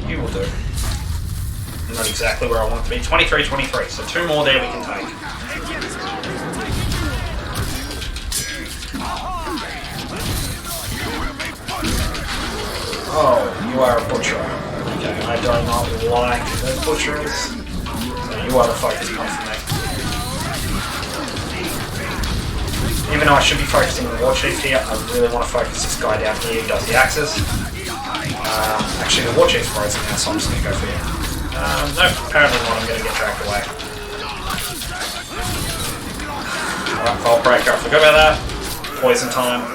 You will do. Not exactly where I want it to be. 23, 23. So 2 more there we can take. Oh, you are a butcher. Okay, I do not like the butchers. So you are the focus point for me. Even though I should be focusing on the war chief here, I really want to focus this guy down here who does the axes. Actually, the war chief's frozen now, so I'm just going to go for him. Nope, apparently not. I'm going to get dragged away. Alright, Vault Breaker, I forgot about that. Poison time.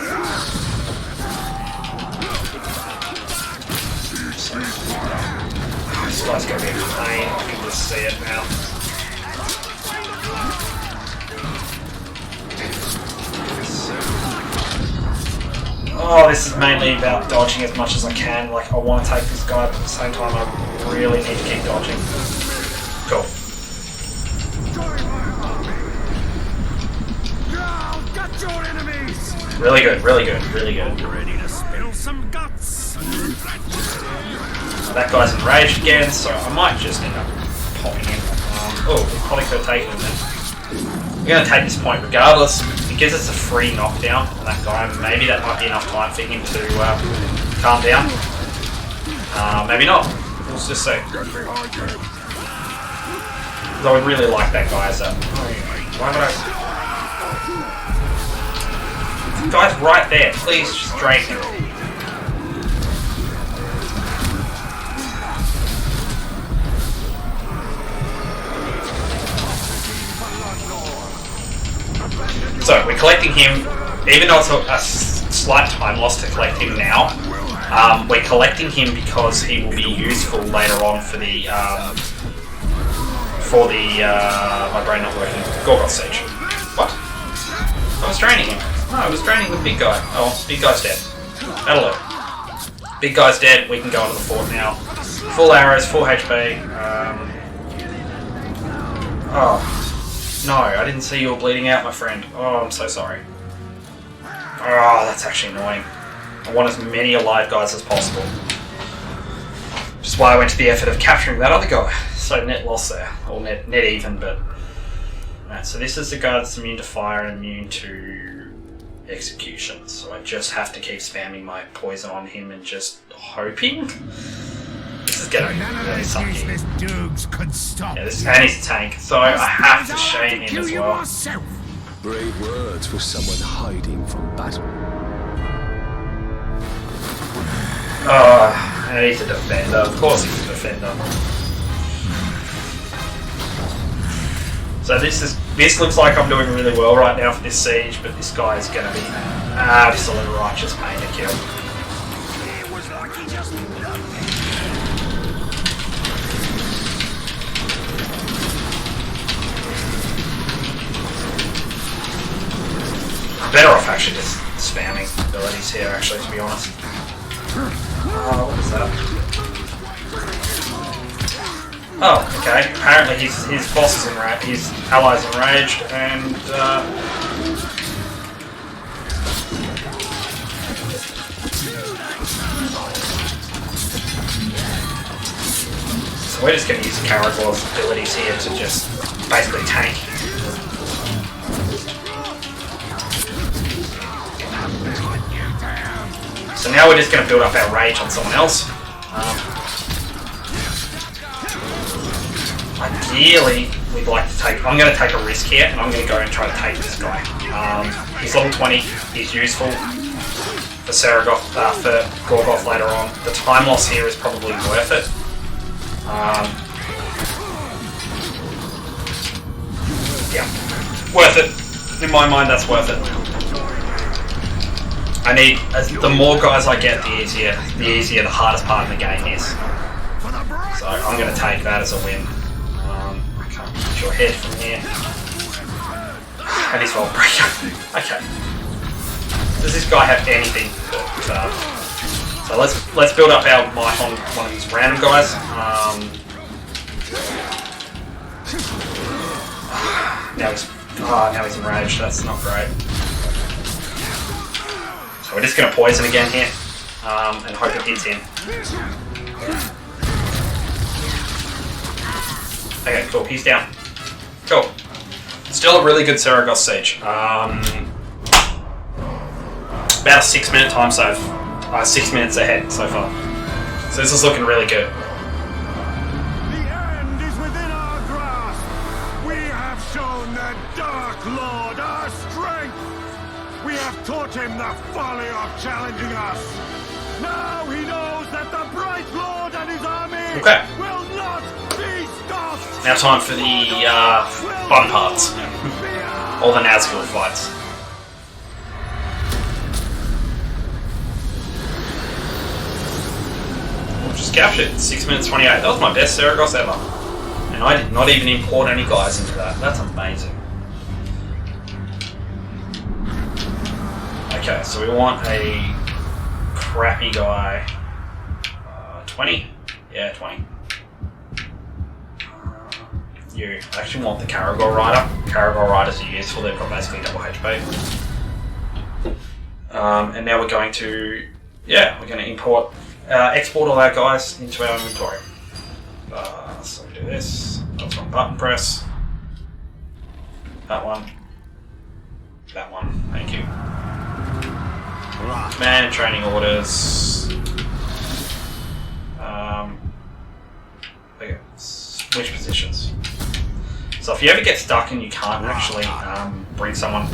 This guy's going to be a pain. I can just see it now. Oh, this is mainly about dodging as much as I can. Like, I want to take this guy, but at the same time I really need to keep dodging. Cool. Really good, really good, really good. You ready to spill some guts? That guy's enraged again, so I might just end up popping in. Oh, we probably could have taken him then. We're going to take this point regardless. It gives us a free knockdown on that guy. Maybe that might be enough time for him to calm down. Maybe not. We'll just see. I would really like that guy as a... Why would I... The guy's right there. Please just drain him. So, we're collecting him, even though it's a slight time loss to collect him now, we're collecting him because he will be useful later on for the, my brain not working, Gorgoth Siege. What? I was draining him. No, I was draining the big guy. Oh, big guy's dead. That'll do. Big guy's dead, we can go into the fort now. Full arrows, full HP. Oh. No, I didn't see you were bleeding out, my friend. Oh, I'm so sorry. Oh, that's actually annoying. I want as many alive guys as possible. Which is why I went to the effort of capturing that other guy. So net loss there. Or net even, but... Right, so this is the guy that's immune to fire and immune to execution. So I just have to keep spamming my poison on him and just hoping... This is getting really sucky. Yeah, and he's a tank, so I have to shame him as well. Brave words for someone hiding from battle. And he's a defender. Of course he's a defender. So this looks like I'm doing really well right now for this siege, but this guy is going to be an absolute righteous pain to kill. Better off actually just spamming abilities here, actually, to be honest. What was that? Oh, okay. Apparently his boss is enraged, his ally's enraged, and so we're just going to use Karagor's abilities here to just basically tank. So now we're just going to build up our rage on someone else. Ideally, we'd like to take... I'm going to take a risk here, and I'm going to go and try to take this guy. He's level 20. He's useful for Saragoth, for Gorgoth later on. The time loss here is probably worth it. Yeah, worth it. In my mind, that's worth it. I need, the more guys I get, the easier the hardest part of the game is. So I'm going to take that as a win. I can't get your head from here. And his Vault Breaker. Okay. Does this guy have anything but So let's build up our might on one of these random guys. Now he's enraged. That's not great. So we're just going to poison again here, and hope it hits him. Okay, cool. He's down. Cool. Still a really good Saragoth siege. About a 6-minute time save. 6 minutes ahead so far. So this is looking really good. The end is within our grasp. We have shown the Dark Lord our strength. We have taught him the folly of challenging us. Now he knows that the Bright Lord and his army will not be stopped. Now time for the fun parts. All the Nazgul fights. Just captured 6 minutes 28. That was my best Saragoth ever. And I did not even import any guys into that. That's amazing. Okay, so we want a crappy guy. 20? Yeah, 20. You actually want the Caragor Rider. Caragor Riders are useful, they've got basically double HP. And now we're going to, we're going to export all our guys into our inventory. So we do this. That's one button press. That one. That one. Thank you. Man training orders. Okay. Switch positions. So if you ever get stuck and you can't actually bring someone.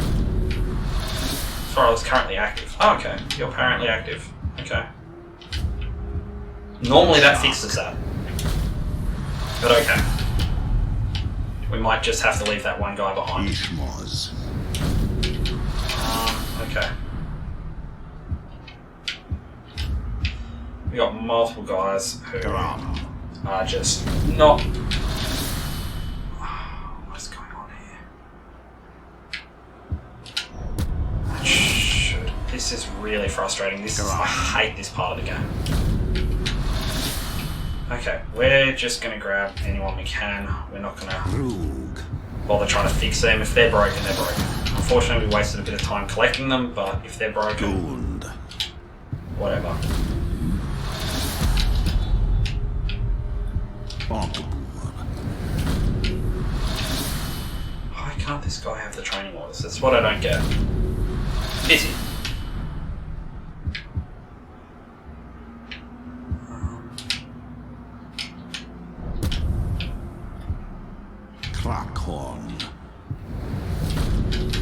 Sorry, I was currently active. Oh, okay. You're apparently active. Okay. Normally that fixes that. But okay. We might just have to leave that one guy behind. Okay. We got multiple guys who are just not... What's going on here? This is really frustrating. I hate this part of the game. Okay, we're just going to grab anyone we can. We're not going to bother trying to fix them. If they're broken, they're broken. Unfortunately, we wasted a bit of time collecting them, but if they're broken, whatever. Why can't this guy have the training orders? That's what I don't get. Busy.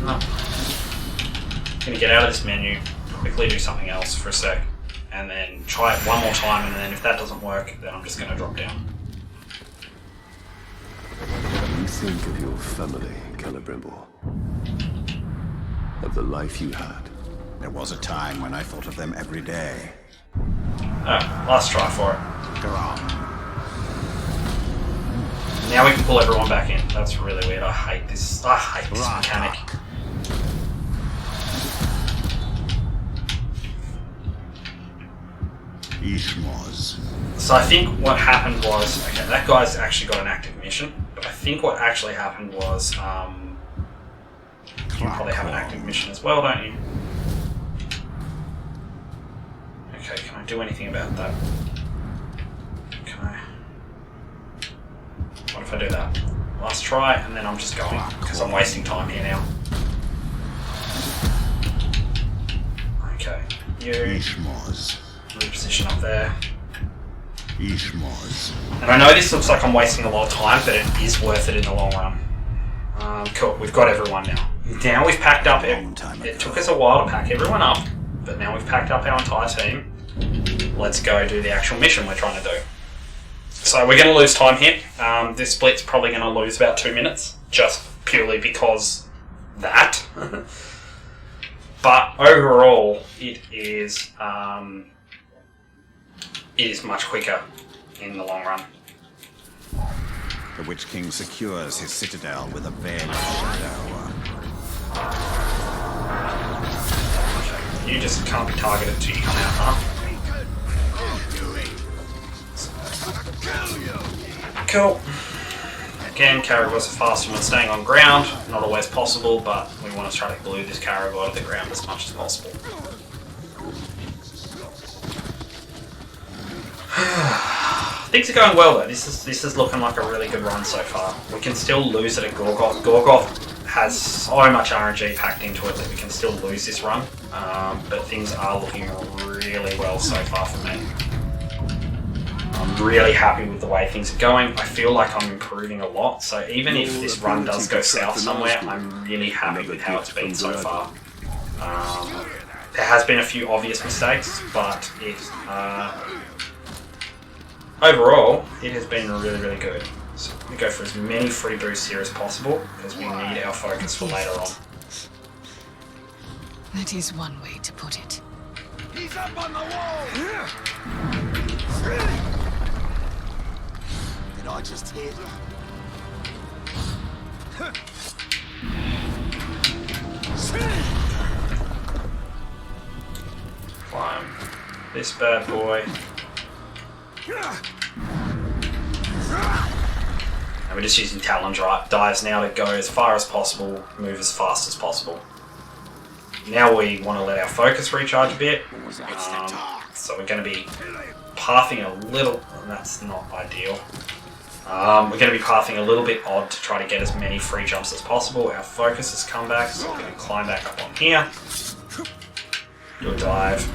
No. I'm gonna get out of this menu, quickly do something else for a sec, and then try it one more time, and then if that doesn't work, then I'm just gonna drop down. You think of your family, Celebrimble. Of the life you had. There was a time when I thought of them every day. Oh, last try for it. Go on. Now we can pull everyone back in. That's really weird. I hate this mechanic. So I think what happened was, okay, that guy's actually got an active mission, but I think what actually happened was, you probably have an active mission as well, don't you? Okay, can I do anything about that? Can I? What if I do that? Last try, and then I'm just going, because I'm wasting time here now. Okay, you reposition up there. And I know this looks like I'm wasting a lot of time, but it is worth it in the long run. Cool, we've got everyone now. Now we've packed up, it took us a while to pack everyone up, but now we've packed up our entire team. Let's go do the actual mission we're trying to do. So we're going to lose time here. This split's probably going to lose about 2 minutes, just purely because that. But overall, it is much quicker in the long run. The Witch King secures his citadel with a veil of shadow. Okay. You just can't be targeted till you come out, huh? Cool. Again, Caragors are faster when staying on ground. Not always possible, but we want to try to glue this Caragor to the ground as much as possible. Things are going well though. This is looking like a really good run so far. We can still lose it at Gorgoth. Gorgoth has so much RNG packed into it that we can still lose this run. But things are looking really well so far for me. I'm really happy with the way things are going. I feel like I'm improving a lot. So even if this run does go south somewhere, I'm really happy with how it's been so far. There has been a few obvious mistakes, but overall, it has been really, really good. So we go for as many free boosts here as possible because we need our focus for later on. That is one way to put it. He's up on the wall! Did I just hit? Climb this bad boy. And we're just using Talon dives now to go as far as possible, move as fast as possible. Now we want to let our focus recharge a bit. So we're going to be pathing a little, and that's not ideal. We're going to be pathing a little bit odd to try to get as many free jumps as possible. Our focus has come back, so we're going to climb back up on here. Do a dive.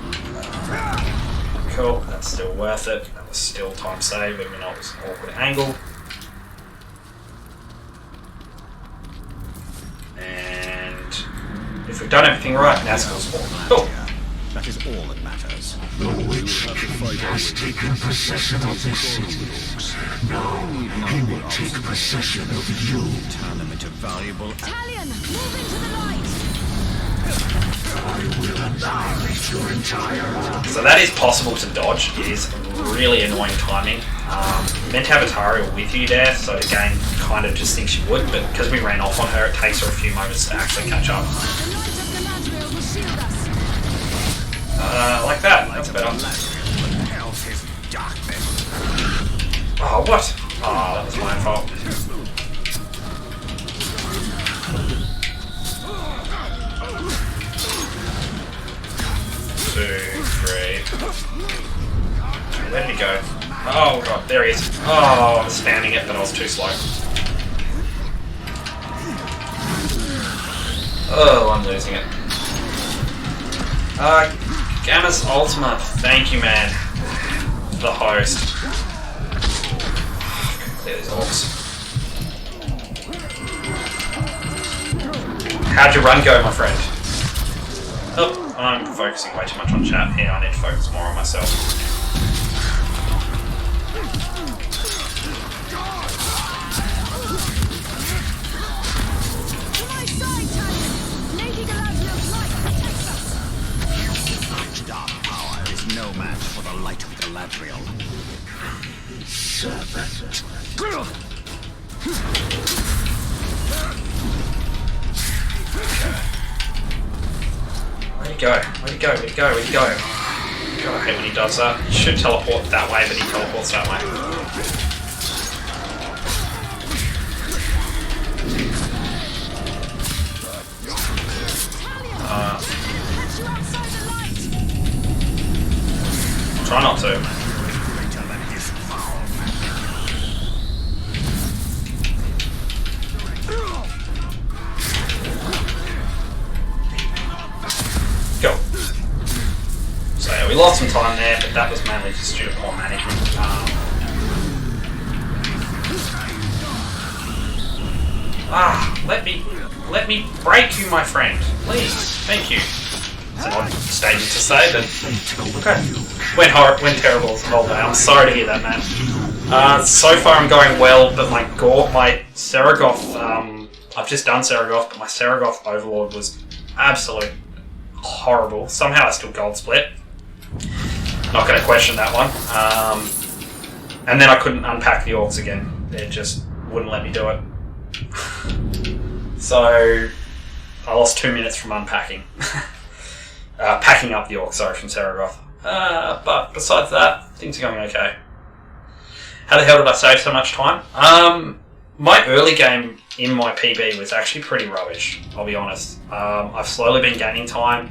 Cool, that's still worth it. That was still time save, even though it was an awkward angle. And if we've done everything right, Nazgul's spawn. Cool. That is all that matters. The witch has taken possession of this city. Now he will take possession of you. Turn them into valuable... Talion, move into the light! I will annihilate your entire... So that is possible to dodge. It is really annoying timing. Meant to have a Tario with you there, so the game kind of just thinks you would, but because we ran off on her, it takes her a few moments to actually catch up. Like that. That's better. Oh, what? Oh, that was my fault. Two, three. Where did he go? Oh god, there he is. Oh, I was spamming it, but I was too slow. Oh, I'm losing it. Gamma's Ultima, thank you, man. The host. Clear these orcs. How'd your run go, my friend? Oh, I'm focusing way too much on chat here. I need to focus more on myself. Dark power is no match for the light of Galadriel. Where'd he go? Where'd he go? Where'd he go? Where'd he go? God, I hate when he does that. He should teleport that way, but he teleports that way. Try not to. Go. So yeah, we lost some time there, but that was mainly just due to poor management. Let me break you, my friend. Please. Thank you. It's an odd statement to say, but okay. Went terrible the whole day. I'm sorry to hear that, man. So far I'm going well, but my Saragoth, I've just done Saragoth, but my Saragoth Overlord was absolute horrible. Somehow I still gold split. Not going to question that one. And then I couldn't unpack the orcs again. It just wouldn't let me do it. So I lost 2 minutes from unpacking. Packing up the orcs, sorry, from Saragoth. But besides that, things are going okay. How the hell did I save so much time? My early game in my PB was actually pretty rubbish, I'll be honest. I've slowly been gaining time.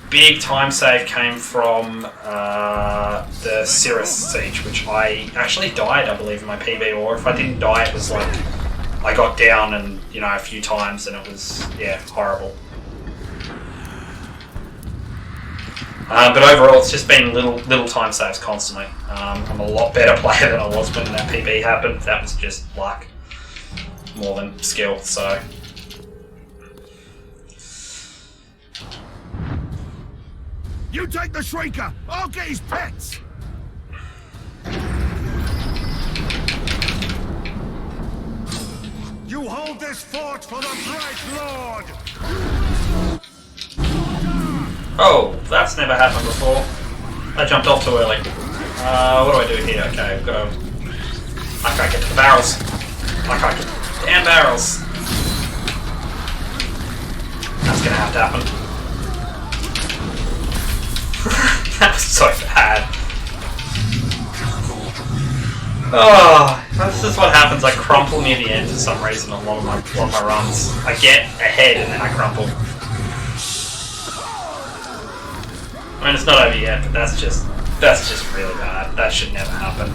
Big time save came from the Cirrus Siege, which I actually died, I believe, in my PB, or if I didn't die, it was like I got down and, you know, a few times, and it was, yeah, horrible. But overall, it's just been little time saves constantly. I'm a lot better player than I was when that PB happened. That was just luck more than skill, so... You take the Shrieker! I'll get his pets! You hold this fort for the Bright Lord! Oh, that's never happened before. I jumped off too early. What do I do here? Okay, I've got to... I can't get to the barrels. I can't get to the damn barrels. That's gonna have to happen. That was so bad. Oh, this is what happens. I crumple near the end for some reason on a lot of my runs. I get ahead and then I crumple. I mean, it's not over yet, but that's just really bad. That should never happen.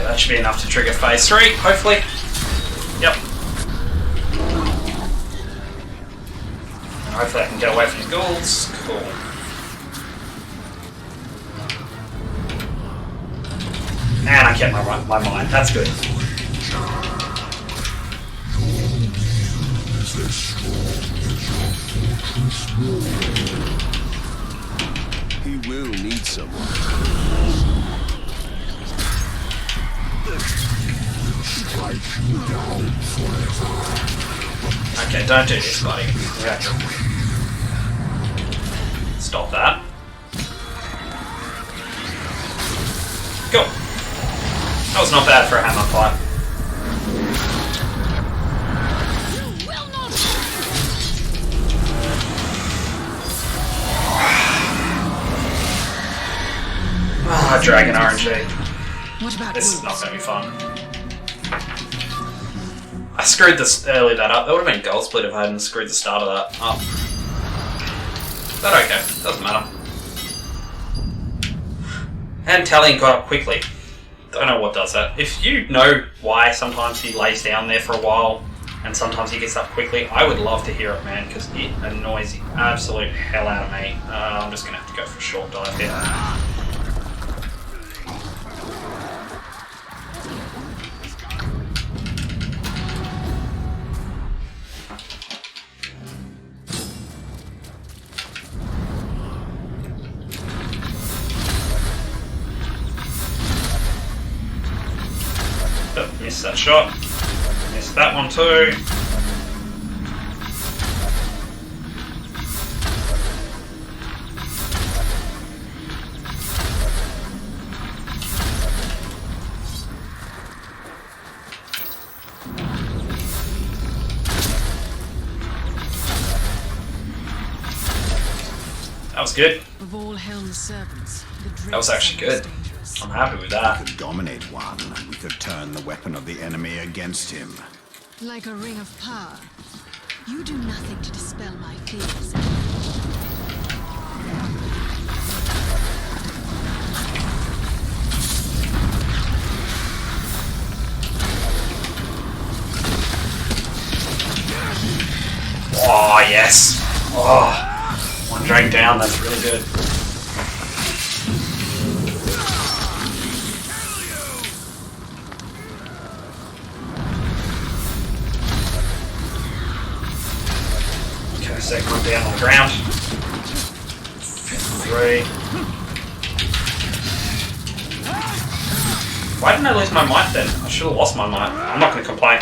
That should be enough to trigger phase 3, hopefully. Yep. And hopefully I can get away from the ghouls. Cool. And I kept my mind. That's good. He will need someone. Okay, don't do this, buddy. Yeah. Stop that. Cool. That was not bad for a hammer fight. Ah, Dragon RNG. This is not going to be fun. I screwed this that up. That would have been goal split if I hadn't screwed the start of that up. But okay, doesn't matter. And Talion got up quickly. Don't know what does that. If you know why sometimes he lays down there for a while and sometimes he gets up quickly, I would love to hear it, man, because it annoys the absolute hell out of me. I'm just going to have to go for a short dive here. Missed that shot. Missed that one too. That was good. Of all Helm's servants, the that was actually good. I'm happy with that. We could dominate one. We could turn the weapon of the enemy against him. Like a ring of power. You do nothing to dispel my fears. Oh, yes. Oh, one drag down, that's really good. Okay, second one down on the ground. 3. Why didn't I lose my might then? I should have lost my might. I'm not going to complain.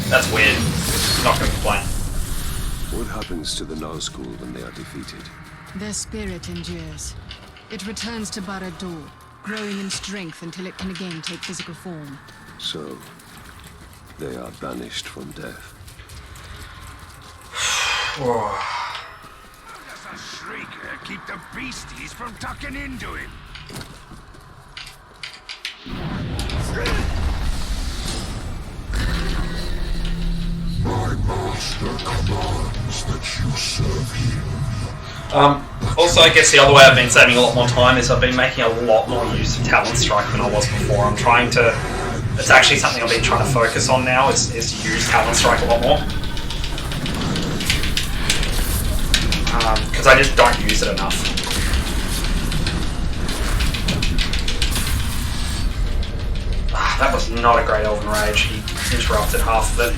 That's weird. Not going to complain. What happens to the Nazgul when they are defeated? Their spirit endures. It returns to Barad-dûr, growing in strength until it can again take physical form. So, they are banished from death. How does a shrieker keep the beasties from tucking into him? My master commands that you serve him. Also, I guess the other way I've been saving a lot more time is I've been making a lot more use of Talent Strike than I was before. I'm trying to... It's actually something I've been trying to focus on now, is to use Talent Strike a lot more. Because I just don't use it enough. That was not a great Elven Rage. He interrupted half of it.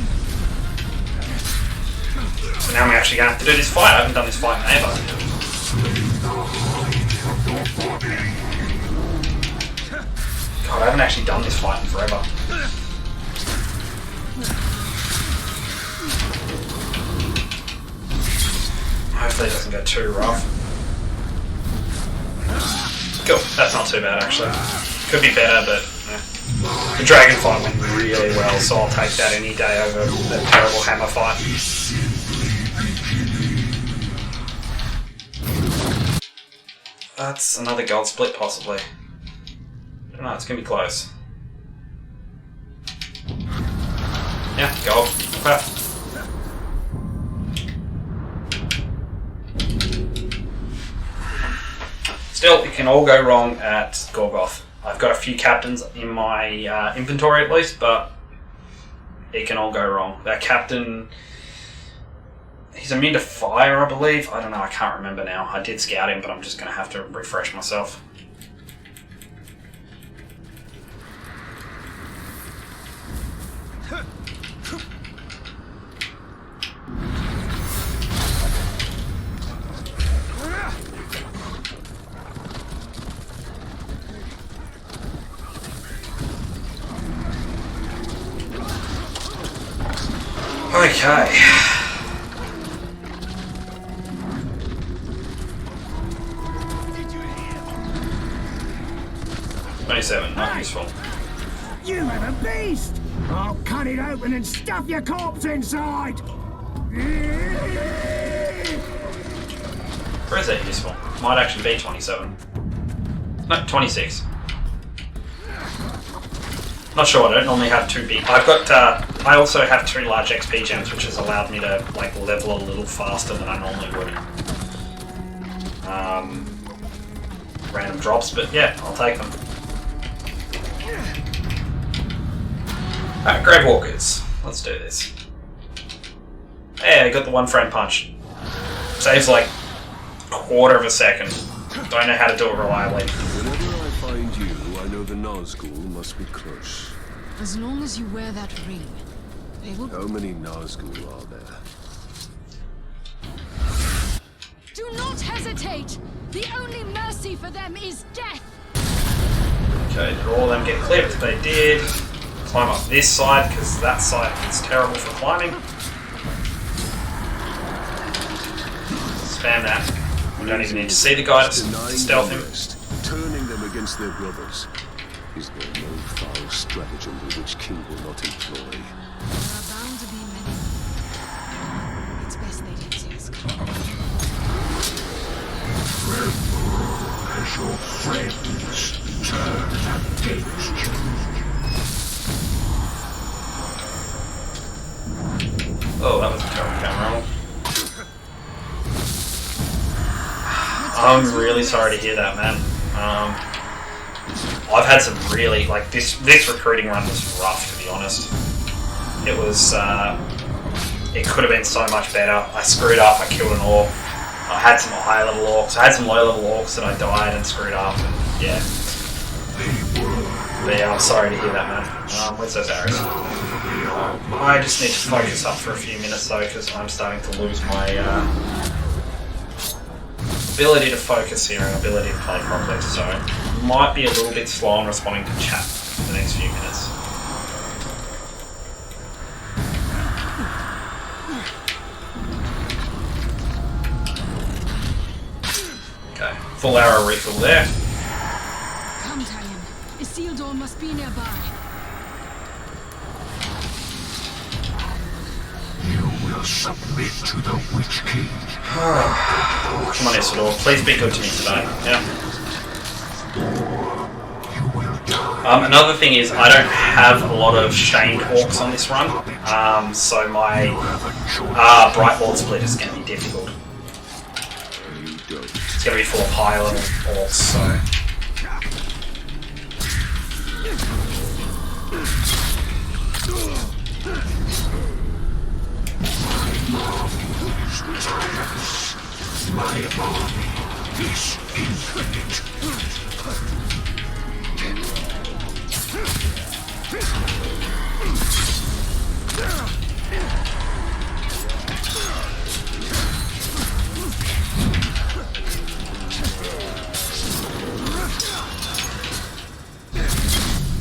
So now I'm actually going to have to do this fight. I haven't done this fight in ever. God, I haven't actually done this fight in forever. Hopefully it doesn't go too rough. Cool, that's not too bad actually. Could be better, but yeah. The dragon fight went really well, so I'll take that any day over that terrible hammer fight. That's another gold split, possibly. I don't know, it's gonna be close. Yeah, gold. Okay. Still, it can all go wrong at Gorgoth. I've got a few captains in my inventory at least, but it can all go wrong. That captain... He's immune to fire, I believe. I don't know, I can't remember now. I did scout him, but I'm just going to have to refresh myself. Okay. 27, not useful. You have a beast! I'll cut it open and stuff your corpse inside! Where is that useful? Might actually be 27. No, 26. Not sure, I don't normally have two big... I've got, I also have 2 large XP gems, which has allowed me to, like, level a little faster than I normally would. Random drops, but yeah, I'll take them. Alright, Grave Walkers. Let's do this. Hey, I got the one frame punch. Saves like a quarter of a second. Don't know how to do it reliably. Whenever I find you, I know the Nazgul must be close. As long as you wear that ring, they will... How many Nazgul are there? Do not hesitate! The only mercy for them is death! Okay, did all of them get clipped? They did. Climb up this side, because that side is terrible for climbing. Spam that. We don't even need to see the guy to stealth him. Turning them against their brothers. Is there no foul stratagem which King will not employ? There are bound to be many. It's best they don't see us coming. As your friends turn against you. Oh, that was a terrible camera roll. I'm really sorry to hear that, man. I've had some really, like, this recruiting run was rough, to be honest. It was, it could have been so much better. I screwed up, I killed an orc. I had some high level orcs, I had some low level orcs that I died and screwed up, and yeah. But yeah, I'm sorry to hear that, man. Where's those arrows? I just need to focus up for a few minutes though, because I'm starting to lose my ability to focus here and ability to play properly, so might be a little bit slow on responding to chat for the next few minutes. Full arrow refill there. Come, Talion. Isildur must be nearby. You will submit to the Witch King. Come on, Isildur. Please be good to me today. Yeah. Another thing is I don't have a lot of shamed orcs on this run, so my Bright Lord split is going to be difficult. It's going to be full of high level orcs, so... My body is infinite.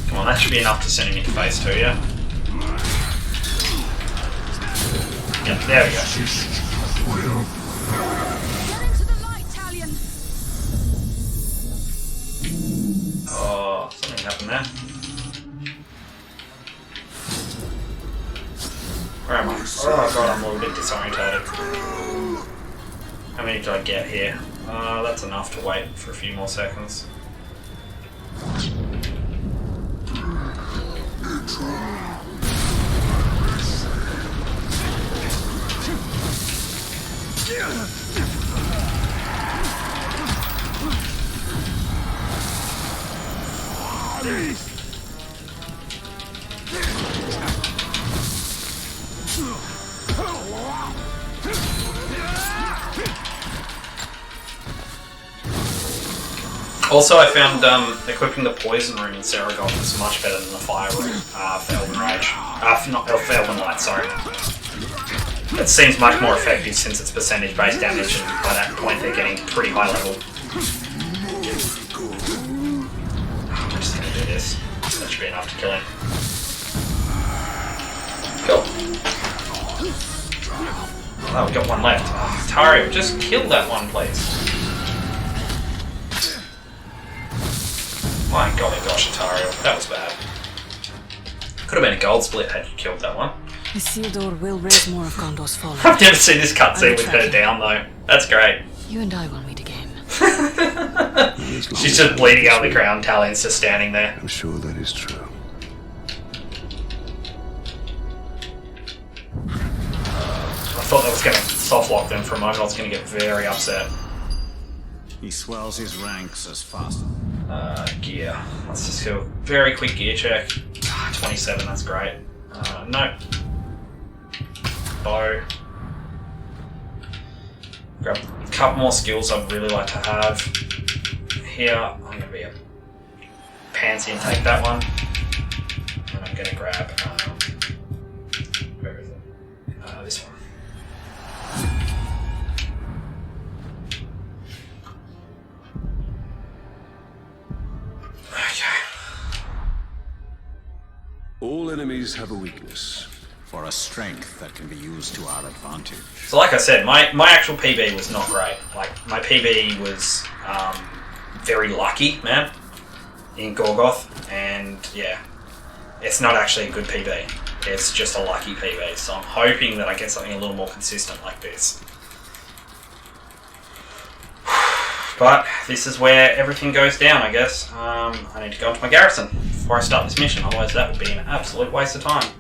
Come on, that should be enough to send him into phase 2, yeah? Yeah, there we go. Get into the light, Talion. Oh, something happened there. Where am I? Oh god, I'm a little bit disorientated. How many did I get here? That's enough to wait for a few more seconds. Also, I found equipping the poison rune in Saragoth is much better than the fire rune for Elven Rage. For Elven Light, sorry. It seems much more effective since it's percentage based damage, and by that point they're getting pretty high level. I'm just gonna do this. That should be enough to kill him. Cool. Oh, we got one left. Oh, Tario, just kill that one, please. My golly gosh, Atario, that was bad. Could have been a gold split had you killed that one. Isildur will raise more of Gondor's fallen. I've never seen this cutscene with her down though. That's great. You and I will meet again. She's just bleeding out of the ground, Talion's just standing there. I'm sure that is true. I thought that was going to soft lock them for a moment. I was going to get very upset. He swells his ranks as fast. Gear. Let's just do a very quick gear check. 27, that's great. No. Bow. Grab a couple more skills I'd really like to have. Here, I'm going to be a pansy and take that one. And I'm going to grab, where is it? This one. All enemies have a weakness. For a strength that can be used to our advantage. So like I said, my actual PB was not great. Like, my PB was very lucky, man, in Gorgoth, and yeah, it's not actually a good PB. It's just a lucky PB, so I'm hoping that I get something a little more consistent like this. But this is where everything goes down, I guess. I need to go into my garrison before I start this mission, otherwise that would be an absolute waste of time.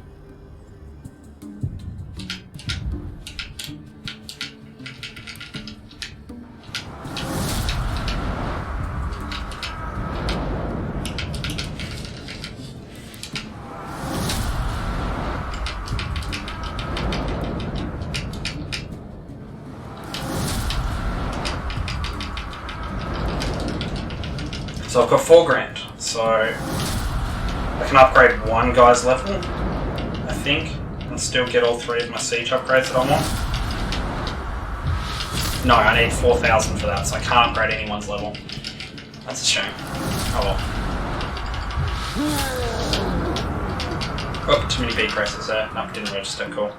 So I've got 4 grand, so I can upgrade one guy's level, I think, and still get all 3 of my siege upgrades that I want. No, I need 4,000 for that, so I can't upgrade anyone's level. That's a shame. Oh well. Oh, too many B presses there. No, didn't register, cool.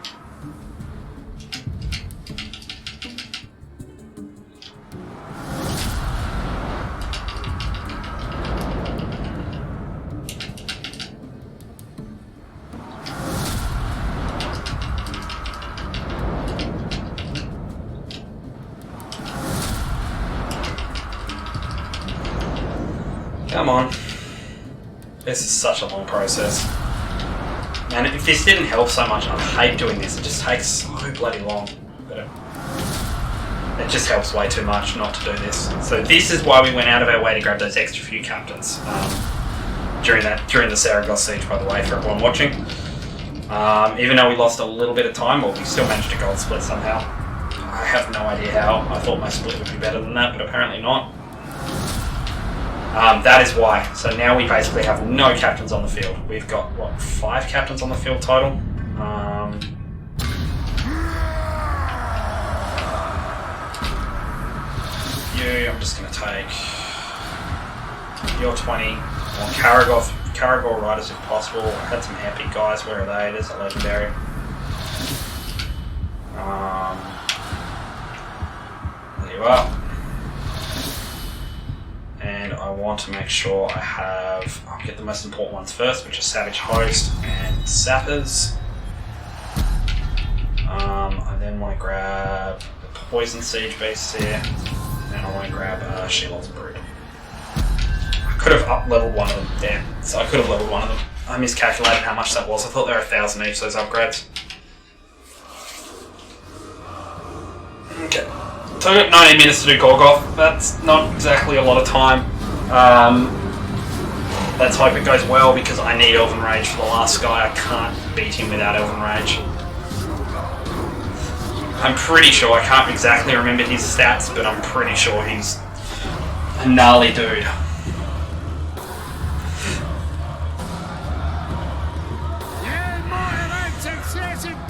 come on. This is such a long process. Man, if this didn't help so much, I hate doing this. It just takes so bloody long. But it just helps way too much not to do this. So this is why we went out of our way to grab those extra few captains during the Saragoth siege, by the way, for everyone watching. Even though we lost a little bit of time, well, we still managed to gold split somehow. I have no idea how. I thought my split would be better than that, but apparently not. That is why. So now we basically have no captains on the field. We've got, what, 5 captains on the field total? You, I'm just going to take your 20. Well, Karagor riders if possible. I had some epic guys. Where are they? There's a legendary. There you are. And I want to make sure I'll get the most important ones first, which are Savage Host and Sappers. I then want to grab the Poison Siege beasts here, and I want to grab Shelo's Brood. I could have up-leveled one of them, damn. So I could have leveled one of them. I miscalculated how much that was. I thought there were 1,000 each, those upgrades. Okay. So I've got 19 minutes to do Gorgoth. That's not exactly a lot of time. Let's hope it goes well because I need Elven Rage for the last guy. I can't beat him without Elven Rage. I'm pretty sure, I can't exactly remember his stats, but I'm pretty sure he's a gnarly dude.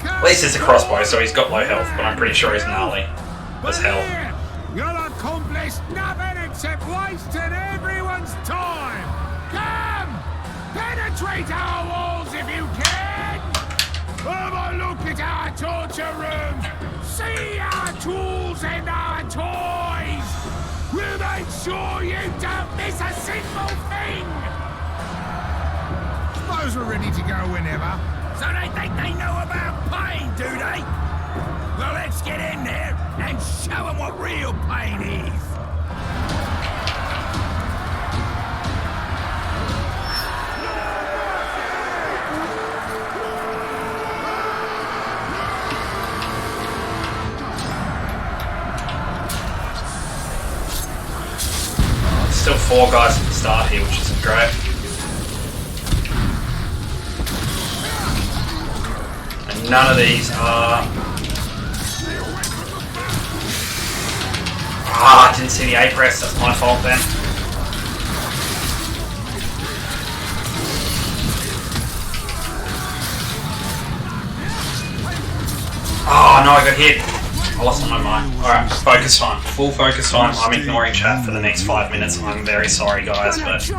At least it's a crossbow, so he's got low health, but I'm pretty sure he's gnarly as hell. You'll accomplish nothing except wasting everyone's time! Come! Penetrate our walls if you can! Have a look at our torture rooms! See our tools and our toys! We'll make sure you don't miss a single thing! Suppose we're ready to go whenever. So they think they know about pain, do they? Well, let's get in there and show them what real pain is. Still 4 guys at the start here, which isn't great. And none of these are... I didn't see the A press, that's my fault then. Oh no, I got hit. I lost my mind. Alright, focus time. Full focus time. I'm ignoring chat for the next 5 minutes. I'm very sorry guys, but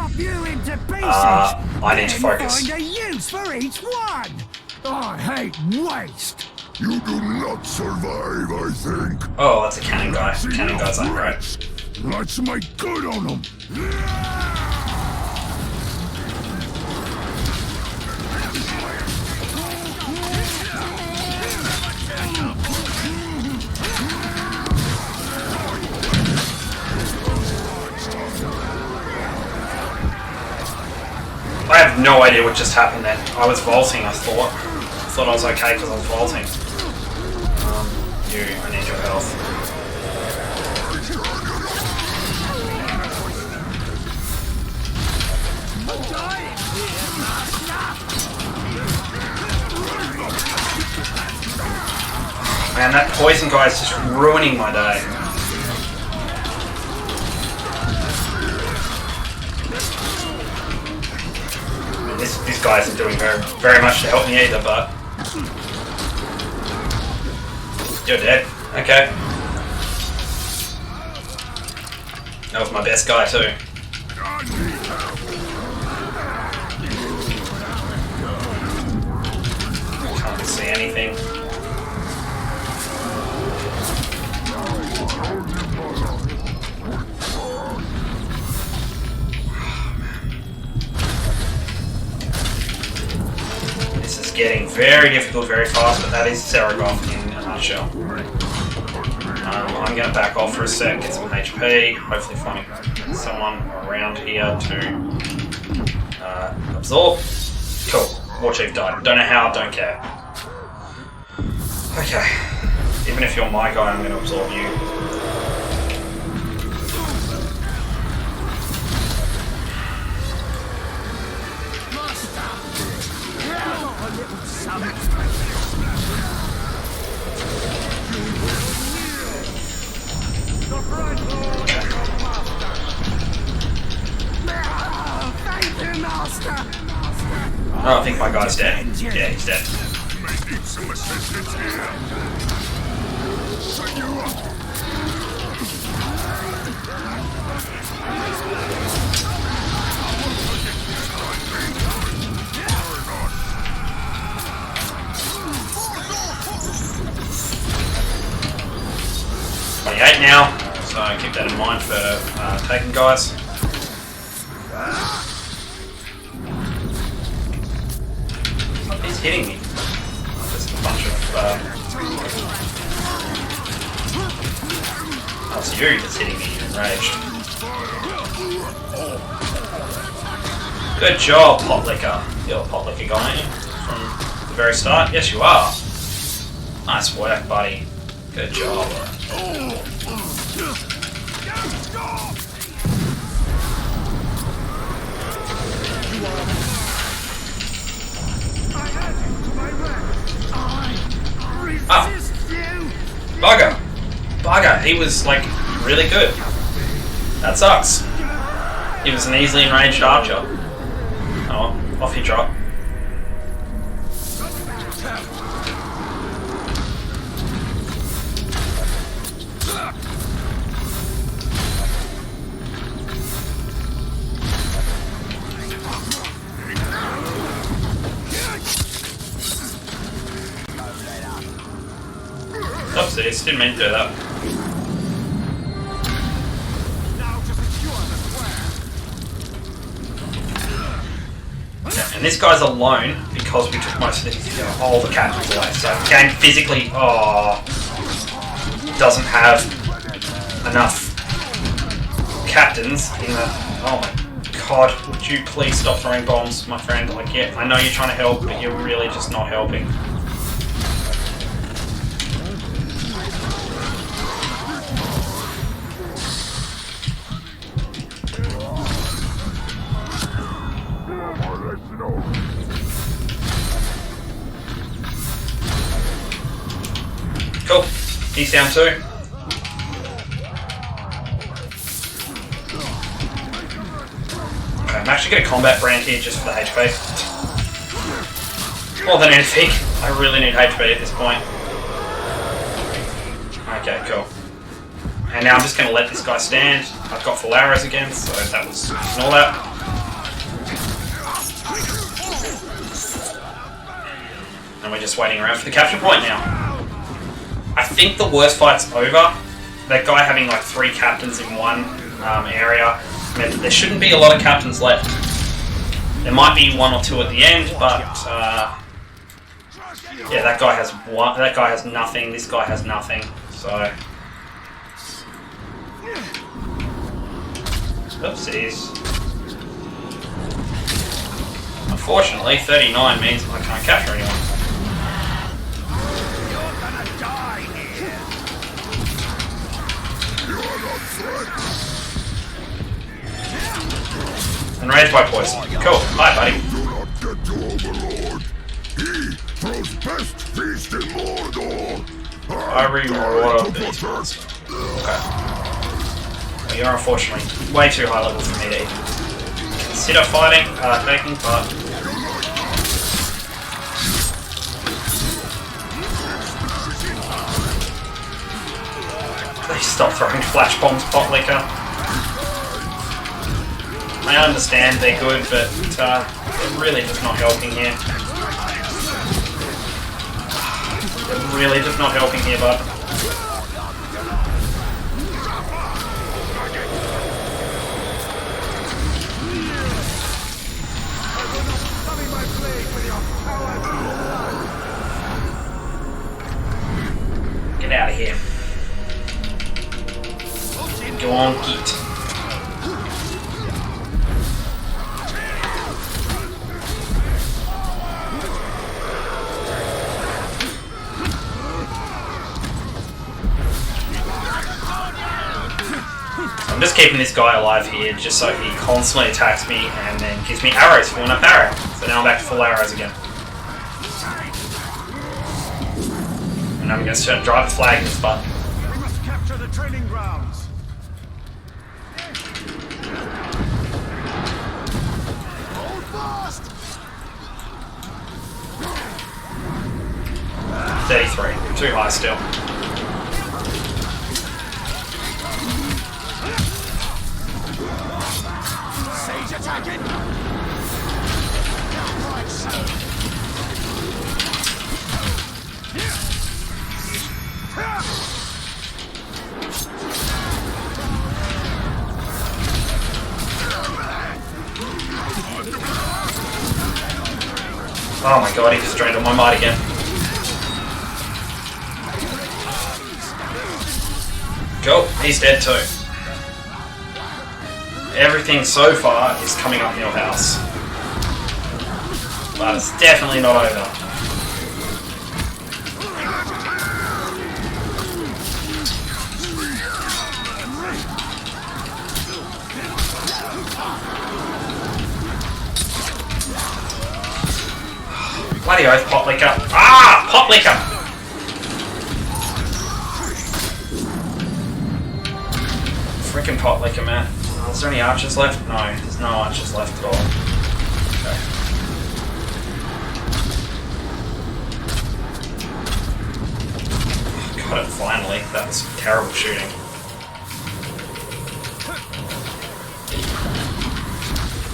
I need to focus. Find a use for each one. I hate waste. You do not survive, I think. Oh, that's a cannon guy. Cannon guys aren't great. Let's make good on them. I have no idea what just happened then. I was vaulting, I thought I was okay because I was vaulting. I need your health. Man, that poison guy is just ruining my day. This guy isn't doing very much to help me either, but... You're dead. Okay. That was my best guy too. Can't see anything. Getting very difficult very fast, but that is Saragoth in a nutshell. I'm going to back off for a sec, get some HP, hopefully find someone around here to Absorb. Cool. War Chief died. Don't know how, don't care. Okay. Even if you're my guy, I'm going to absorb you. Oh, I think my guy's dead. Yeah, he's dead. Now, so keep that in mind for taking guys. He's hitting me. Just a bunch of. Oh, it's you that's hitting me, enraged. Good job, Pot Liquor. You're a Pot Liquor guy, aren't you? From the very start? Yes, you are. Nice work, buddy. Good job. Oh. Bugger, he was like really good. That sucks. He was an easily enraged archer. Oh, off you drop. Oopsies, didn't mean to do that. Yeah, and this guy's alone because we took most of all the captains away. So the game physically, doesn't have enough captains in the. Oh my god! Would you please stop throwing bombs, my friend? Like, yeah, I know you're trying to help, but you're really just not helping. Cool. He's down too. Okay, I'm actually going to combat brand here just for the HP. More than anything, I really need HP at this point. Okay, cool. And now I'm just going to let this guy stand. I've got full arrows again, so that was ignore that. And we're just waiting around for the capture point now. I think the worst fight's over. That guy having like 3 captains in one area meant that there shouldn't be a lot of captains left. There might be 1 or 2 at the end, but yeah, that guy has one. That guy has nothing. This guy has nothing. So, oopsies. Unfortunately, 39 means I can't capture anyone. Enraged by poison. Cool. Bye, buddy. Do not get to Overlord. He throws best feast in Mordor. I reward these ones. Okay. Well, you're unfortunately way too high level for me to even consider fighting, taking part. Please stop throwing flash bombs, Pot Liquor. I understand they're good, but they're really just not helping here. They're really just not helping here, bud. Get out of here. Go on, get. just keeping this guy alive here, just so he constantly attacks me and then gives me arrows for when I parry. So now I'm back to full arrows again. And I'm going to drive the flag in this button. We must capture the training grounds. Hold fast. 33. Too high still. Sage attacking. Right, oh my god, he just drained all my might again. Cool, he's dead too. Everything so far is coming up Millhouse. But it's definitely not over. Bloody oath, pot liquor. Ah! Pot liquor! Freaking pot liquor, man. Is there any archers left? No, there's no archers left at all. Okay. Got it finally. That was terrible shooting.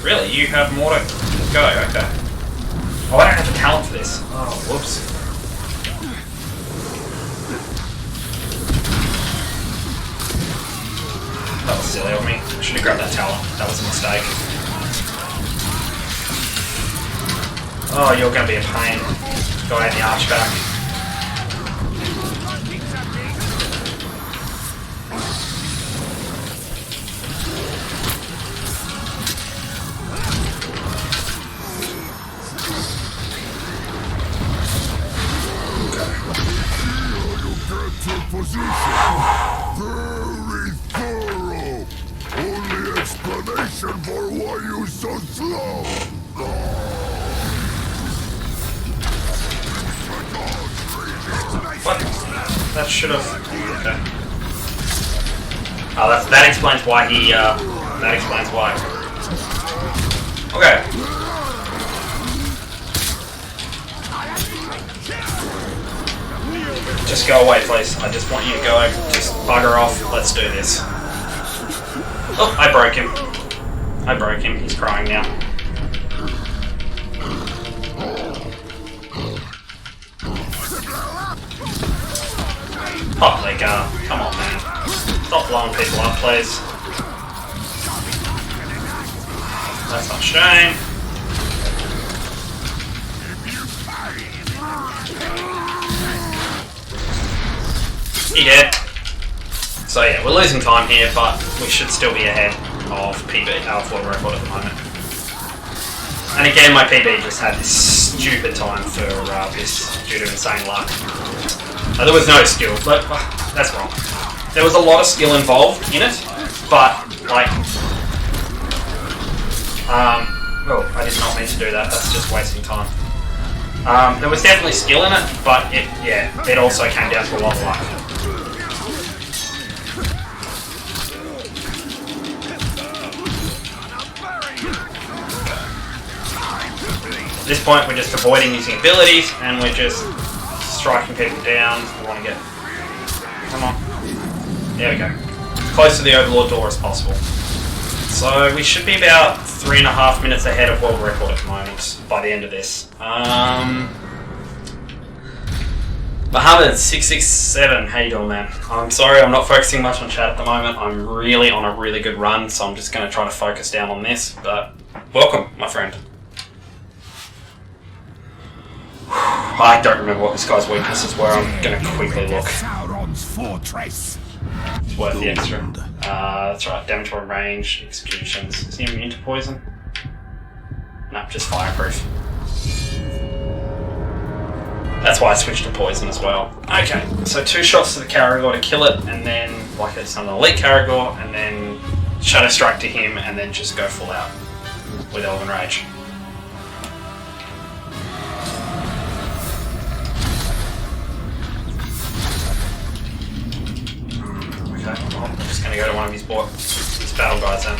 Really? You have more to go? Okay. Oh, I don't have the talent for this. Oh, whoops. That was silly of me. I should have grabbed that talent. That was a mistake. Oh, you're going to be a pain. Guy in the archback. Very thorough. Only explanation for why you're so slow. What? That should have. Okay. Oh, that explains why he. That explains why. Okay. Just go away, please. I just want you to go. Just bugger off. Let's do this. Oh, I broke him. I broke him. He's crying now. Hot liquor. Come on, man. Stop blowing people up, please. That's not shame. He dead. So yeah, we're losing time here, but we should still be ahead of PB, our world record at the moment. And again, my PB just had this stupid time for this due to insane luck. There was no skill, but that's wrong. There was a lot of skill involved in it, but like, oh, I did not mean to do that. That's just wasting time. There was definitely skill in it, but it also came down to a lot of luck. At this point, we're just avoiding using abilities, and we're just striking people down. We want to get... Come on. There we go. Close to the Overlord door as possible. So we should be about 3.5 minutes ahead of world record at the moment, by the end of this. Mohammed667, how you doing, man? I'm sorry, I'm not focusing much on chat at the moment. I'm really on a really good run, so I'm just going to try to focus down on this, but welcome, my friend. I don't remember what this guy's weaknesses were. I'm going to quickly look. Sauron's fortress. It's worth the extra. That's right. Damage on range, executions. Is he immune to poison? No, just fireproof. That's why I switched to poison as well. Okay, so 2 shots to the Caragor to kill it, and then like it's an elite Caragor, and then Shadow Strike to him, and then just go full out with Elven Rage. Okay, well, I'm just going to go to one of his battle guys then.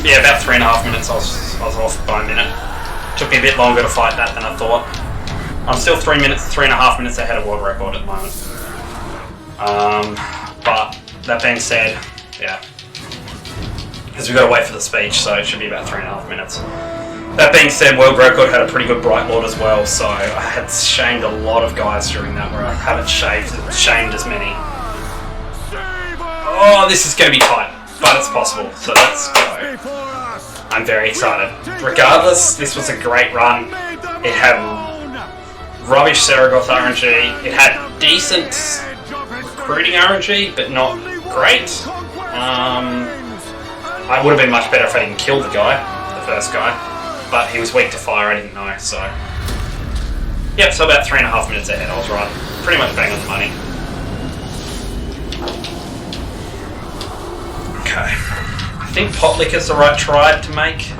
Yeah, about 3.5 minutes. I was off by a minute. Took me a bit longer to fight that than I thought. I'm still 3.5 minutes ahead of world record at the moment. But that being said, yeah, because we've got to wait for the speech, so it should be about 3.5 minutes. That being said, world record had a pretty good Bright Lord as well, so I had shamed a lot of guys during that where I haven't shamed as many. Oh, this is going to be tight. But it's possible, so let's go. I'm very excited. Regardless, this was a great run. It had rubbish Saragoth RNG. It had decent recruiting RNG, but not great. I would have been much better if I didn't kill the guy, the first guy. But he was weak to fire, I didn't know, so... Yep, so about 3.5 minutes ahead, I was right. Pretty much bang on the money. Okay, I think Potlicker's the right tribe to make.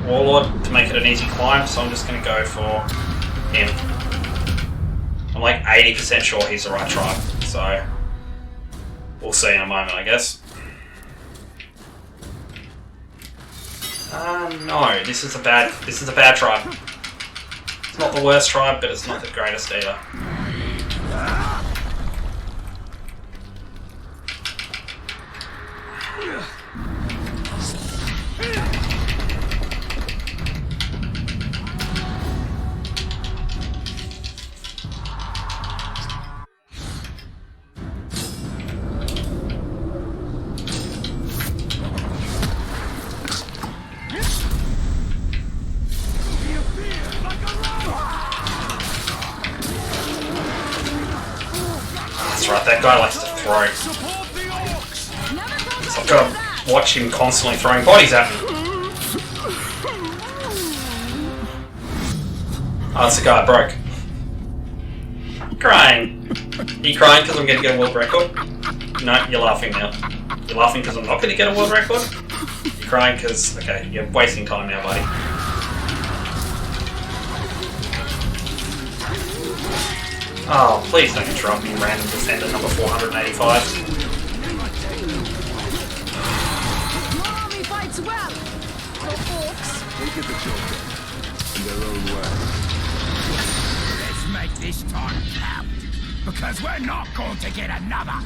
Warlord to make it an easy climb, so I'm just going to go for him. I'm like 80% sure he's the right tribe, so we'll see in a moment, I guess. No, this is a bad tribe. It's not the worst tribe, but it's not the greatest either. That's right, that guy likes to throw. So I've got to watch him constantly throwing bodies at me. Oh, that's the guy I broke. Crying. Are you crying because I'm going to get a world record? No, you're laughing now. You're laughing because I'm not going to get a world record? You're crying because... Okay, you're wasting time now, buddy. Oh, please don't interrupt me, random defender number 485. Your army fights well. Your orcs. They get the job done in their own way. Let's make this time count, because we're not going to get another.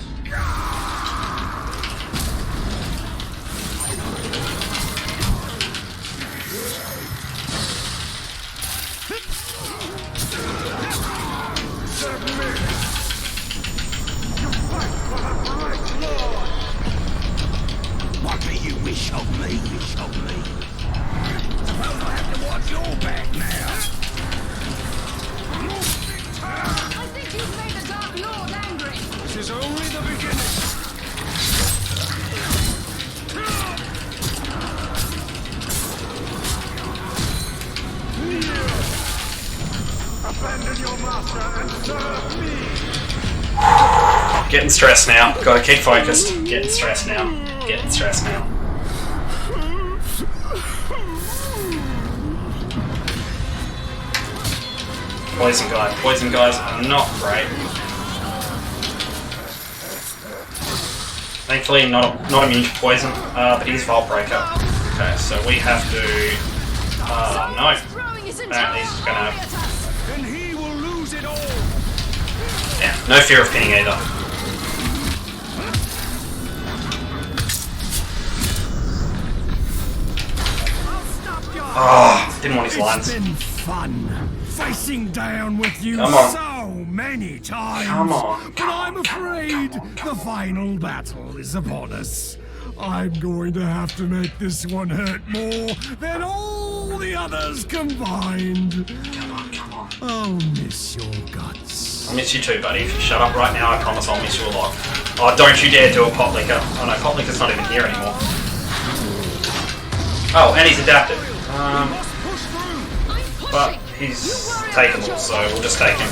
What do you wish of me? Suppose I have to watch your back now. I think you've made the Dark Lord angry. This is only the beginning. Abandon your master and serve me! Getting stressed now. Gotta keep focused. Getting stressed now. Getting stressed now. Poison guys are not great. Thankfully, not immune to poison, but he's Vault Breaker. Okay, so we have to. No. Apparently, he's gonna. Then he will lose it all. Yeah, no fear of pinning either. Oh, didn't want his lines. It's been fun facing down with you Come on. so many times. Come on. But I'm afraid the final battle is upon us. I'm going to have to make this one hurt more than all the others combined. Come on, come on. I'll miss your guts. I'll miss you too, buddy. If you shut up right now, I promise I'll miss you a lot. Oh, don't you dare do a pot liquor. Oh no, pot liquor's not even here anymore. Oh, and he's adapted. But he's takeable, so we'll just take him.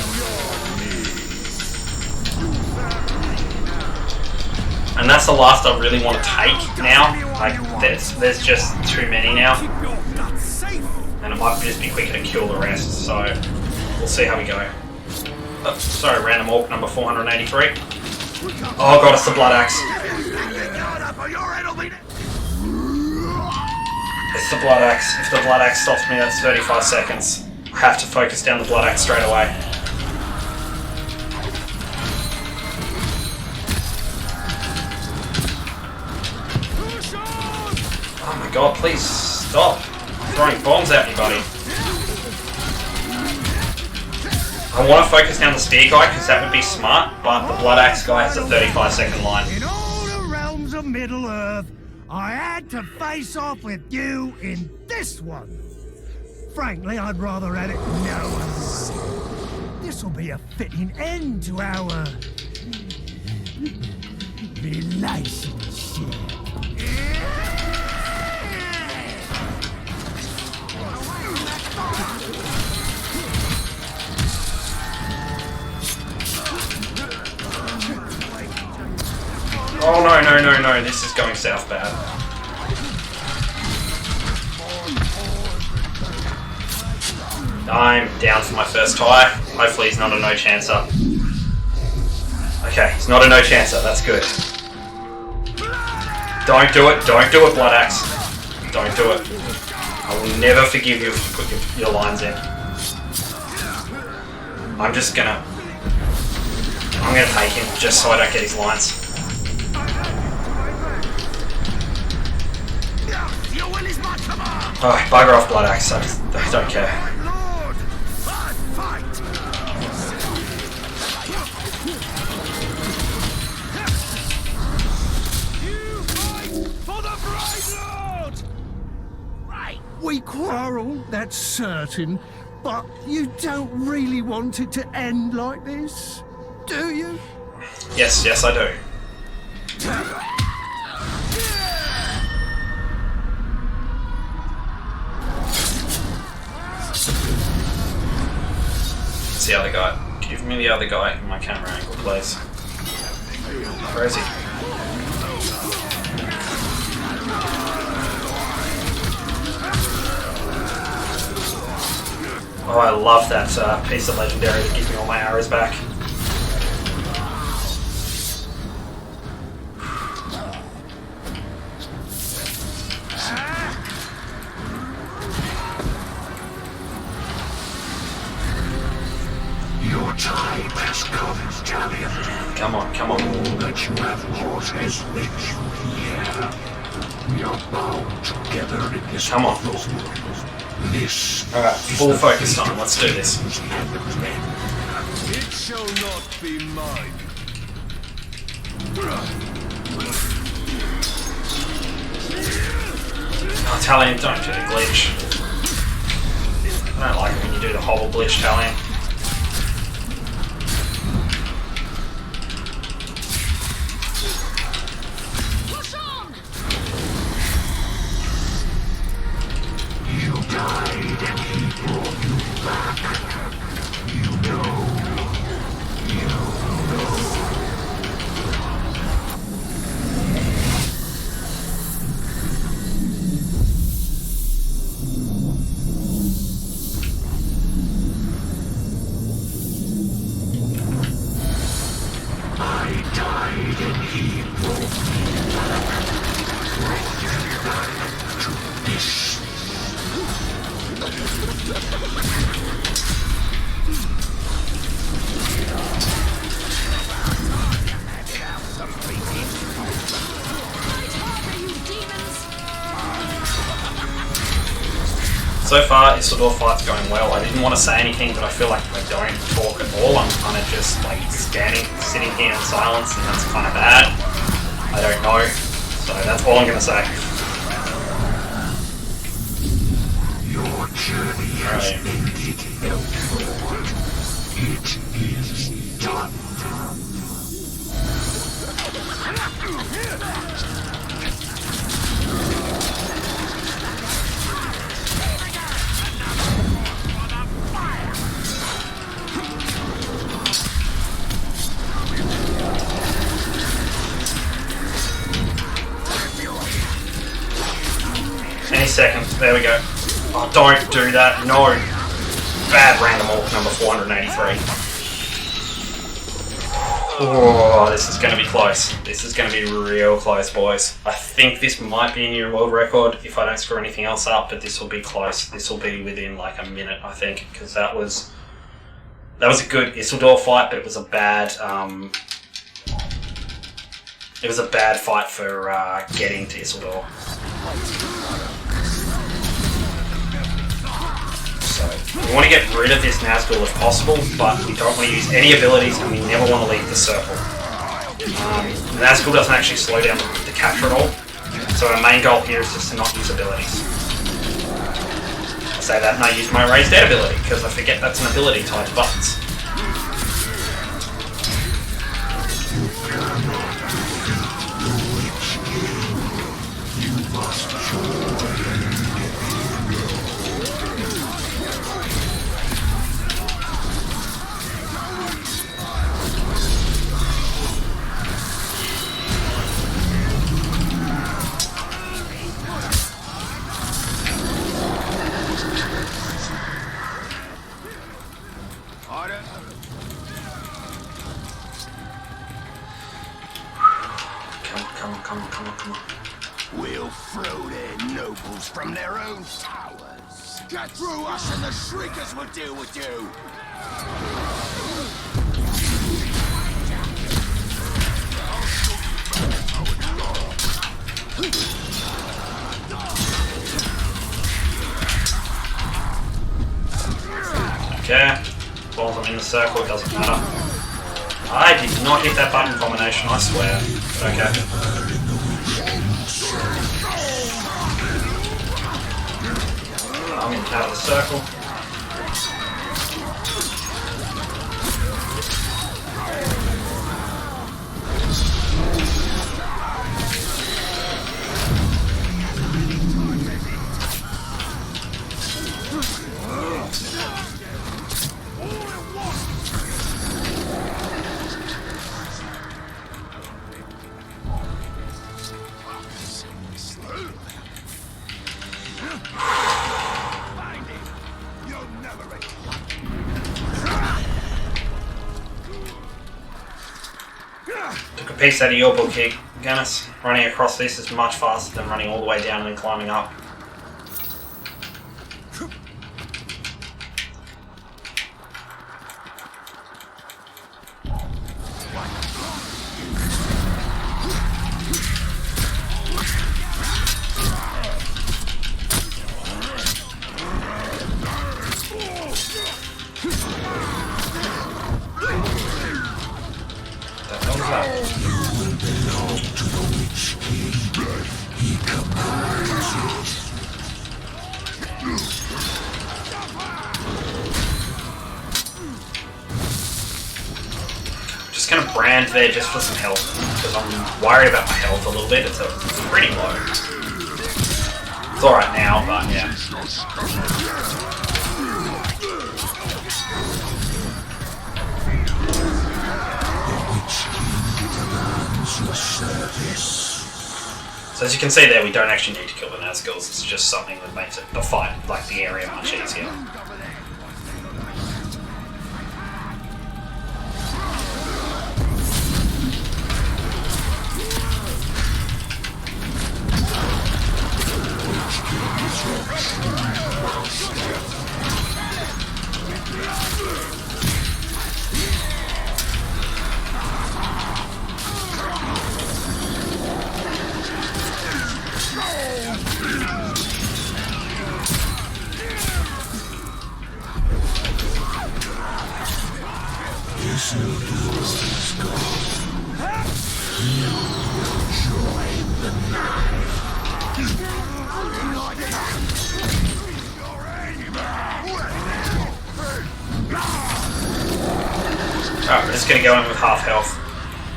And that's the last I really want to take now. Like, there's just too many now. And it might just be quicker to kill the rest, so we'll see how we go. Oh, sorry, random orc number 483. Oh god, it's the blood axe. It's the blood axe. If the blood axe stops me, that's 35 seconds. I have to focus down the blood axe straight away. Oh my god, please stop throwing bombs at me, buddy. I want to focus down the spear guy because that would be smart, but the blood axe guy has a 35-second line. In all the realms of Middle-earth, I had to face off with you in this one. Frankly, I'd rather had it no one. This will be a fitting end to our relationship. Oh no, no, no, no, this is going south bad. I'm down for my first tie. Hopefully he's not a no-chancer. Okay, he's not a no-chancer, that's good. Don't do it, Blood Axe. Don't do it. I will never forgive you if you put your lines in. I'm gonna take him just so I don't get his lines. Oh, bugger off, Blood Axe. I don't care. We quarrel, that's certain, but you don't really want it to end like this, do you? Yes, yes, I do. It's the other guy. Give me the other guy in my camera angle, please. Where is he? Oh, I love that piece of legendary that gives me all my arrows back. Your time has come, Stallion. Come on, come on. All that you have wrought has led you here. We are bound together in this Come on. This Alright, full focus time. Let's do this. It shall not be mine. Oh, Talion, don't do the glitch. I don't like it when you do the hobble glitch, Talion. So far, Isildur fight's going well. I didn't want to say anything, but I feel like I don't talk at all. I'm kind of just like sitting here in silence, and that's kind of bad. I don't know, so that's all I'm going to say. Your Your journey has ended, Elford. It is done. Any second. There we go. Oh, don't do that. No. Bad random orc number 483. Oh, this is going to be close. This is going to be real close, boys. I think this might be a new world record if I don't screw anything else up, but this will be close. This will be within like a minute, I think, because that was a good Isildur fight, but it was a bad fight for getting to Isildur. We want to get rid of this Nazgul if possible, but we don't want to use any abilities and we never want to leave the circle. Nazgul doesn't actually slow down the capture at all, so our main goal here is just to not use abilities. I say that and I use my raised dead ability, because I forget that's an ability tied to buttons. Come on. We'll throw their nobles from their own towers. Get through us and the Shriekers will deal with you. Okay. As long as I'm in the circle, it doesn't matter. I did not hit that button combination, I swear. Okay. I'm in out of the circle. Took a piece out of your book here, Gannis. Running across this is much faster than running all the way down and then climbing up. Just gonna brand there just for some health, because I'm worried about my health a little bit. It's pretty low. It's alright now, but yeah. So as you can see there, we don't actually need to kill the Nazguls. It's just something that makes it the fight, like the area, much easier. Alright, we're just gonna go in with half health.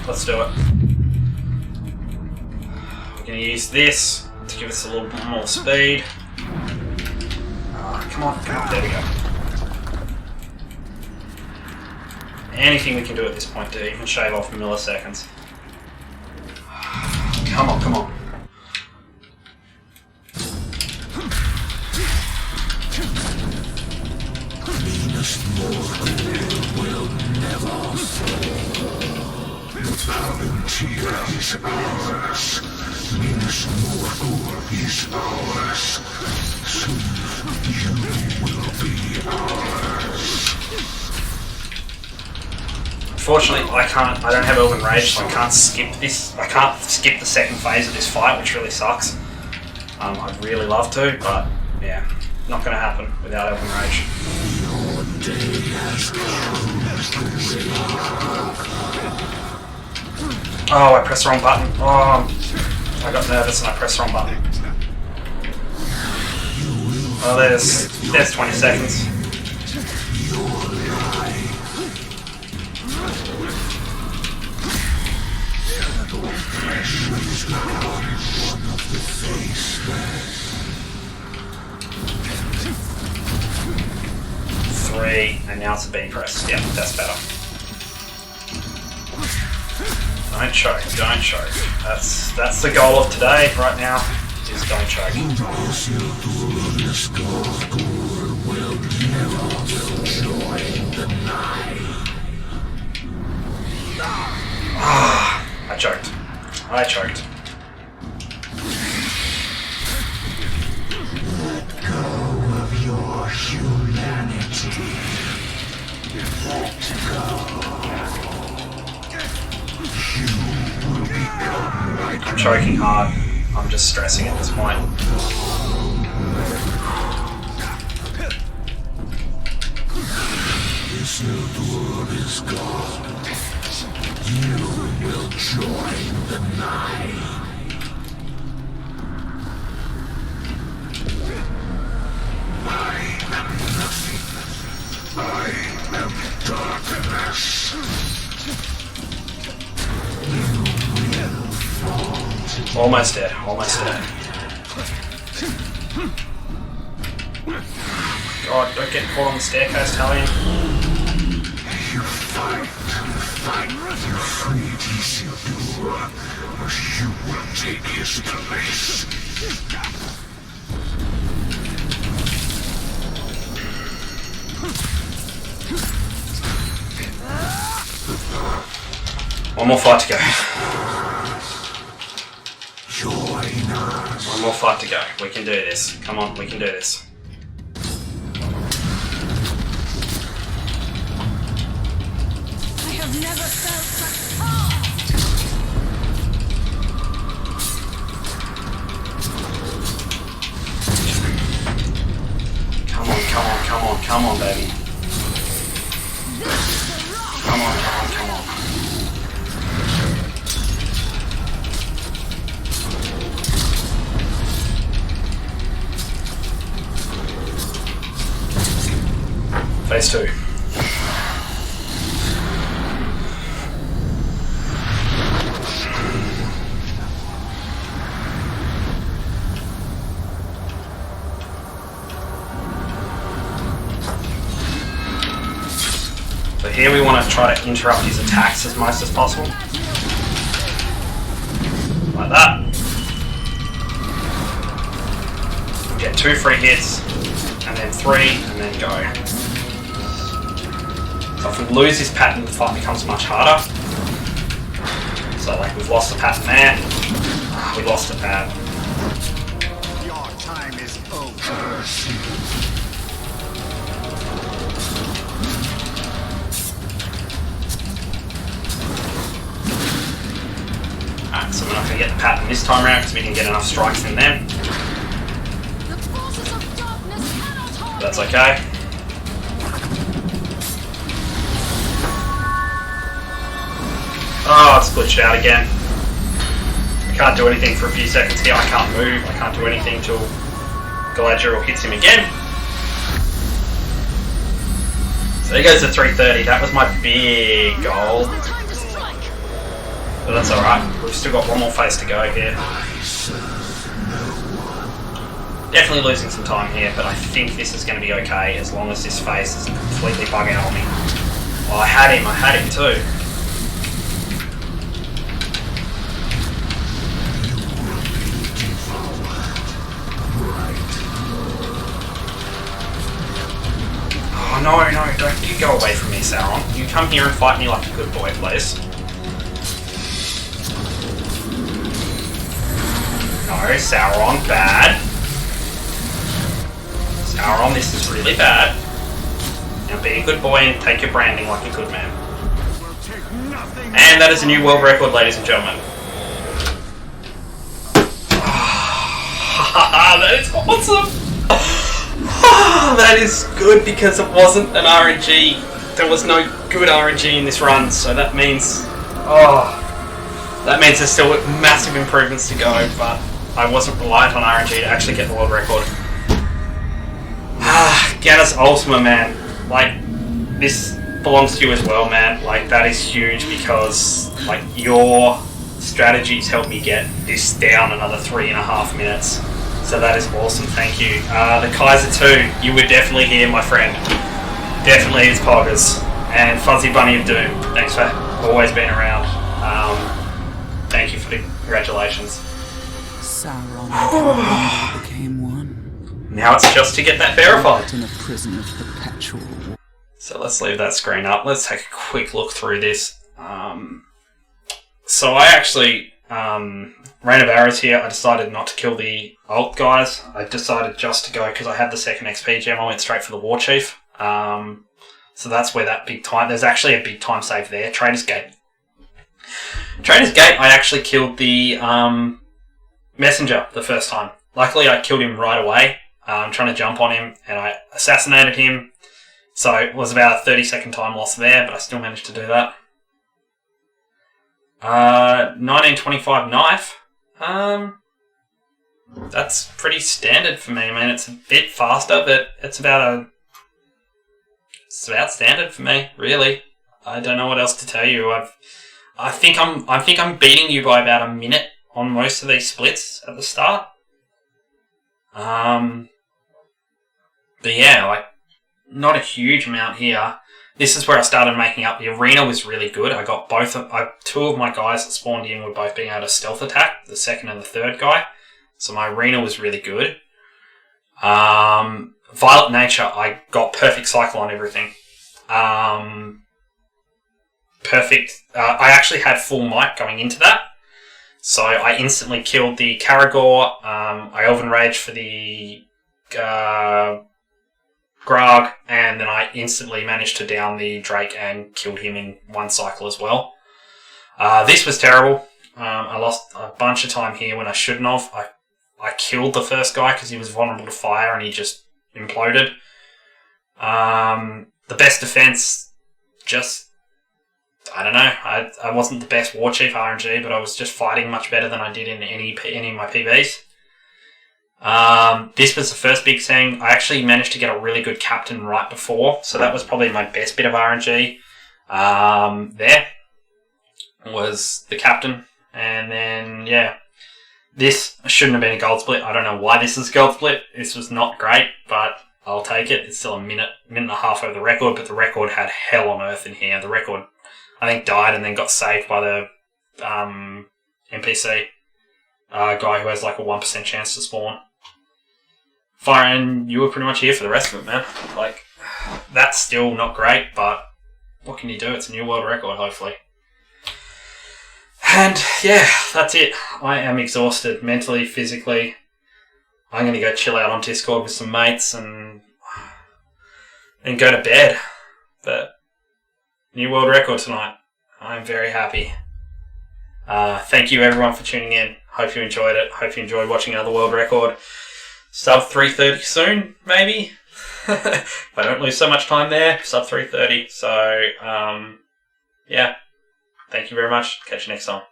Let's do it. We're gonna use this to give us a little bit more speed. Come on, there we go. Anything we can do at this point to even shave off milliseconds. Come on, come on. Will never fall. The Volunteer is ours. Minas Morgul is ours. Soon you will be ours. Unfortunately, I don't have Elven Rage, so I can't skip this. I can't skip the second phase of this fight, which really sucks. I'd really love to, but yeah, not going to happen without Elven Rage. Oh, I pressed the wrong button. Oh, I got nervous and I pressed the wrong button. Oh, there's 20 seconds. Three, and now it's a B press. Yep, that's better. Don't choke, don't choke. That's the goal of today, right now, is don't choke. I choked. I choked. Let go of your humanity. Let go. You will become like I'm choking hard. I'm just stressing at this point. This world is gone. You will join the night. I am nothing. I am darkness. You will fall. Almost dead, almost dead. God, don't get caught on the staircase, Talion. You fight, you freed Isildur, but you will take his place. One more fight to go. Join us. One more fight to go. We can do this. Come on, we can do this. I have never felt such power! Come on, come on, come on, come on, baby. Come on, come on, come on. Phase 2. So here we want to try to interrupt his attacks as much as possible. Like that. Get 2 free hits, and then 3, and then go. So if we lose this pattern, the fight becomes much harder. So like we've lost the pattern there, we lost the pattern. Your time is over. Alright, so we're not going to get the pattern this time around because we didn't get enough strikes in them. That's okay. Oh, it's glitched out again. I can't do anything for a few seconds here. I can't move. I can't do anything till Galadriel hits him again. So he goes to 330. That was my big goal. But that's alright. We've still got one more phase to go here. Definitely losing some time here, but I think this is going to be okay as long as this phase is completely bug out on me. Oh, I had him too. Oh no, don't you go away from me, Sauron. You come here and fight me like a good boy, please. No, Sauron, bad. Sauron, this is really bad. Now be a good boy and take your branding like a good man. And that is a new world record, ladies and gentlemen. That is awesome! That is good because it wasn't an RNG. There was no good RNG in this run, so that means... that means there's still massive improvements to go, but I wasn't reliant on RNG to actually get the world record. Gannis Ultima, man. Like, this belongs to you as well, man. Like, that is huge because, like, your strategies helped me get this down another 3.5 minutes. So that is awesome, thank you. The Kaiser 2, you were definitely here, my friend. Definitely it's Poggers. And Fuzzy Bunny of Doom, thanks for always being around. Thank you for the congratulations. Sauron became one. Now it's just to get that verified. In a prison of perpetual. So let's leave that screen up. Let's take a quick look through this. So I actually, Rain of Arrows here, I decided not to kill the alt guys. I decided just to go, because I had the second XP gem, I went straight for the War Chief. So that's where that big time, there's actually a big time save there. Traitors Gate. Traitors Gate, I actually killed the messenger the first time. Luckily I killed him right away. Trying to jump on him, and I assassinated him. So it was about a 30-second time loss there, but I still managed to do that. 1925 knife. That's pretty standard for me. I mean, it's a bit faster, but it's about standard for me, really. I don't know what else to tell you. I think I'm beating you by about a minute on most of these splits at the start. But yeah, like, not a huge amount here. This is where I started making up. The arena was really good. I got two of my guys that spawned in were both being able to stealth attack, the second and the third guy. So my arena was really good. Violent Nature, I got perfect cycle on everything. Perfect. I actually had full might going into that. So I instantly killed the Karagor. I Elven Rage for the Grog, and then I instantly managed to down the Drake and killed him in one cycle as well. This was terrible. I lost a bunch of time here when I shouldn't have. I killed the first guy because he was vulnerable to fire and he just imploded. The best defense, just, I don't know. I wasn't the best War Chief RNG, but I was just fighting much better than I did in any of my PBs. This was the first big thing. I actually managed to get a really good captain right before, so that was probably my best bit of RNG. There was the captain, and then, yeah. This shouldn't have been a gold split. I don't know why this is a gold split. This was not great, but I'll take it. It's still a minute and a half over the record, but the record had hell on earth in here. The record, I think, died and then got saved by the NPC guy who has like a 1% chance to spawn. Fire, and you were pretty much here for the rest of it, man. Like, that's still not great, but what can you do? It's a new world record, hopefully. And yeah, that's it. I am exhausted mentally, physically. I'm going to go chill out on Discord with some mates and go to bed. But new world record tonight. I'm very happy. Thank you everyone for tuning in. Hope you enjoyed it. Hope you enjoyed watching another world record. Sub 330 soon, maybe. If I don't lose so much time there, sub 330. So, yeah. Thank you very much. Catch you next time.